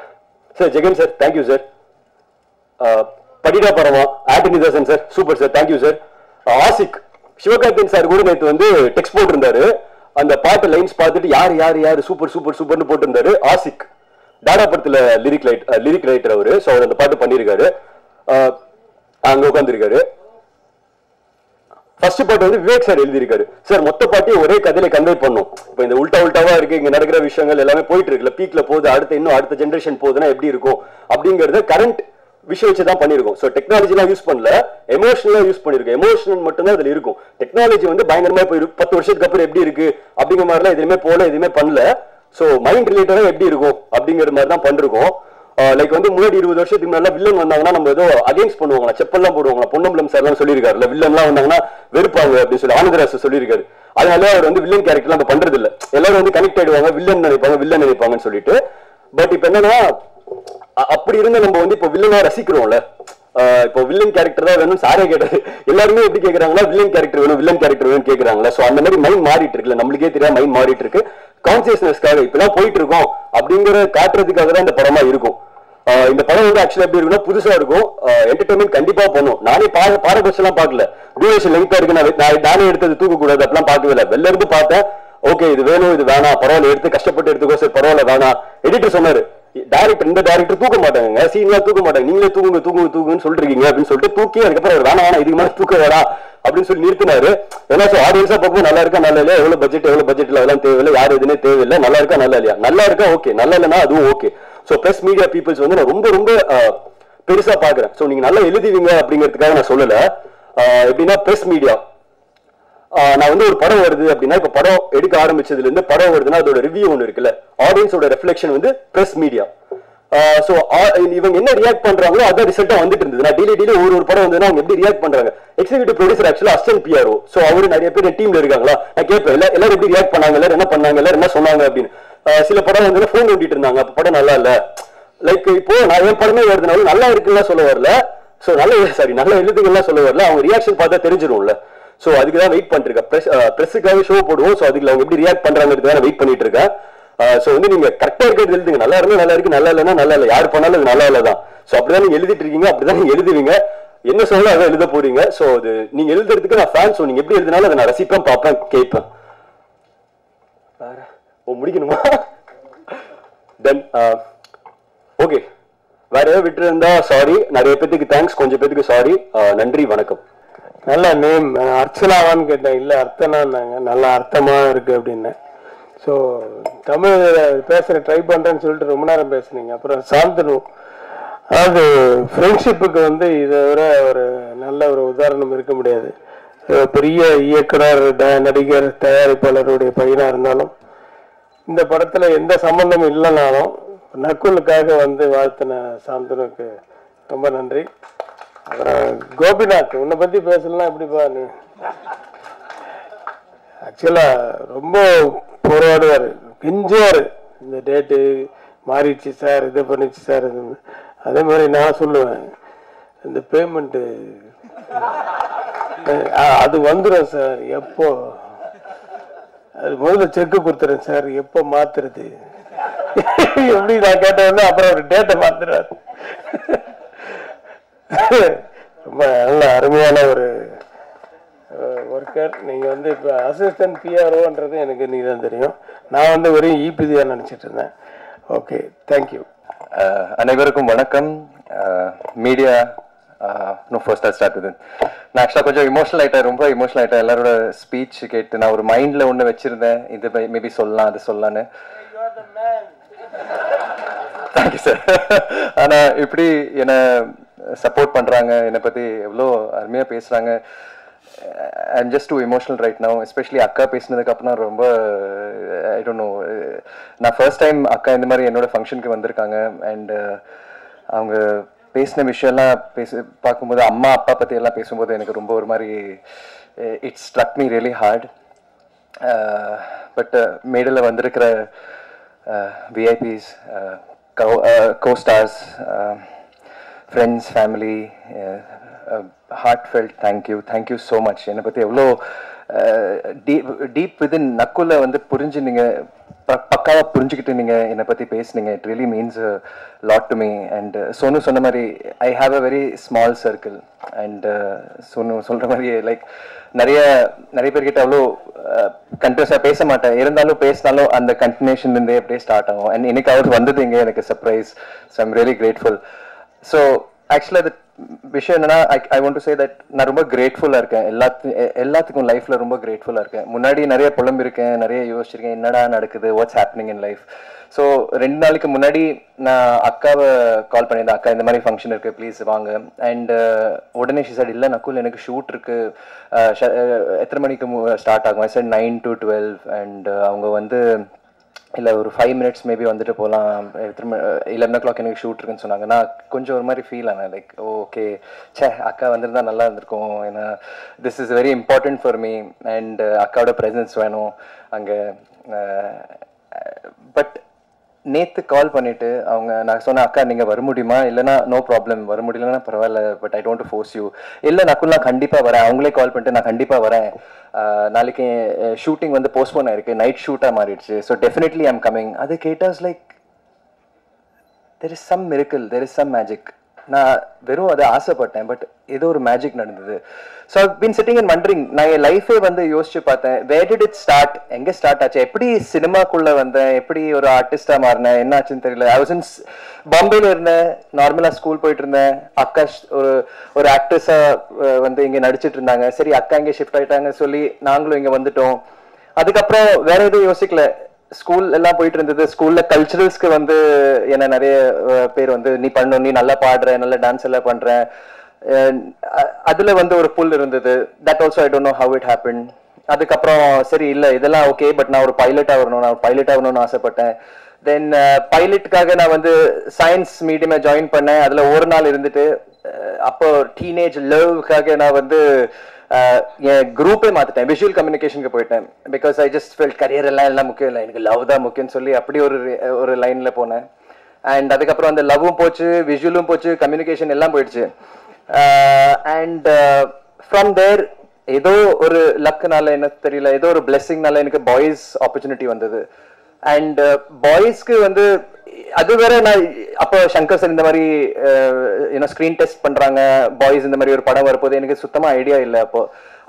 sir Jagan sir, thank you sir. படிடா பரமா Antony Dasan sir, super sir, thank you sir. Aasik Sivakarthikeyan sir கூட நேற்று வந்து டெக்ஸ்ட் போட்டிருந்தாரு. அந்த பாட்டு லைன்ஸ் பார்த்துட்டு யாரு யாரு யாரு சூப்பர் சூப்பர் சூப்பர்னு போட்டிருந்தாரு. ஆசிக் டாடா படத்துல லிரிக் ரைட்டர் அவரு. ஸோ அவர் அந்த பாட்டு பண்ணியிருக்காரு, அங்க உட்காந்துருக்காரு. ஃபர்ஸ்ட் பாட்டு வந்து விவேக் சார் எழுதியிருக்காரு. சார் மொத்த பாட்டையும் ஒரே கதையில கன்வே பண்ணும். இப்போ இந்த உல்டாவா இருக்கு, இங்க நடக்கிற விஷயங்கள் எல்லாமே போயிட்டு இருக்குல்ல, பீக்ல போகுது, அடுத்த ஜென்ரேஷன் போகுதுன்னா எப்படி இருக்கும் அப்படிங்கறத கரண்ட் விஷயம் வச்சுதான் பண்ணிருக்கோம். ஸோ டெக்னாலஜிலாம் யூஸ் பண்ணல, எமோஷனலா யூஸ் பண்ணிருக்கோம். எமோஷனல் மட்டும்தான் அதுல இருக்கும். டெக்னாலஜி வந்து பயங்கரமா போய் 10 வருஷத்துக்கு அப்புறம் எப்படி இருக்கு அப்படிங்கிற மாதிரிலாம் எதுவுமே எதுவுமே பண்ணல. ஸோ மைண்ட் ரிலேட்டடா எப்படி இருக்கும் அப்படிங்கிற மாதிரி தான் பண்ணிருக்கோம். லைக் வந்து முன்னாடி 20 வருஷத்துக்கு முன்னாடி வில்லன் வந்தாங்கன்னா நம்ம ஏதோ அகேன்ஸ்ட் பண்ணுவாங்களா, செப்பல்லாம் போடுவாங்களா. பொன்னம்பலம் சார் எல்லாம் சொல்லியிருக்காருல்ல, வில்லன்லாம் வந்தாங்கன்னா வெறுப்பாங்க அப்படின்னு சொல்லி ஆனந்தராஜ் சொல்லியிருக்காரு. அதனால அவர் வந்து வில்லன் கேரக்டர்லாம் பண்றது இல்ல. எல்லாரும் வந்து கனெக்ட் ஆயிடுவாங்க, வில்லன் நினைப்பாங்கன்னு சொல்லிட்டு. பட் இப்ப என்னன்னா அப்படி இருந்த நம்ம வந்து இப்போ வில்லனா ரசிக்கிறோம்ல. இப்போ வில்லன் கேரக்டர் தான் வேணும் சாரே கேட்டாரு. எல்லாருமே எப்படி கேட்கறாங்களா, வில்லன் கேரக்டர் வேணும் கேட்கறாங்களா. ஸோ அந்த மாதிரி மைண்ட் மாறிட்டு இருக்குல்ல, நம்மளுக்கே தெரியாம மைண்ட் மாறிட்டு இருக்கு. கான்சியஸ்னஸ்க்காக இப்பெல்லாம் போயிட்டு இருக்கோம் அப்படிங்கிற காட்டுறதுக்காக தான் இந்த படமா இருக்கும். இந்த படம் வந்து ஆக்சுவலா எப்படி இருக்குன்னா புதுசா இருக்கும், என்டர்டைன்மெண்ட் கண்டிப்பா பண்ணும். நானே பாரபட்சம் பார்க்கல, டியூரேஷன் லெங்தா இருக்கு, நானே எடுத்தது தூக்க கூடாது அப்படிலாம் பார்க்கவே இல்லை. வெளில இருந்து பார்த்தேன், ஓகே இது வேணும் இது வேணாம், பரவாயில்ல எடுத்து கஷ்டப்பட்டு எடுத்துக்கோ சார், பரவாயில்ல வேணாம். எடிட்டர் சொன்னாரு, இந்த டைரக்டர் தூக்க மாட்டாங்க, சீனியர் தூக்க மாட்டாங்க, நீங்களே தூங்குன்னு சொல்லிருக்கீங்க அப்படின்னு சொல்லிட்டு தூக்கி அதுக்கப்புறம் வேணாம் இதுக்கு மேலே தூக்க வேணாம் அப்படின்னு சொல்லி நிறுத்தினாரு. ஏன்னா ஆடியன்ஸா பார்க்கும் நல்லா இருக்கா நல்லா இல்லையா, எவ்வளவு பட்ஜெட்ல அதெல்லாம் தேவையில்லை, யாரும் எதுவுமே தேவையில்லை, நல்லா இருக்கா நல்லா இல்லையா, நல்லா இருக்கா ஓகே, நல்லா இல்லைன்னா அதுவும் okay. So press media peoples வந்து நான் ரொம்ப ரொம்ப பெருசா பாக்குறேன். ஸோ நீங்க நல்லா எழுதுவீங்க அப்படிங்கிறதுக்காக நான் சொல்லல. எப்படின்னா ப்ரெஸ் மீடியா, நான் வந்து ஒரு படம் வருது அப்படின்னா, இப்ப படம் எடுக்க ஆரம்பிச்சதுல இருந்து படம் வருதுன்னா அதோட ரிவ்யூ ஒன்று இருக்குல்ல, ஆடியன்ஸோட ரெஃப்ளெக்ஷன் வந்து பிரஸ் மீடியா. சோ இவங்க என்ன ரியாக்ட் பண்றாங்களோ அதான் ரிசல்ட்டா வந்துட்டு இருந்தது. நான் டெய்லி ஒரு படம் வந்ததுன்னா அவங்க எப்படி ரியாக்ட் பண்றாங்க. எக்ஸிகியூட்டிவ் ப்ரொடியூசர் ஆக்சுவலா அசிஸ்டன்ட் பிஆர்ஓ, சோ அவரு நிறைய பேர் டீம்ல இருக்காங்களா, நான் கேட்பேன் எல்லாரும் எப்படி ரியாக்ட் பண்ணாங்க, எல்லாரும் என்ன பண்ணாங்க, எல்லாரும் என்ன சொன்னாங்க அப்படின்னு. சில படம் வந்து ஃபோன் ஓட்டிட்டு இருந்தாங்க, அப்ப படம் நல்லா இல்ல. லைக் இப்போ நான் என் படமே வருதுனாலும் நல்லா இருக்குன்னு சொல்ல வரல, சோ நல்லா எழுதுகள்லாம் சொல்ல வரல, அவங்க ரியாக்ஷன் பார்த்தா தெரிஞ்சிடும்ல. சோ அதுக்கு தான் வெயிட் பண்ணிட்டு இருக்கேன். பிரஸுக்காக ஷோ போடுவோம், சோ அதுக்கு அவங்க எப்படி ரியாக்ட் பண்றாங்கிறதுக்காக வெயிட் பண்ணிட்டு இருக்கேன். சோ வந்து நீங்க கரெக்டா இருக்கிறது எழுதுங்க, நல்லா இருந்தா நல்லா இருக்கு, நல்லா இல்லைன்னா நல்லா இல்லை, யார் பண்ணாலும் அது நல்லா இல்லதான். சோ அப்படிதான் நீங்க எழுதிட்டு இருக்கீங்க, அப்படிதான் நீங்க எழுதுவீங்க, என்ன சொன்னாலும் அதான் எழுத போறீங்க. சோ அது நீங்க எழுதுறதுக்கு நான் ஃபேன். சோ நீங்க எப்படி எழுதினாலும் அதை நான் ரசிப்பேன், பார்ப்பேன், கேட்பேன். வேற முடிக்கணுமா? தென் ஓகே, வேற ஏதாவது விட்டு இருந்தா சாரி. நிறைய பேத்துக்கு தேங்க்ஸ், கொஞ்சம் பேத்துக்கு சாரி. நன்றி, வணக்கம். நல்ல நேம் அர்ச்சனாவான்னு கேட்டேன், இல்லை அர்த்தனான்னாங்க, நல்லா அர்த்தமா இருக்கு அப்படின்னேன். ஸோ தமிழ் பேசுகிற ட்ரை பண்ணுறேன்னு சொல்லிட்டு ரொம்ப நேரம் பேசுனீங்க. அப்புறம் சாந்தனு, அதாவது ஃப்ரெண்ட்ஷிப்புக்கு வந்து இதை விட ஒரு நல்ல ஒரு உதாரணம் இருக்க முடியாது. பெரிய இயக்குனர், நடிகர், தயாரிப்பாளருடைய பையனாக இருந்தாலும் இந்த படத்தில் எந்த சம்மந்தமும் இல்லைனாலும் நக்குலுக்காக வந்து வாழ்த்தின சாந்தனுக்கு ரொம்ப நன்றி. அப்புறம் கோபிநாத், உன்னை பற்றி பேசலாம் எப்படிப்பா நீ? ஆக்சுவலாக ரொம்ப போராடுவார், கெஞ்சுவார், இந்த டேட்டு மாறிடுச்சு சார், இது பண்ணிச்சு சார், இது. அதே மாதிரி நான் சொல்லுவேன், இந்த பேமெண்ட்டு அது வந்துடும் சார், எப்போ அது முதல்ல செக்கு கொடுத்துறேன் சார், எப்போ மாத்துறது எப்படி நான் கேட்டேன்னா அப்புறம் ஒரு டேட்டை மாத்துறாரு. ரொம்ப நல்ல அருமையான ஒரு ஒர்க்கர். நீங்கள் வந்து இப்போ அசிஸ்டன்ட் பிஆர்ஓன்றது எனக்கு இன்றைக்கி தான் தெரியும். நான் வந்து வெறும் இபிதியாக நினச்சிட்டு இருந்தேன். Okay, thank you. அனைவருக்கும் வணக்கம். மீடியா ஃபர்ஸ்ட் ஸ்டார்ட் வித் நான் ஆக்சுவலாக கொஞ்சம் இமோஷனல் ஆகிட்டேன், ரொம்ப இமோஷனல் ஆகிட்டேன். எல்லாரோட ஸ்பீச் கேட்டு நான் ஒரு மைண்டில் ஒன்று வச்சுருந்தேன், இது மேபி சொல்லலாம் அது சொல்லலான்னு. Thank you sir. ஆனால் இப்படி என்னை சப்போர்ட் பண்ணுறாங்க, என்னை பற்றி எவ்வளோ அருமையாக பேசுகிறாங்க. I'm just too emotional right now. Especially அக்கா பேசினதுக்கு அப்புறம் ரொம்ப ஐ டோன்ட் நோ, நான் ஃபர்ஸ்ட் டைம் அக்கா இந்த மாதிரி என்னோட ஃபங்க்ஷனுக்கு வந்திருக்காங்க. அண்ட் அவங்க பேசின விஷயம்லாம் பார்க்கும்போது, அம்மா அப்பா பற்றி எல்லாம் பேசும்போது எனக்கு ரொம்ப ஒரு மாதிரி it's struck me really heart. But மேடையில் வந்திருக்கிற VIPs, co-stars, friends, family, heartfelt thank you so much. என்னை பற்றி எவ்வளோ டீப் விதின் நக்குள்ள வந்து புரிஞ்சு நீங்கள் பக்காவாக புரிஞ்சுக்கிட்டு நீங்கள் என்னை பற்றி பேசுனீங்க. It really means lot to me. And Sonu சொன்ன மாதிரி I have a very small circle. And Sonu சொல்கிற மாதிரி லைக் நிறைய பேர்கிட்ட அவ்வளோ கண்டினியூஸாக பேச மாட்டேன், இருந்தாலும் பேசினாலும் அந்த கண்டினியூஷன்லேருந்தே அப்படியே ஸ்டார்ட் ஆகும். அண்ட் இன்னைக்கு அவர் வந்தது இங்கே எனக்கு surprise. So I'm really grateful. So ஆக்சுவலாக அது விஷயம் என்னன்னா, ஐ வாண்ட் டு சே தட் நான் ரொம்ப கிரேட்ஃபுல்லாக இருக்கேன். எல்லாத்துக்கும் லைஃப்பில் ரொம்ப கிரேட்ஃபுல்லாக இருக்கேன். முன்னாடி நிறைய புலம்பிருக்கேன், நிறைய யோசிச்சிருக்கேன், என்னடா நடக்குது, what's happening in life. So 2 நாளைக்கு முன்னாடி நான் அக்காவை கால் பண்ணியிருந்தேன், அக்கா இந்த மாதிரி ஃபங்க்ஷன் இருக்குது ப்ளீஸ் வாங்க. அண்ட் உடனே ஷி சாid இல்லை நக்குல் எனக்கு ஷூட் இருக்குது, எத்தனை மணிக்கு ஸ்டார்ட் ஆகும்? ஐ said 9 to 12. அண்ட் அவங்க வந்து இல்லை ஒரு 5 minutes மேபி வந்துட்டு போகலாம், 11 o'clock எனக்கு ஷூட் இருக்குன்னு சொன்னாங்க. நான் கொஞ்சம் ஒரு மாதிரி ஃபீல் ஆனேன், லைக் ஓகே அக்கா வந்திருந்தா நல்லா இருந்திருக்கும், ஏன்னா this is very important for me. And அக்காவோட ப்ரெசன்ஸ் வேணும் அங்கே. பட் நேற்று கால் பண்ணிவிட்டு நான் சொன்னேன், அக்கா நீங்கள் வர முடியுமா? இல்லைனா நோ ப்ராப்ளம், வர முடியலன்னா பரவாயில்ல, but I don't force you. இல்லை நக்குல் நான் கண்டிப்பாக வரேன். அவங்களே கால் பண்ணிட்டு நான் கண்டிப்பாக வரேன், நாளைக்கு ஷூட்டிங் வந்து போஸ்ட்போன் ஆயிருக்கு, நைட் ஷூட்டாக மாறிடுச்சு, ஸோ டெஃபினெட்லி ஐம் கம்மிங். அது கேட்டாஸ் like there is some miracle, there is some magic. நான் வெறும் அதை ஆசைப்பட்டேன், பட் ஏதோ ஒரு மேஜிக் நடந்தது. So I been sitting and wondering. நான் என் லைஃபே வந்து யோசிச்சு பார்த்தேன், வேர் டிட் இட் ஸ்டார்ட், எங்கே ஸ்டார்ட் ஆச்சு, எப்படி சினிமாக்குள்ளே வந்தேன், எப்படி ஒரு ஆர்டிஸ்டாக மாறினேன், என்ன ஆச்சுன்னு தெரியல. ஐ வாஸ் இன் பாம்பேல இருந்தேன், நார்மலாக ஸ்கூல் போயிட்டு இருந்தேன். அக்கா ஒரு ஆக்ட்ரஸாக வந்து இங்கே நடிச்சிட்டு இருந்தாங்க. சரி அக்கா இங்கே ஷிஃப்ட் ஆகிட்டாங்க சொல்லி நாங்களும் இங்கே வந்துட்டோம். அதுக்கப்புறம் வேற எதுவும் யோசிக்கல, ஸ்கூல் எல்லாம் போயிட்டு இருந்தது. ஸ்கூல்ல கல்ச்சுரல்ஸ்க்கு வந்து என்ன நிறைய பேர் வந்து நீ பண்ணும், நீ நல்லா பாடுற, நல்ல டான்ஸ் எல்லாம் பண்ற, அதுல வந்து ஒரு புல் இருந்தது. That also I don't know how it happen. அதுக்கப்புறம் சரி இல்லை இதெல்லாம் ஓகே, பட் நான் ஒரு பைலட் ஆகணும்னு ஆசைப்பட்டேன். தென் பைலட்டுக்காக நான் வந்து சயின்ஸ் மீடியமை ஜாயின் பண்ணேன். அதுல ஒரு நாள் இருந்துட்டு அப்போ டீனேஜ் லவ்க்காக நான் வந்து என் குரூப்பே மாற்றிட்டேன், விஷுவல் கம்யூனிகேஷனுக்கு போயிட்டேன். Because I just felt career எல்லாம் முக்கியம் இல்லை, எனக்கு லவ் தான் முக்கியம்னு சொல்லி அப்படி ஒரு லைனில் போனேன். அண்ட் அதுக்கப்புறம் அந்த லவ்வும் போச்சு, விஷுவலும் போச்சு, கம்யூனிகேஷன் எல்லாம் போயிடுச்சு. அண்ட் ஃப்ரம் தேர் ஏதோ ஒரு லக்குனால என்ன தெரியல, ஏதோ ஒரு பிளெஸிங்னால எனக்கு பாய்ஸ் ஆப்பர்ச்சுனிட்டி வந்தது. அண்ட் பாய்ஸ்க்கு வந்து அது வேற. நான் அப்போ சங்கர் சார் இந்த மாதிரி ஸ்கிரீன் டெஸ்ட் பண்றாங்க, பாய்ஸ் இந்த மாதிரி ஒரு படம் வரப்போது எனக்கு சுத்தமா ஐடியா இல்லை. அப்போ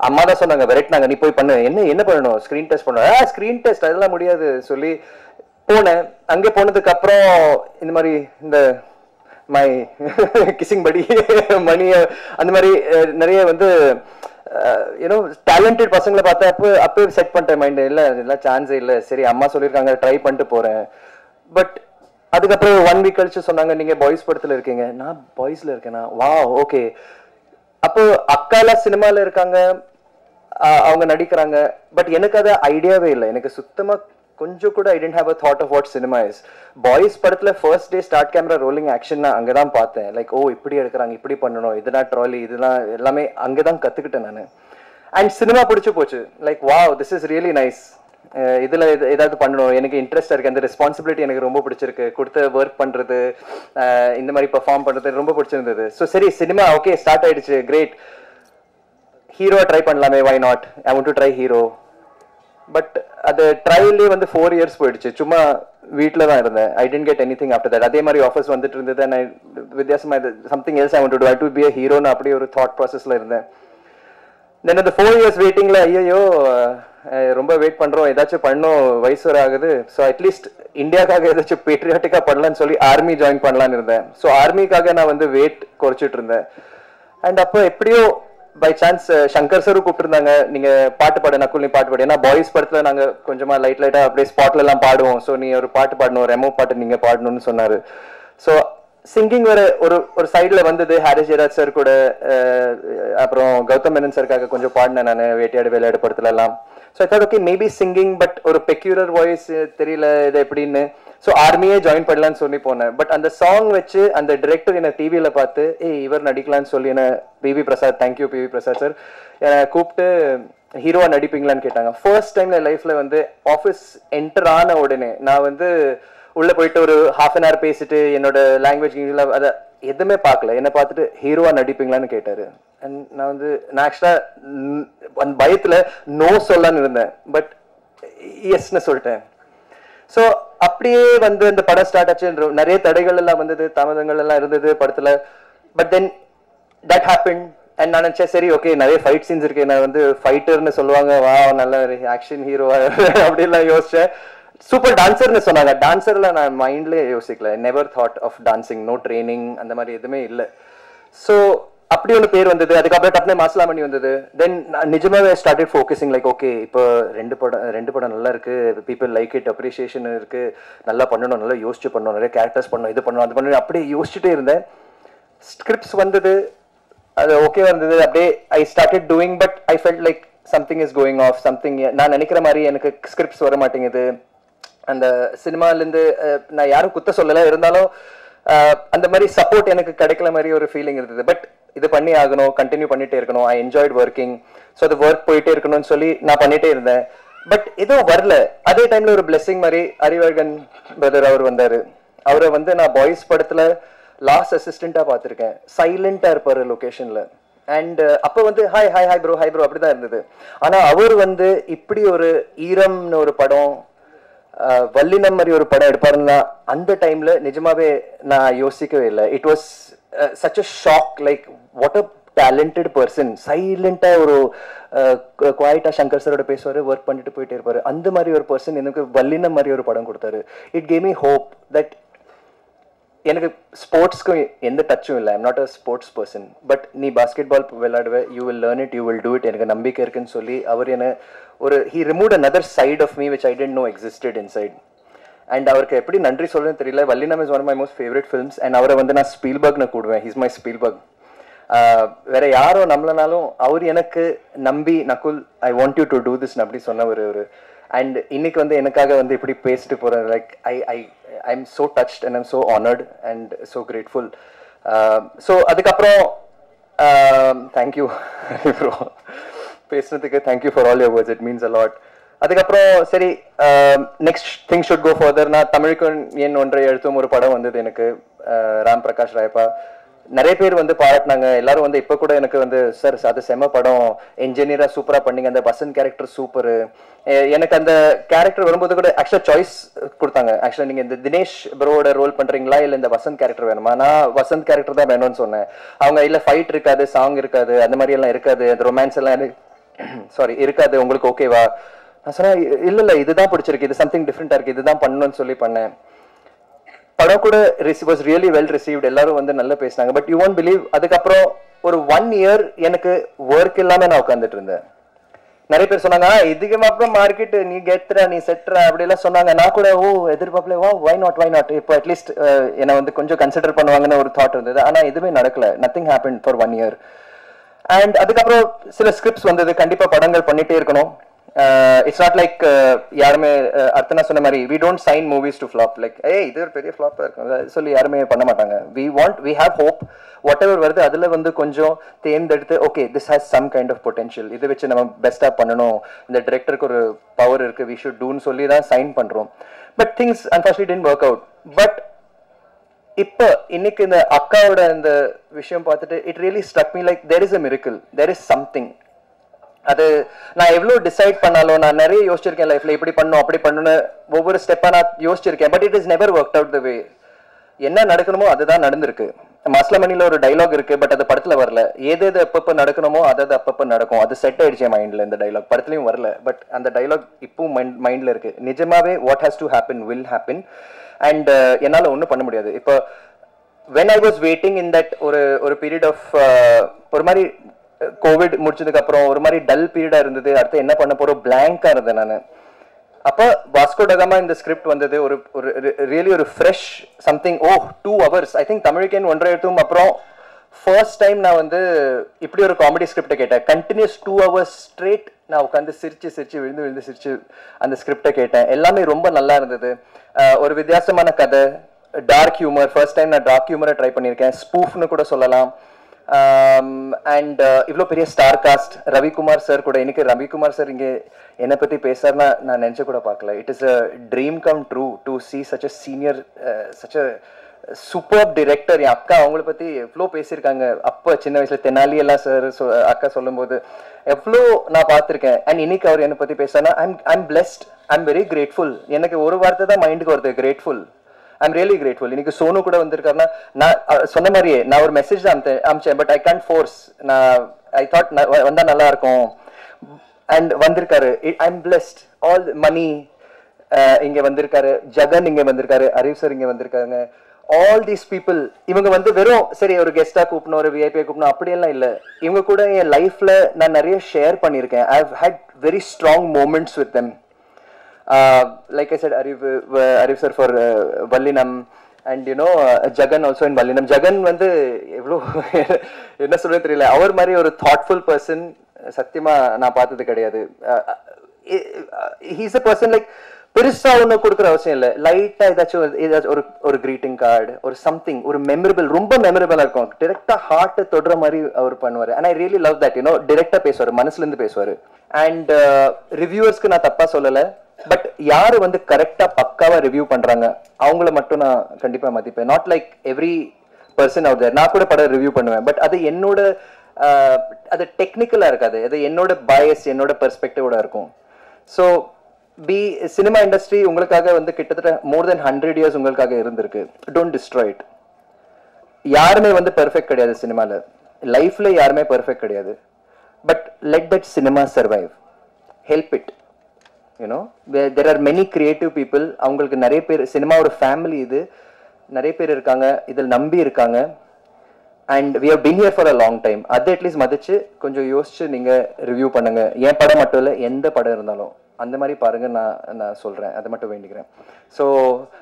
அம்மா தான் சொன்னாங்க, வெரைட்னாங்க, நீ போய் பண்ணு. என்ன பண்ணணும்? ஸ்கிரீன் டெஸ்ட் பண்ணணும். ஸ்கிரீன் டெஸ்ட் அதெல்லாம் முடியாது சொல்லி போனேன். அங்கே போனதுக்கு அப்புறம் இந்த மாதிரி இந்த மை கிசிங் படி மணி அந்த மாதிரி நிறைய வந்து டேலண்டட் பசங்களை பார்த்தா அப்போ செட் பண்ணிட்டேன் மைண்ட். இல்லை இதெல்லாம் சான்ஸே இல்லை, சரி அம்மா சொல்லியிருக்காங்க ட்ரை பண்ணிட்டு போறேன். பட் அதுக்கப்புறம் 1 week கழிச்சு சொன்னாங்க, நீங்க பாய்ஸ் படத்துல இருக்கீங்க. நான் பாய்ஸ்ல இருக்கேனா? வா ஓகே. அப்போ அக்காலாம் சினிமால இருக்காங்க, அவங்க நடிக்கிறாங்க. பட் எனக்கு அது ஐடியாவே இல்லை, எனக்கு சுத்தமா கொஞ்சம் கூட I didn't have a thought of what cinema is. Boys படத்துல first day start camera rolling action நான் அங்கதான் பார்த்தேன். லைக் ஓ இப்படி எடுக்கிறாங்க, இப்படி பண்ணணும், இதெல்லாம் ட்ராலி, இதெல்லாம் எல்லாமே அங்கதான் கத்துக்கிட்டேன் நான். அண்ட் சினிமா பிடிச்சு போச்சு. Like wow this is really nice, இதில் ஏதாவது பண்ணணும், எனக்கு இன்ட்ரெஸ்டாக இருக்குது, அந்த ரெஸ்பான்சிபிலிட்டி எனக்கு ரொம்ப பிடிச்சிருக்கு, கொடுத்த ஒர்க் பண்ணுறது, இந்த மாதிரி பெர்ஃபார்ம் பண்ணுறது ரொம்ப பிடிச்சிருந்தது. ஸோ சரி சினிமா ஓகே ஸ்டார்ட் ஆயிடுச்சு, கிரேட். ஹீரோவை ட்ரை பண்ணலாமே, why not, I want to try hero. But அது ட்ரையல்லே வந்து 4 years போயிடுச்சு. சும்மா வீட்டில் தான் இருந்தேன். I didn't get anything after that. அதே மாதிரி ஆஃபர்ஸ் வந்துட்டு இருந்தது. நான் வித்தியாசமாக something else I want to do I do be a ஹீரோன்னு அப்படியே ஒரு தாட் ப்ராசஸில் இருந்தேன். தென் அந்த 4 years வெயிட்டிங்கில் ஐயோ ரொம்ப வெயிட் பண்ணுறோம், ஏதாச்சும் பண்ணோம், வயசு வர ஆகுது. ஸோ அட்லீஸ்ட் இந்தியாவுக்காக ஏதாச்சும் பேட்ரியாட்டிக்காக பண்ணலான்னு சொல்லி ஆர்மி ஜாயின் பண்ணலான்னு இருந்தேன். ஸோ ஆர்மிக்காக நான் வந்து வெயிட் குறைச்சிட்டு இருந்தேன். அண்ட் அப்போ எப்படியோ பை சான்ஸ் சங்கர் சாரும் கூப்பிட்டுருந்தாங்க, நீங்க பாட்டு பாடு நக்குல், நீ பாட்டு பாடு. ஏன்னா பாய்ஸ் படத்துல நாங்க கொஞ்சமா லைட்டா அப்படியே ஸ்பாட்ல எல்லாம் பாடுவோம். ஸோ நீ ஒரு பாட்டு பாடணும், ரெமோ பாட்டு நீங்க பாடணும்னு சொன்னாரு. ஸோ சிங்கிங் வேற ஒரு சைட்ல வந்தது. ஹாரிஸ் ஜெயராஜ் சார் கூட அப்புறம் கௌதம் மேனன் சாருக்காக கொஞ்சம் பாடினேன் நான் வேட்டையாடு விளையாடு படத்துல எல்லாம். So I thought okay maybe singing, but ஒரு பெக்யூலர் வாய்ஸ் தெரியல இது எப்படின்னு. ஸோ ஆர்மியே ஜாயின் பண்ணலான்னு சொல்லி போனேன். பட் அந்த சாங் வச்சு அந்த டிரெக்டர் என்னை டிவியில பார்த்து இவர் நடிக்கலான்னு சொல்லி என்ன PV Prasad, thank you PV Prasad sir, என்னை கூப்பிட்டு ஹீரோவா நடிப்பீங்களான்னு கேட்டாங்க. ஃபர்ஸ்ட் டைம்ல லைஃப்ல வந்து ஆஃபீஸ் என்டர் ஆன உடனே நான் வந்து உள்ள போயிட்டு ஒரு ½ an hour பேசிட்டு என்னோட லாங்குவேஜ் அதை எதுவுமே பார்க்கல. என்னை பார்த்துட்டு ஹீரோவா நடிப்பீங்களான்னு கேட்டாரு. அண்ட் நான் ஆக்சுவலா அந்த பயத்துல நோ சொல்லலான்னு இருந்தேன். பட் எஸ்ன்னு சொல்லிட்டேன். ஸோ அப்படியே வந்து இந்த படம் ஸ்டார்ட் ஆச்சு. நிறைய தடைகள் எல்லாம் வந்தது, தாமதங்கள் எல்லாம் இருந்தது படத்துல. But then that happen. And நான் நினைச்சேன் சரி ஓகே நிறைய ஃபைட் சீன்ஸ் இருக்கு, நான் வந்து ஃபைட்டர்னு சொல்லுவாங்க, வா நல்ல ஆக்ஷன் ஹீரோவா அப்படிலாம் யோசிச்சேன். சூப்பர் டான்சர்னு சொன்னாங்க. டான்சர்ல நான் மைண்ட்லேயே யோசிக்கல. Never thought of dancing, no training அந்த மாதிரி எதுவுமே இல்லை. ஸோ அப்படி ஒரு பேர் வந்தது. அதுக்கப்புறம் டப்னே மாசலாமணி வந்தது. தென் நிஜமாவே ஸ்டார்டட் ஃபோக்கஸிங் லைக் ஓகே இப்போ ரெண்டு படம் நல்லா இருக்கு, பீப்புள் லைக் இட், அப்ரிசியேஷன் இருக்கு, நல்லா பண்ணணும், நல்லா யோசிச்சு பண்ணணும், நிறைய கேரக்டர்ஸ் பண்ணணும், இது பண்ணணும், அது பண்ணணும், அப்படியே யோசிச்சுட்டே இருந்தேன். ஸ்கிரிப்ட்ஸ் வந்தது, அது ஓகே வந்தது, அப்படியே I started doing. But I felt like something is going of, something நான் நினைக்கிற மாதிரி எனக்கு ஸ்கிரிப்ட்ஸ் வர மாட்டேங்குது. அந்த சினிமாலேருந்து நான் யாரும் குத்த சொல்லலை, இருந்தாலும் அந்த மாதிரி சப்போர்ட் எனக்கு கிடைக்கல மாதிரி ஒரு ஃபீலிங் இருந்தது. பட் இது பண்ணி ஆகணும், கண்டினியூ பண்ணிட்டே இருக்கணும். I enjoyed working. ஸோ அது ஒர்க் போயிட்டே இருக்கணும்னு சொல்லி நான் பண்ணிட்டே இருந்தேன். பட் எதுவும் வரல. அதே டைம்ல ஒரு பிளெஸிங் மாதிரி அறிவழகன் பிரதர் அவர் வந்தாரு. அவரை வந்து நான் பாய்ஸ் படத்துல லாஸ்ட் அசிஸ்டண்டா பார்த்துருக்கேன். சைலண்டா இருப்பாரு லொகேஷன்ல. அண்ட் அப்போ வந்து hi hi hi bro, hi bro அப்படிதான் இருந்தது. ஆனா அவர் வந்து இப்படி ஒரு ஈரம்னு ஒரு படம், வல்லினம் மாதிரி ஒரு படம் எடுப்பாருன்னா அந்த டைம்ல நிஜமாவே நான் யோசிக்கவே இல்லை. It was such a shock. Like what a talented person. சைலண்டா ஒரு குவாய்டா சங்கர் சரோட பேசுவாரு, ஒர்க் பண்ணிட்டு போயிட்டே இருப்பாரு. அந்த மாதிரி ஒரு பர்சன் எனக்கு வல்லினம் மாதிரி ஒரு படம் கொடுத்தாரு. It gave me hope that எனக்கு ஸ்போர்ட்ஸ்க்கும் எந்த டச்சும் இல்லை. I'm not a sports person. But நீ பாஸ்கெட் பால் விளையாடுவே, you will learn it, you will do it, எனக்கு நம்பிக்கை இருக்குன்னு சொல்லி அவர் என்ன ஒரு he removed another side of me which I didn't know existed inside. And அவருக்கு எப்படி நன்றி சொல்றதுன்னு தெரியல. Vallinam is one of my most favourite films. And அவரை வந்து நான் ஸ்பீல்பர்க்னு கூடுவேன். He's my Spielberg. வேற யாரோ நம்மளனாலும் அவர் எனக்கு நம்பி Nakul I want you to do this அப்படி சொன்ன ஒரு அண்ட் இன்னைக்கு வந்து எனக்காக வந்து இப்படி பேசிட்டு போறேன். Like I am so touched and I'm so honoured and so grateful. So அதுக்கப்புறம் தேங்க்யூ ப்ரோ பேசுனதுக்கு. Thank you for all your words, it means a lot. அதுக்கப்புறம் சரி next thing should go further. நான் தமிழுக்கு என் ஒன்றை எழுத்தும் ஒரு படம் வந்தது எனக்கு, ராம் பிரகாஷ் ராயப்பா. நிறைய பேர் வந்து பாராட்டினாங்க. எல்லாரும் வந்து இப்போ கூட எனக்கு வந்து சார் அது செம படம், என்ஜினியரா சூப்பரா பண்ணீங்க, அந்த வசந்த் கேரக்டர் சூப்பரு. எனக்கு அந்த கேரக்டர் வரும்போது கூட ஆக்சுவலா சாய்ஸ் கொடுத்தாங்க. ஆக்சுவலா நீங்க இந்த தினேஷ் ப்ரோட ரோல் பண்றீங்களா இல்ல இந்த வசந்த் கேரக்டர் வேணுமா? நான் வசந்த் கேரக்டர் தான் வேணும்னு சொன்னேன். அவங்க இல்ல ஃபைட் இருக்காது, சாங் இருக்காது, அந்த மாதிரி எல்லாம் இருக்காது, அந்த ரொமான்ஸ் எல்லாம் சாரி இருக்காது, உங்களுக்கு ஓகேவா? நான் சொன்னேன் இல்ல இதுதான் பிடிச்சிருக்கு, இது சம்திங் டிஃப்ரெண்டா இருக்கு, இதுதான் பண்ணணும்னு சொல்லி பண்ணேன். படம் கூட வாஸ் ரியலி வெல் ரிசீவ்ட். எல்லாரும் வந்து நல்லா பேசினாங்க. பட் யூ ஒன்ட் பிலீவ், அதுக்கப்புறம் ஒரு 1 year எனக்கு ஒர்க் இல்லாம நான் உட்காந்துட்டு இருந்தேன். நிறைய பேர் சொன்னாங்க இதுக்கு அப்புறம் மார்க்கெட் நீ கெட்ற நீ செட்ற அப்படி எல்லாம் சொன்னாங்க. நான் கூட எதிர்பார்க்கல, வை நாட் இப்போ அட்லீஸ்ட் என்னை வந்து கொஞ்சம் கன்சிடர் பண்ணுவாங்கன்னு ஒரு தாட் இருந்தது. ஆனா எதுவுமே நடக்கல. Nothing happen for 1 year. And அதுக்கப்புறம் சில ஸ்கிரிப்ட்ஸ் வந்தது. கண்டிப்பா படங்கள் பண்ணிட்டே இருக்கணும். இட்ஸ் நாட் லைக் யாருமே அர்த்தனா சொன்ன மாதிரி we don't sign movies to flop. Like இது ஒரு பெரிய ஃப்ளாப்பா இருக்கும் சொல்லி யாருமே பண்ண மாட்டாங்க. We have hope. Whatever வருது அதுல வந்து கொஞ்சம் தேர்ந்தெடுத்து okay this has some kind of potential, இதை வச்சு நம்ம பெஸ்டா பண்ணணும், இந்த டிரெக்டருக்கு ஒரு பவர் இருக்கு, வி ஷுட் டூன்னு சொல்லி தான் சைன் பண்றோம். But things unfortunately didn't work out. But இப்போ இன்னைக்கு இந்த அக்காவோட இந்த விஷயம் பார்த்துட்டு it really struck me like there is a miracle, there is something. அது நான் எவ்வளோ டிசைட் பண்ணாலும் நான் நிறைய யோசிச்சிருக்கேன் லைஃப்ல இப்படி பண்ணும் அப்படி பண்ணணும்னு ஒவ்வொரு ஸ்டெப்பா நான் யோசிச்சிருக்கேன். But it is never work out the way. என்ன நடக்கணுமோ அதுதான் நடந்திருக்கு. மாஸ்லமணில ஒரு டைலாக் இருக்கு, பட் அது படத்துல வரல. எது எப்பப்ப நடக்கணுமோ அது அப்பப்ப நடக்கும். அது செட் ஆயிடுச்சு மைண்ட்ல. இந்த டைலாக் படத்துலயும் வரல, பட் அந்த டைலாக் இப்பவும் மைண்ட்ல இருக்கு. நிஜமாவே what has to happen will happen. And என்னால ஒன்றும் பண்ண முடியாது. இப்போ when I was waiting in that ஒரு பீரியட் ஆஃப் ஒரு மாதிரி கோவிட் முடிச்சதுக்கு அப்புறம் ஒரு மாதிரி டல் பீரியடா இருந்தது. அடுத்து என்ன பண்ண போறோம் பிளாங்கா இருந்தேன் நான். அப்போ வாஸ்கோ ட காமா இந்த ஸ்கிரிப்ட் வந்தது. ஒரு ரியலி ஒரு fresh something. 2 hours I think தமிழுக்கேன் 1.5 அப்புறம் ஃபர்ஸ்ட் டைம் நான் வந்து இப்படி ஒரு காமெடி ஸ்கிரிப்டை கேட்டேன். கண்டினியூஸ் 2 hours ஸ்ட்ரெயிட் நான் உட்காந்து சிரிச்சு விழுந்து சிரிச்சு அந்த ஸ்கிரிப்டை கேட்டேன். எல்லாமே ரொம்ப நல்லா இருந்தது. ஒரு வித்தியாசமான கதை, டார்க் ஹியூமர். ஃபர்ஸ்ட் டைம் நான் டார்க் ஹியூமரை ட்ரை பண்ணியிருக்கேன். ஸ்பூஃப்னு கூட சொல்லலாம். அண்ட் இவ்வளோ பெரிய ஸ்டார் காஸ்ட். ரவிக்குமார் சார் கூட. இன்னைக்கு ரவிக்குமார் சார் இங்கே என்னை பற்றி பேசுறதுனா நான் நினச்ச கூட பார்க்கல. It is a dream come true to see such a senior, such a super director. என் அக்கா அவங்கள பற்றி எவ்வளோ பேசியிருக்காங்க. அப்போ சின்ன வயசில் தெனாலி எல்லாம் சார் அக்கா சொல்லும்போது எவ்வளோ நான் பார்த்துருக்கேன். அண்ட் இன்னைக்கு அவர் என்னை பற்றி பேசுறேன்னா I'm blessed. I'm very grateful. எனக்கு ஒரு வார்த்தை தான் மைண்டுக்கு வருது, கிரேட்ஃபுல். I'm really grateful. இன்னைக்கு சோனு கூட வந்திருக்காருன்னா நான் சொன்ன மாதிரியே நான் ஒரு மெசேஜ் தான் அமிச்சேன். But I can't force. நான் ஐ தாட் வந்தால் நல்லா இருக்கும். அண்ட் வந்திருக்காரு. I'm blessed. ஆல் மணி இங்கே வந்திருக்காரு, ஜகன் இங்கே வந்திருக்காரு, அரீவ் சார் இங்கே வந்திருக்காங்க. ஆல் தீஸ் பீப்புள் இவங்க வந்து வெறும் சரி ஒரு கெஸ்டாக கூப்பிடணும், ஒரு விஐபியை கூப்பிடணும் அப்படியெல்லாம் இல்லை. இவங்க கூட என் லைஃப்ல நான் நிறைய ஷேர் பண்ணியிருக்கேன். I have had very strong moments with them. Like I said, Arif sir for Vallinam, and you know Jagan also in Vallinam. Jagan வந்து எவ்வளோ என்ன சொல்ல தெரியல. அவர் மாதிரி ஒரு thoughtful person சத்தியமா நான் பார்த்தது கிடையாது. He's a person like பெருசா ஒன்று கொடுக்குற அவசியம் இல்லை. லைட்டா ஏதாச்சும் ஒரு கிரீட்டிங் கார்டு, ஒரு சம்திங், ஒரு மெமரபிள், ரொம்ப மெமரபிளா இருக்கும். டிரெக்டா ஹார்ட்டை தொடுற மாதிரி அவர் பண்ணுவார். And I really love that. You know டிரெக்டா பேசுவார், மனசுல இருந்து பேசுவார். அண்ட் ரிவ்யூவர்ஸ்க்கு நான் தப்பா சொல்லலை, பட் யாரு வந்து கரெக்டா பக்காவா ரிவ்யூ பண்றாங்க அவங்கள மட்டும் நான் கண்டிப்பா மதிப்பேன். Not like every person out there. நான் கூட படம் ரிவ்யூ பண்ணுவேன், பட் அது என்னோட அது டெக்னிக்கலா இருக்காது. அது என்னோட பயஸ், என்னோட பெர்ஸ்பெக்டிவோட இருக்கும். ஸோ சினிமா இண்டஸ்ட்ரி உங்களுக்காக வந்து கிட்டத்தட்ட மோர் தென் 100 years உங்களுக்காக இருந்திருக்கு. Don't destroy it. யாருமே வந்து பெர்ஃபெக்ட் கிடையாது சினிமால. லைஃப்ல யாருமே பெர்ஃபெக்ட் கிடையாது. But let that cinema survive. Help it. You know there are many creative people. அவங்களுக்கு நிறைய பேர் சினிமாவோட ஃபேமிலி இது. நிறைய பேர் இருக்காங்க, இதில் நம்பி இருக்காங்க. And we have been here for a long time. அது அட்லீஸ்ட் மதிச்சு கொஞ்சம் யோசிச்சு நீங்கள் ரிவ்யூ பண்ணுங்க. என் படம் மட்டும் இல்லை, எந்த படம் இருந்தாலும் அந்த மாதிரி பாருங்க. நான் சொல்கிறேன், அதை மட்டும் வேண்டிக்கிறேன். So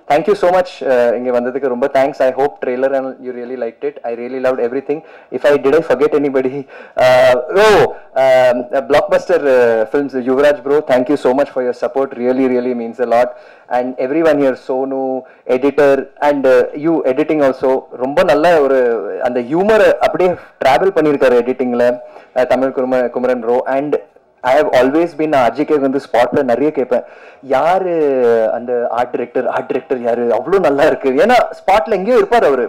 thank you so much. இங்கே வந்ததுக்கு ரொம்ப thanks. I hope trailer and you really liked it. I really loved every thing. If I did I forget anybody, Blockbuster Films, Yuvraj bro, thank you so much for your support. Really means a lot. And everyone here, Sonu, editor, and you editing also. ரொம்ப நல்ல ஒரு அந்த ஹியூமர் அப்படியே டிராவல் பண்ணியிருக்காரு எடிட்டிங்ல Tamil Kumaran bro. And I have always been RGK வந்து ஸ்பாட்ல நிறைய கேட்பேன், யாரு அந்த ஆர்ட் டைரக்டர் யாரு, அவ்வளோ நல்லா இருக்கு. ஏன்னா ஸ்பாட்ல எங்கேயோ இருப்பார் அவரு.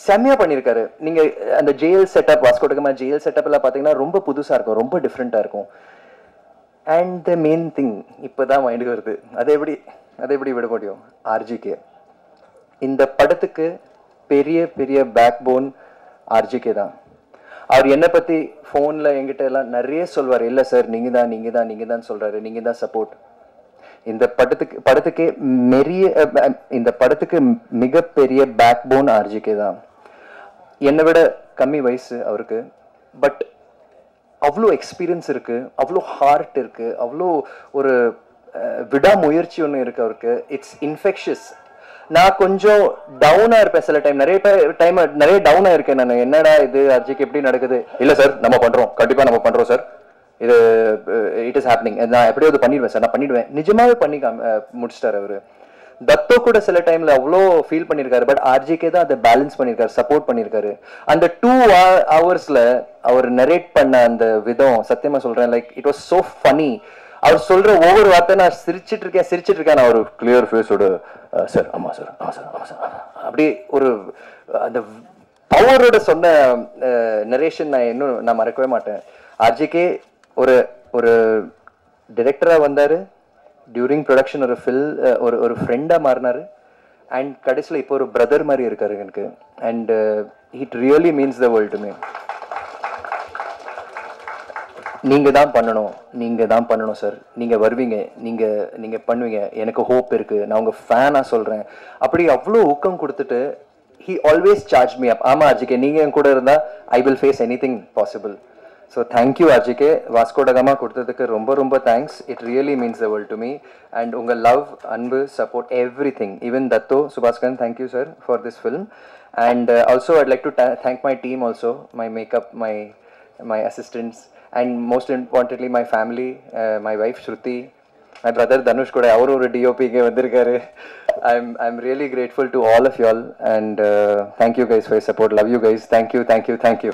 செம்மையா பண்ணியிருக்காரு. நீங்க அந்த ஜெயில் செட்டப், வாஸ்கோ ட காமா ஜெயில் செட்டப் எல்லாம் பாத்தீங்கன்னா ரொம்ப புதுசா இருக்கும், ரொம்ப டிஃப்ரெண்டா இருக்கும். அண்ட் த மெயின் திங் இப்பதான் மைண்டுக்கு வருது, அதை எப்படி விட முடியும்? ஆர்ஜிகே. இந்த படத்துக்கு பெரிய பேக் போன் ஆர்ஜிகே தான். அவர் என்னை பத்தி ஃபோன்ல என்கிட்ட எல்லாம் நிறைய சொல்வார். இல்லை சார், நீங்க தான் சொல்றாரு, நீங்க தான் சப்போர்ட். இந்த படத்துக்கு மிகப்பெரிய பேக் போன் ஆர்ஜிகே தான். என்னை விட கம்மி வயசு அவருக்கு, பட் அவ்வளோ எக்ஸ்பீரியன்ஸ் இருக்கு, அவ்வளோ ஹார்ட் இருக்கு, அவ்வளோ ஒரு விடாமுயற்சி ஒன்று இருக்கு அவருக்கு. It's infectious. நான் கொஞ்சம் டவுனா இருப்பேன் சில டைம், நிறைய டவுனா இருக்கேன் நான். என்னடா இது அர்ஜிக்கு எப்படி நடக்குது? இல்ல சார், நம்ம பண்றோம், கண்டிப்பா நம்ம பண்றோம் சார், இது இட் இஸ் ஹேப்பனிங், நான் எப்படியோ அது பண்ணிடுவேன் சார், நான் பண்ணிடுவேன். நிஜமாவே பண்ணி முடிச்சிட்டாரு அவரு. தத்தோ கூட சில டைம்ல அவ்வளோ ஃபீல் பண்ணியிருக்காரு, பட் ஆர்ஜிகே தான் அதை பேலன்ஸ் பண்ணியிருக்காரு, சப்போர்ட் பண்ணியிருக்காரு. அந்த 2 hours அவர் நரேட் பண்ண அந்த விதம் சத்தியமா சொல்றேன், like it was so funny. அவர் சொல்ற ஒவ்வொரு வார்த்தை நான் சிரிச்சிட்டு இருக்கேன். நான் ஒரு கிளியர் ஃபேஸோட சார் ஆமா சார் அப்படி ஒரு அந்த பவரோட சொன்ன நரேஷன் நான் மறக்கவே மாட்டேன். ஆர்ஜிகே ஒரு ஒரு டிரெக்டராக வந்தார், டியூரிங் ப்ரொடக்ஷன் ஒரு ஃப்ரெண்டாக மாறினார், அண்ட் கடைசியில் இப்போ ஒரு பிரதர் மாதிரி இருக்காரு எனக்கு. And it really means the world to me. நீங்கள் தான் பண்ணணும் சார். நீங்கள் வருவீங்க, நீங்கள் பண்ணுவீங்க, எனக்கு ஹோப் இருக்குது, நான் உங்கள் ஃபேனாக சொல்கிறேன். அப்படி அவ்வளோ ஊக்கம் கொடுத்துட்டு he always charged me up. ஆமாம் RGK, நீங்கள் என் கூட இருந்தால் I will face anything possible. So thank you RGK. Vasco ட காமா கொடுத்ததுக்கு ரொம்ப ரொம்ப thanks. It really means the world to me. And உங்கள் லவ், அன்பு, support, every thing. Even Dato Subaskaran, thank you sir for this film. And also I'd like to thank my team also, my makeup, my assistants, and most importantly my family, my wife Shruti, my brother Dhanush kuda avaru oru DOP ke vandirukkaru. I'm really grateful to all of y'all, and thank you guys for your support. Love you guys. Thank you.